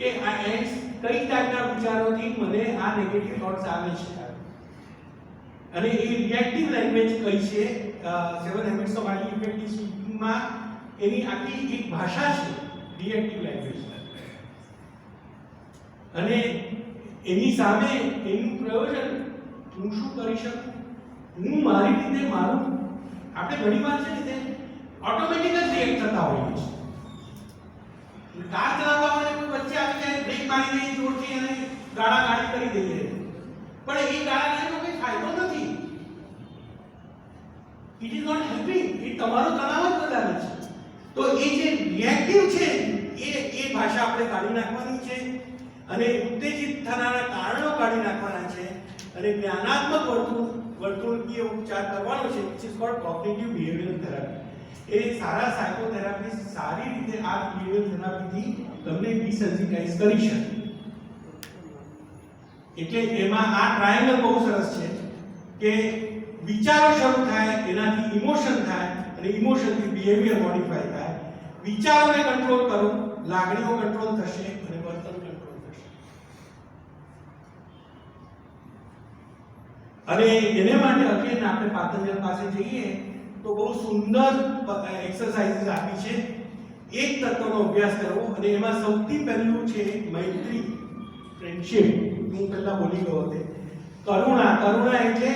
કે આ એન્ડ્સ કઈ ટાઈપના વિચારોથી મને આ નેગેટિવ થોટ્સ આવે છે અને એ રિએક્ટિવ લેંગ્વેજ કઈ છે. 7 હેબિટ્સ ઓફ હાઈલી ઇફેક્ટિવ સ્પીકિંગમાં એની આખી એક ભાષા છે રિએક્ટિવ લેંગ્વેજ. અને એની સામે એનું પ્રયોજન હું શું કરી શકું, હું મારી રીતે મારું. આપણે ઘણીવાર છે ને તે ઓટોમેટિક જ રિએક્ટ થતા હોઈએ છીએ. કાર ચલાવતા હોય કોઈ વચ્ચે આવી જાય બ્રેક મારી દઈએ જોરથી અને ગાડી કરી દઈએ, પણ એ ગાડીનો કોઈ ફાયદો નથી. It is not helping. એ તમારો તણાવ જ વધારે છે. તો એ જે રિએક્ટિવ છે એ ભાષા આપણે કાઢી નાખવાની છે અને ઉત્તેજિત થનારા કારણો કાઢી નાખવાના છે અને જ્ઞાનાત્મક વર્તણૂકીય ઉપચાર કરવાનો છે, which is called cognitive behavioral therapy. A Sara psychotherapist સારી રીતે આ બિહેવિયરલ થેરાપીથી તમને ડિસેન્સિટાઇઝ કરી શકે. એટલે એમાં આ ટ્રાયેંગલ બહુ સરસ છે કે વિચારો શરૂ થાય, એનાથી ઇમોશન થાય અને ઇમોશનથી બિહેવિયર મોડિફાય થાય. વિચારોને કંટ્રોલ કરો, લાગણીઓ કંટ્રોલ થશે અને વર્તન કંટ્રોલ થશે. અને એને માટે again આપણે પાતંજલ પાસે જઈએ તો બહુ સુંદર એક્સરસાઇઝીસ આપી છે. એક તત્વનો અભ્યાસ કરવો અને એમાં સૌથી પહેલું છે મૈત્રી, ફ્રેન્ડશિપ. હું પહેલા બોલી ગયો હતો. કરુણા એટલે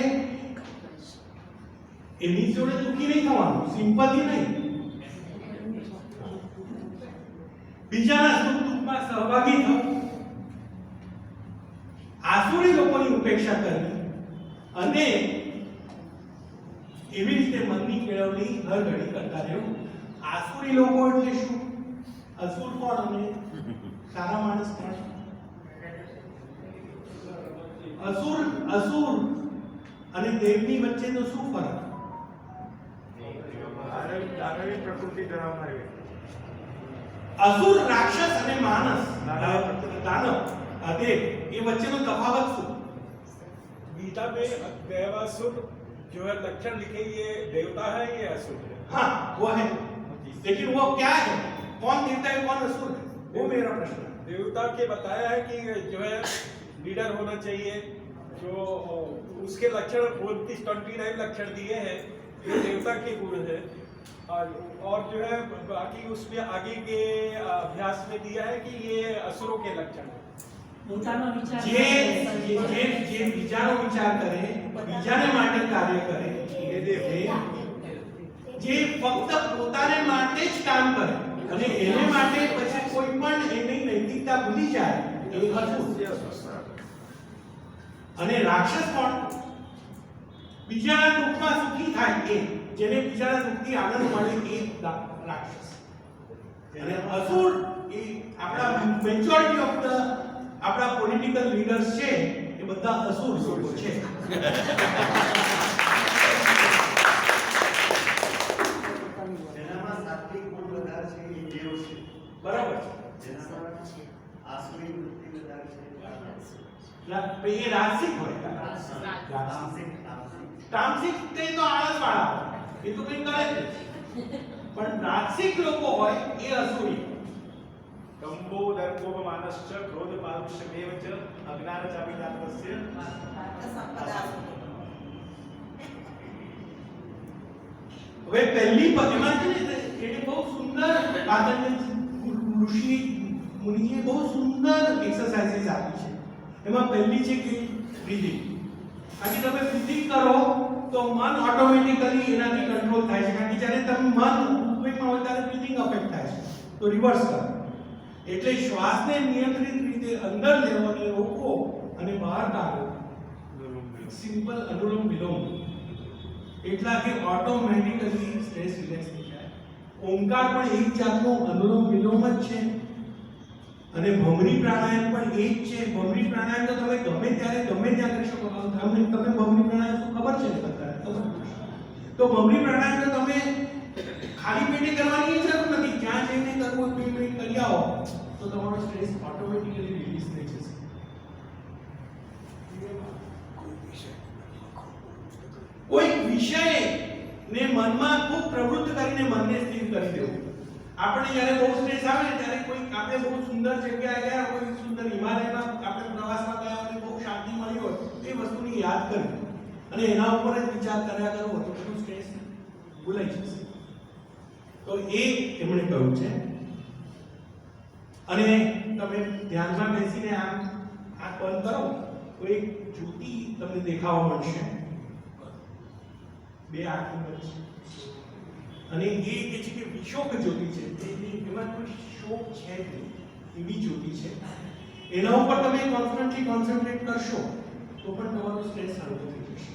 એની જોડે દુઃખી નહીં થવાનું, સિમ્પથી નહીં. બીજાના સુખ દુઃખમાં સહભાગી થવું, આસુરી લોકોની ઉપેક્ષા કરવી અને એવી રીતે મનની કેળવણી હર ઘડી કરતા રહેવું. આસુરી લોકો એટલે શું? અસુર કોણ અને સારા માણસ કોણ? અસુર અને દેવની વચ્ચેનો શું ફરક? દાનવી પ્રકૃતિ ધરાવનાર અસુર રાક્ષસ અને માનસ દાનવ દેવ એ વચ્ચેનો તફાવત શું? गीता में देवासुर जो है लक्षण लिखे, ये देवता है ये असुर है। हाँ वो है, लेकिन वो क्या है, कौन देवता है कौन असुर है, वो मेरा प्रश्न है। देवता के बताया है कि जो है लीडर होना चाहिए, जो उसके लक्षण 29 लक्षण दिए हैं, ये देवता के गुण है। और जो है बाकी उसमें आगे के अभ्यास में दिया है कि ये असुरों के लक्षण है। જે બીજાનો વિચાર કરે, બીજાને માટે કાર્ય કરે, જે ફક્ત પોતાને માટે જ કામ કરે અને એને માટે પછી કોઈ પણ એની નૈતિકતા ભૂલી જાય એ અસુર. અને રાક્ષસ કોણ? બીજાના દુઃખમાં સુખી થાય એ, જેને બીજાના દુઃખથી આનંદ મળે એ રાક્ષસ. અને અસુર એ આપણા મેજોરિટી ઓફ ધ આપણા પોલિટિકલ લીડર્સ છે એ બધા અસુર લોકો છે. જેનામાં સાત્વિક ગુણ વધારે છે એ દેવ છે. બરાબર છે. જેનામાં આસુરી વૃત્તિ વધારે છે એ રાસિક હોય. તામસિક. તામસિક તે તો આળસ વાળા એ તો કંઈ કરે જ નથી. પણ રાસિક લોકો હોય એ અસુરી. કંબો દર્પોપમાનશ્ચ ક્રોધ પારુષ્યમેવ ચ અજ્ઞાન ચાપિતાત્મસ્ય સંપદા હવે પહેલી એમાં છે ને એને બહુ સુંદર આદરણીય ઋષિ મુનિએ બહુ સુંદર એક્સરસાઇઝીસ આપી છે. એમાં પહેલી છે કે બ્રીથિંગ. આજે તમે બ્રીથિંગ કરો તો મન ઓટોમેટિકલી એનાથી કંટ્રોલ થાય છે. કારણ કે જ્યારે તમે મન ઉદ્વેગમાં હોય ત્યારે બ્રીથિંગ અફેક્ટ થાય છે. તો રિવર્સ કરો. એટલે શ્વાસને નિયંત્રિત રીતે અંદર લેવો અને રોકો અને બહાર કાઢો. સિમ્પલ અનુલોમ વિલોમ. એટલા કે ઓટોમેટિકલી સ્ટ્રેસ રિલેક્સ થઈ જાય. ઓમકાર પણ એક જાતનો અનુલોમ વિલોમ જ છે અને ભમરી પ્રાણાયામ પણ એ જ છે. ભમરી પ્રાણાયામ તો તમે ગમે ત્યારે ગમે ત્યાં કરી શકો. તમે ભમરી પ્રાણાયામ શું ખબર છે ને બધાને? તો ભમરી પ્રાણાયામ તો તમે ખાલી પેટે કરવાની જરૂર નથી. જ્યાં જઈને કરવું 2 મિનિટ કરી આવો તો તમારો સ્ટ્રેસ ઓટોમેટિકલી રિલીઝ થઈ જશે. કોઈ વિષય ને મનમાં ખૂબ પ્રવૃત્ત કરીને મનને સ્થિર કરી દેવું. આપણે જ્યારે બહુ સ્ટ્રેસ આવે ને ત્યારે કોઈ આપણે બહુ સુંદર જગ્યાએ ગયા, કોઈ સુંદર હિમાલયમાં આપણે પ્રવાસમાં ગયા અને બહુ શાંતિ મળી હોય એ વસ્તુને યાદ કરવી અને એના ઉપર જ વિચાર કર્યા કરો તો બધું સ્ટ્રેસ ભૂલાઈ જશે. તો એ એમણે કહ્યું છે. અને તમે ધ્યાનમાં બેસીને આમ આંખ બંધ કરો તો એક જ્યોતિ તમને દેખાવા મળશે. 2 આંખની વચ્ચે. અને એ કે છે કે વિશોક જ્યોતિ છે. એમાં કોઈ શોક છે જ નહીં એવી જ્યોતિ છે. એના ઉપર તમે કોન્સ્ટન્ટલી કોન્સન્ટ્રેટ કરશો તો પણ તમારો સ્ટ્રેસ હળવો થઈ જશે.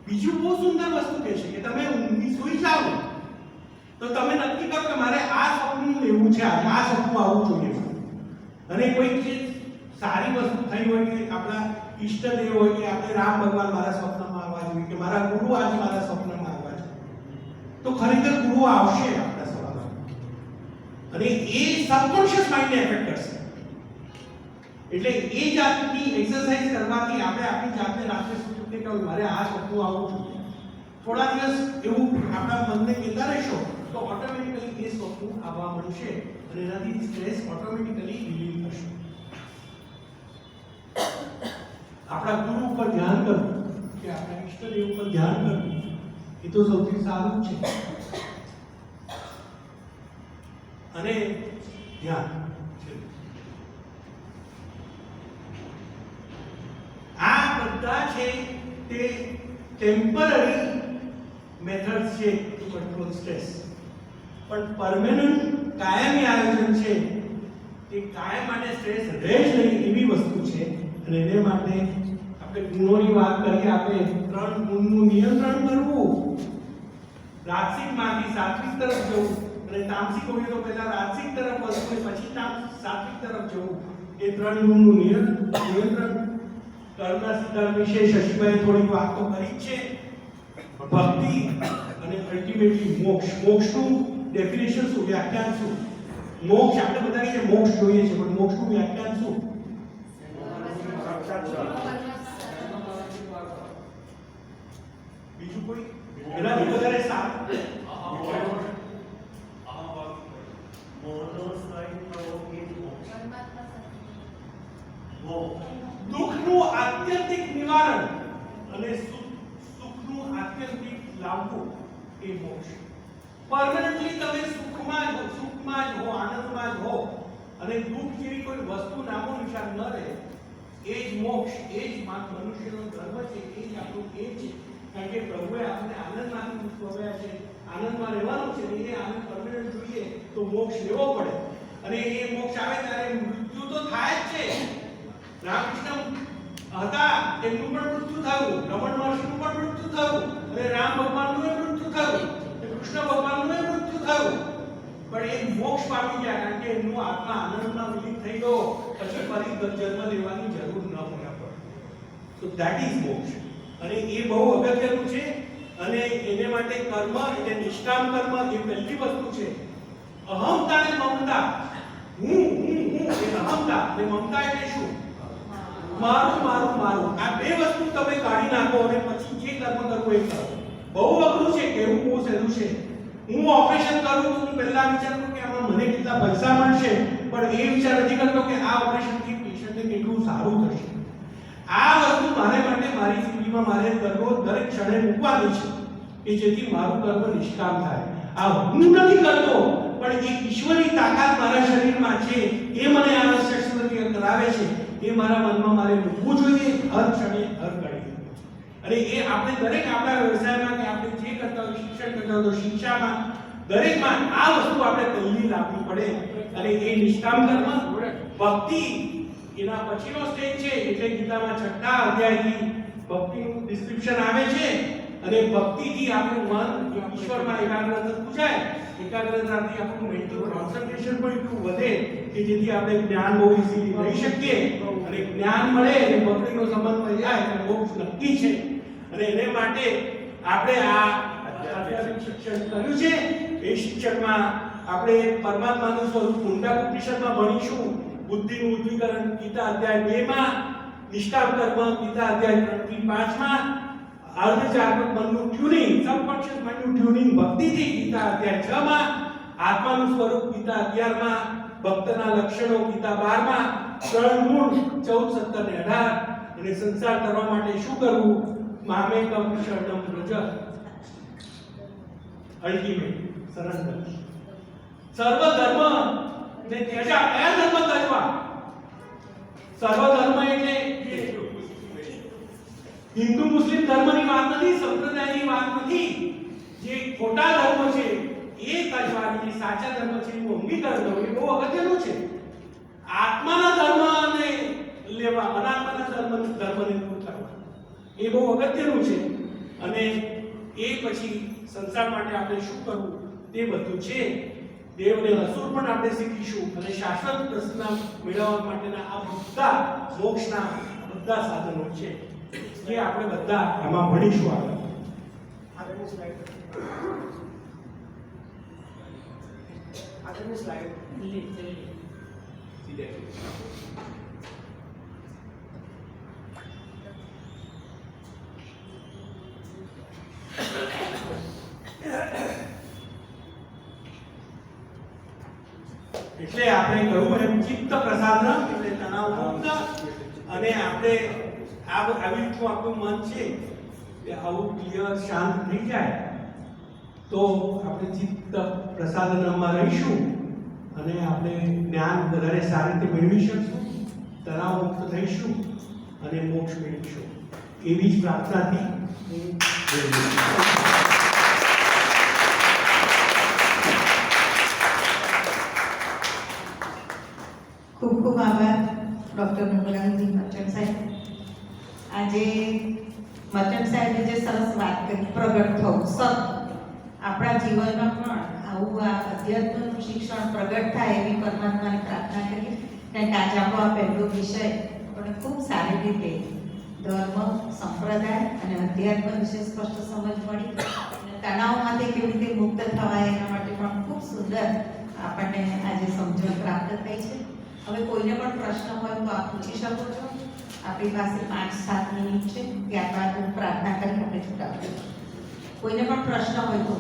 બીજું બહુ સુંદર વસ્તુ કહે છે કે તમે ઊંઘી સૂઈ જાઓ ને તો તમે નક્કી કરો કે મારે આ સપનું લેવું છે, આ સપનું આવવું જોઈએ. અને કોઈ જે સારી વસ્તુ થઈ હોય કે આપણા ઈષ્ટદેવ હોય કે આપણે રામ ભગવાન મારા સ્વપ્નમાં આવવા જોઈએ કે મારા ગુરુ આજે મારા સ્વપ્નમાં આવવા જોઈએ તો ખરેખર ગુરુ આવશે આપણા સ્વપ્નમાં અને એ સબકોન્શિયસ માઇન્ડને એફેક્ટ કરશે. એટલે એ જાતની એક્સરસાઇઝ કરવાથી આપણે આપણી જાતને રાત્રે સૂચવે કે મારે આ સપનું આવવું જોઈએ. થોડા દિવસ એવું આપણા મનને કહેતા રહેશો તો ઓટોમેટિકલી એ સપનું આવવા મળશે અને એનાથી સ્ટ્રેસ ઓટોમેટિકલી રિલીવ થશે. આપણા ગુરુ ઉપર ધ્યાન કરવું કે આપણા ઈષ્ટદેવ ઉપર ધ્યાન કરવું એ તો સૌથી સારું છે. અને ધ્યાન આ બધા છે તે ટેમ્પરરી મેથડ્સ છે ટુ કંટ્રોલ સ્ટ્રેસ. પણ પરમેનન્ટ કાયમી આયોજન છે એ કાયમ માટે સ્ટ્રેસ રહે જ નહીં એવી વસ્તુ છે. અને એને માટે આપણે ગુણોની વાત કરીએ. આપણે 3 ગુણનું નિયંત્રણ કરવું, રાજસિકમાંથી સાત્વિક તરફ જવું અને તામસિક હોય તો પહેલા રાજસિક તરફ વધવું પછી સાત્વિક તરફ જવું. એ 3 ગુણનું નિયંત્રણ કર્મના સિદ્ધાંત વિશે શશીભાઈ થોડી વાત તો કરી છે. ભક્તિ અને અલ્ટિમેટલી મોક્ષ. મોક્ષનું ડેફિનેશન શું, વ્યાખ્યાન શું? મોક્ષ આપણે બધા કહીએ મોક્ષ જોઈએ છે પણ મોક્ષનું વ્યાખ્યાન શું? બીજું કોઈ એનાથી વધારે સારું? દુઃખનું આત્યંતિક નિવારણ અને સુખનું આત્યંતિક લાવવું એ મોક્ષ. પરમેનન્ટલી તમે સુખમાં જ હો, આનંદમાં જ હો અને દુઃખ જેવી કોઈ વસ્તુ નામો નિશાન ન રહે એ જ મોક્ષ. એ જ મનુષ્યનો ધર્મ છે. એ જ આપણું એ છે. કારણ કે પ્રભુએ આપણે આનંદમાંથી મુક્તવ્યા છે, આનંદમાં રહેવાનું છે. એ આનંદ પરમેનન્ટ જોઈએ તો મોક્ષ લેવો પડે. અને એ મોક્ષ આવે ત્યારે મૃત્યુ તો થાય જ છે. રામકૃષ્ણ હતા તેમનું પણ મૃત્યુ થયું, રમણ મહર્ષિનું પણ મૃત્યુ થયું અને રામ ભગવાનનું મૃત્યુ થયું. કૃષ્ણ પામી ગયા, કારણ કે એમનું આત્મા આનંદમાં વિલીન થઈ ગયો, પછી ફરી જન્મ લેવાની જરૂર ન પડે. તો ધેટ ઇઝ મોક્ષ. અને એ બહુ અગત્યનું છે. અને એને માટે કર્મ એટલે નિષ્કામ કર્મ એ પહેલી વસ્તુ છે. અહંતા અને મમતા, હું એ અહંતા અને મમતા એટલે શું? મારું મારું મારું. આ બે વસ્તુ તમે કાઢી નાખો અને પછી જે કર્મ કરવું એ કરો. બહુ અઘરું છે, કેવું બહુ સહેલું છે. હું ઓપરેશન કરું તો હું પહેલા વિચાર કરું કે આમાં મને કેટલા પૈસા મળશે, પણ એ વિચાર નથી કરતો કે આ ઓપરેશનથી પેશન્ટને કેટલું સારું થશે. આ વસ્તુ મારે માટે મારી જિંદગીમાં મારે દરેક ક્ષણે મૂકવાની છે કે જેથી મારું કર્મ નિષ્કામ થાય. આ હું નથી કરતો, પણ એક ઈશ્વરી તાકાત મારા શરીરમાં છે, એ મને આ શસ્ત્રક્રિયા કરાવે છે, એ મારા મનમાં મારે મૂકવું જોઈએ હર ક્ષણે હર ઘડીએ. અને એ આપણે દરેક આપણા વ્યવસાયમાં કે આપણે જે કરતા હોય, શિક્ષણ કરતા હોય તો શિક્ષામાં દરેકમાં આ વસ્તુ આપણે પહેલી રાખવી પડે. અને એ નિષ્કામ કર્મ ભક્તિ એના પછીનો સ્ટેજ છે. એટલે ગીતામાં 6થા અધ્યાયથી ભક્તિનું ડિસ્ક્રિપ્શન આવે છે. અને ભક્તિથી આપણું મન ઈશ્વરમાં એકાગ્ર થતું જાય. એકાગ્રતાથી આપણું મેન્ટલ કોન્સન્ટ્રેશન પણ એટલું વધે કે જેથી આપણે જ્ઞાન બહુ ઈઝીલી લઈ શકીએ. અને જ્ઞાન મળે અને ભક્તિનો સંબંધ થઈ જાય તો મોક્ષ નક્કી છે. અને એને માટે આપણે આ આધ્યાત્મિક શિક્ષણ કર્યું છે. એ શિક્ષણમાં આપણે પરમાત્માનું સ્વરૂપ ઊંડા ઉપનિષદમાં ભણીશું. બુદ્ધિનું ઉદ્દીકરણ ગીતા અધ્યાય 2 માં, નિષ્કામ કર્મ ગીતા અધ્યાય 3 થી 5 માં, અર્ધજાગૃત મનનું ટ્યુનિંગ, સબકોન્શિયસ માઇન્ડનું ટ્યુનિંગ ભક્તિથી ગીતા અધ્યાય 6 માં, આત્માનું સ્વરૂપ ગીતા 11 માં, ભક્તના લક્ષણો ગીતા 12 માં, 3 ગુણ 14, 17 ને 18, અને સંસાર કરવા માટે શું કરવું મામેકમ શરણમ વ્રજ, અલ્ટિમેટ સરેન્ડર. સર્વ ધર્મ ને ત્યજા. કયા ધર્મ ત્યજવા? સર્વ ધર્મ એટલે હિન્દુ મુસ્લિમ ધર્મની વાત નથી, સંપ્રદાયની વાત નથી. જે ખોટા ધર્મ છે એ ત્યજવાની, સાચા ધર્મ છે એનું અંગીકાર કરવું એ બહુ અગત્યનું છે. આત્માના ધર્મને લેવા, અનાત્માના ધર્મને દૂર કરવા એ બહુ અગત્યનું છે. અને એ પછી સંસાર માટે આપણે શું કરવું તે બધું છે. દેવ અને અસુર પણ આપણે શીખીશું. અને શાશ્વત પ્રસન્નતા મેળવવા માટેના આ બધા મોક્ષના બધા સાધનો છે જે આપણે બધા આમાં ભણીશું. આગળની સ્લાઇડ. આગળની સ્લાઇડ. એટલે આપણે કહ્યું એમ ચિત્ત પ્રસાદન એટલે તણાવ મુક્ત. અને આપણે આવી રીતનું આપણું મન છે એ આવું ક્લિયર શાંત થઈ જાય તો આપણે ચિત્ત પ્રસાદનમાં રહીશું અને આપણે જ્ઞાન વધારે સારી રીતે મેળવી શકશું, તણાવ મુક્ત થઈશું અને મોક્ષ મેળવીશું. એવી જ પ્રાર્થનાથી હું ખૂબ ખૂબ આભાર ડૉક્ટર મકરંદજી મચન સાહેબ. આજે મચન સાહેબે જે સરસ વાત કરી, પ્રગટ થવું સત, આપણા જીવનમાં પણ આવું આ અધ્યાત્મનું શિક્ષણ પ્રગટ થાય એવી પરમાત્માને પ્રાર્થના કરીએ. કારણ કે આજે આપણો આ પહેલો વિષય આપણે ખૂબ સારી રીતે ધર્મ, સંપ્રદાય અને અધ્યાત્મ વિશે સ્પષ્ટ સમજ મળી. અને તણાવમાંથી કેવી રીતે મુક્ત થવાય એના માટે પણ ખૂબ સુંદર આપણને આજે સમજણ પ્રાપ્ત થઈ છે. હવે કોઈને પણ પ્રશ્ન હોય તો આપ પૂછી શકો છો. આપણી પાસે 5-7 મિનિટ છે. ત્યારબાદ પ્રાર્થના કરી આપણે છૂટા. કોઈને પણ પ્રશ્ન હોય તો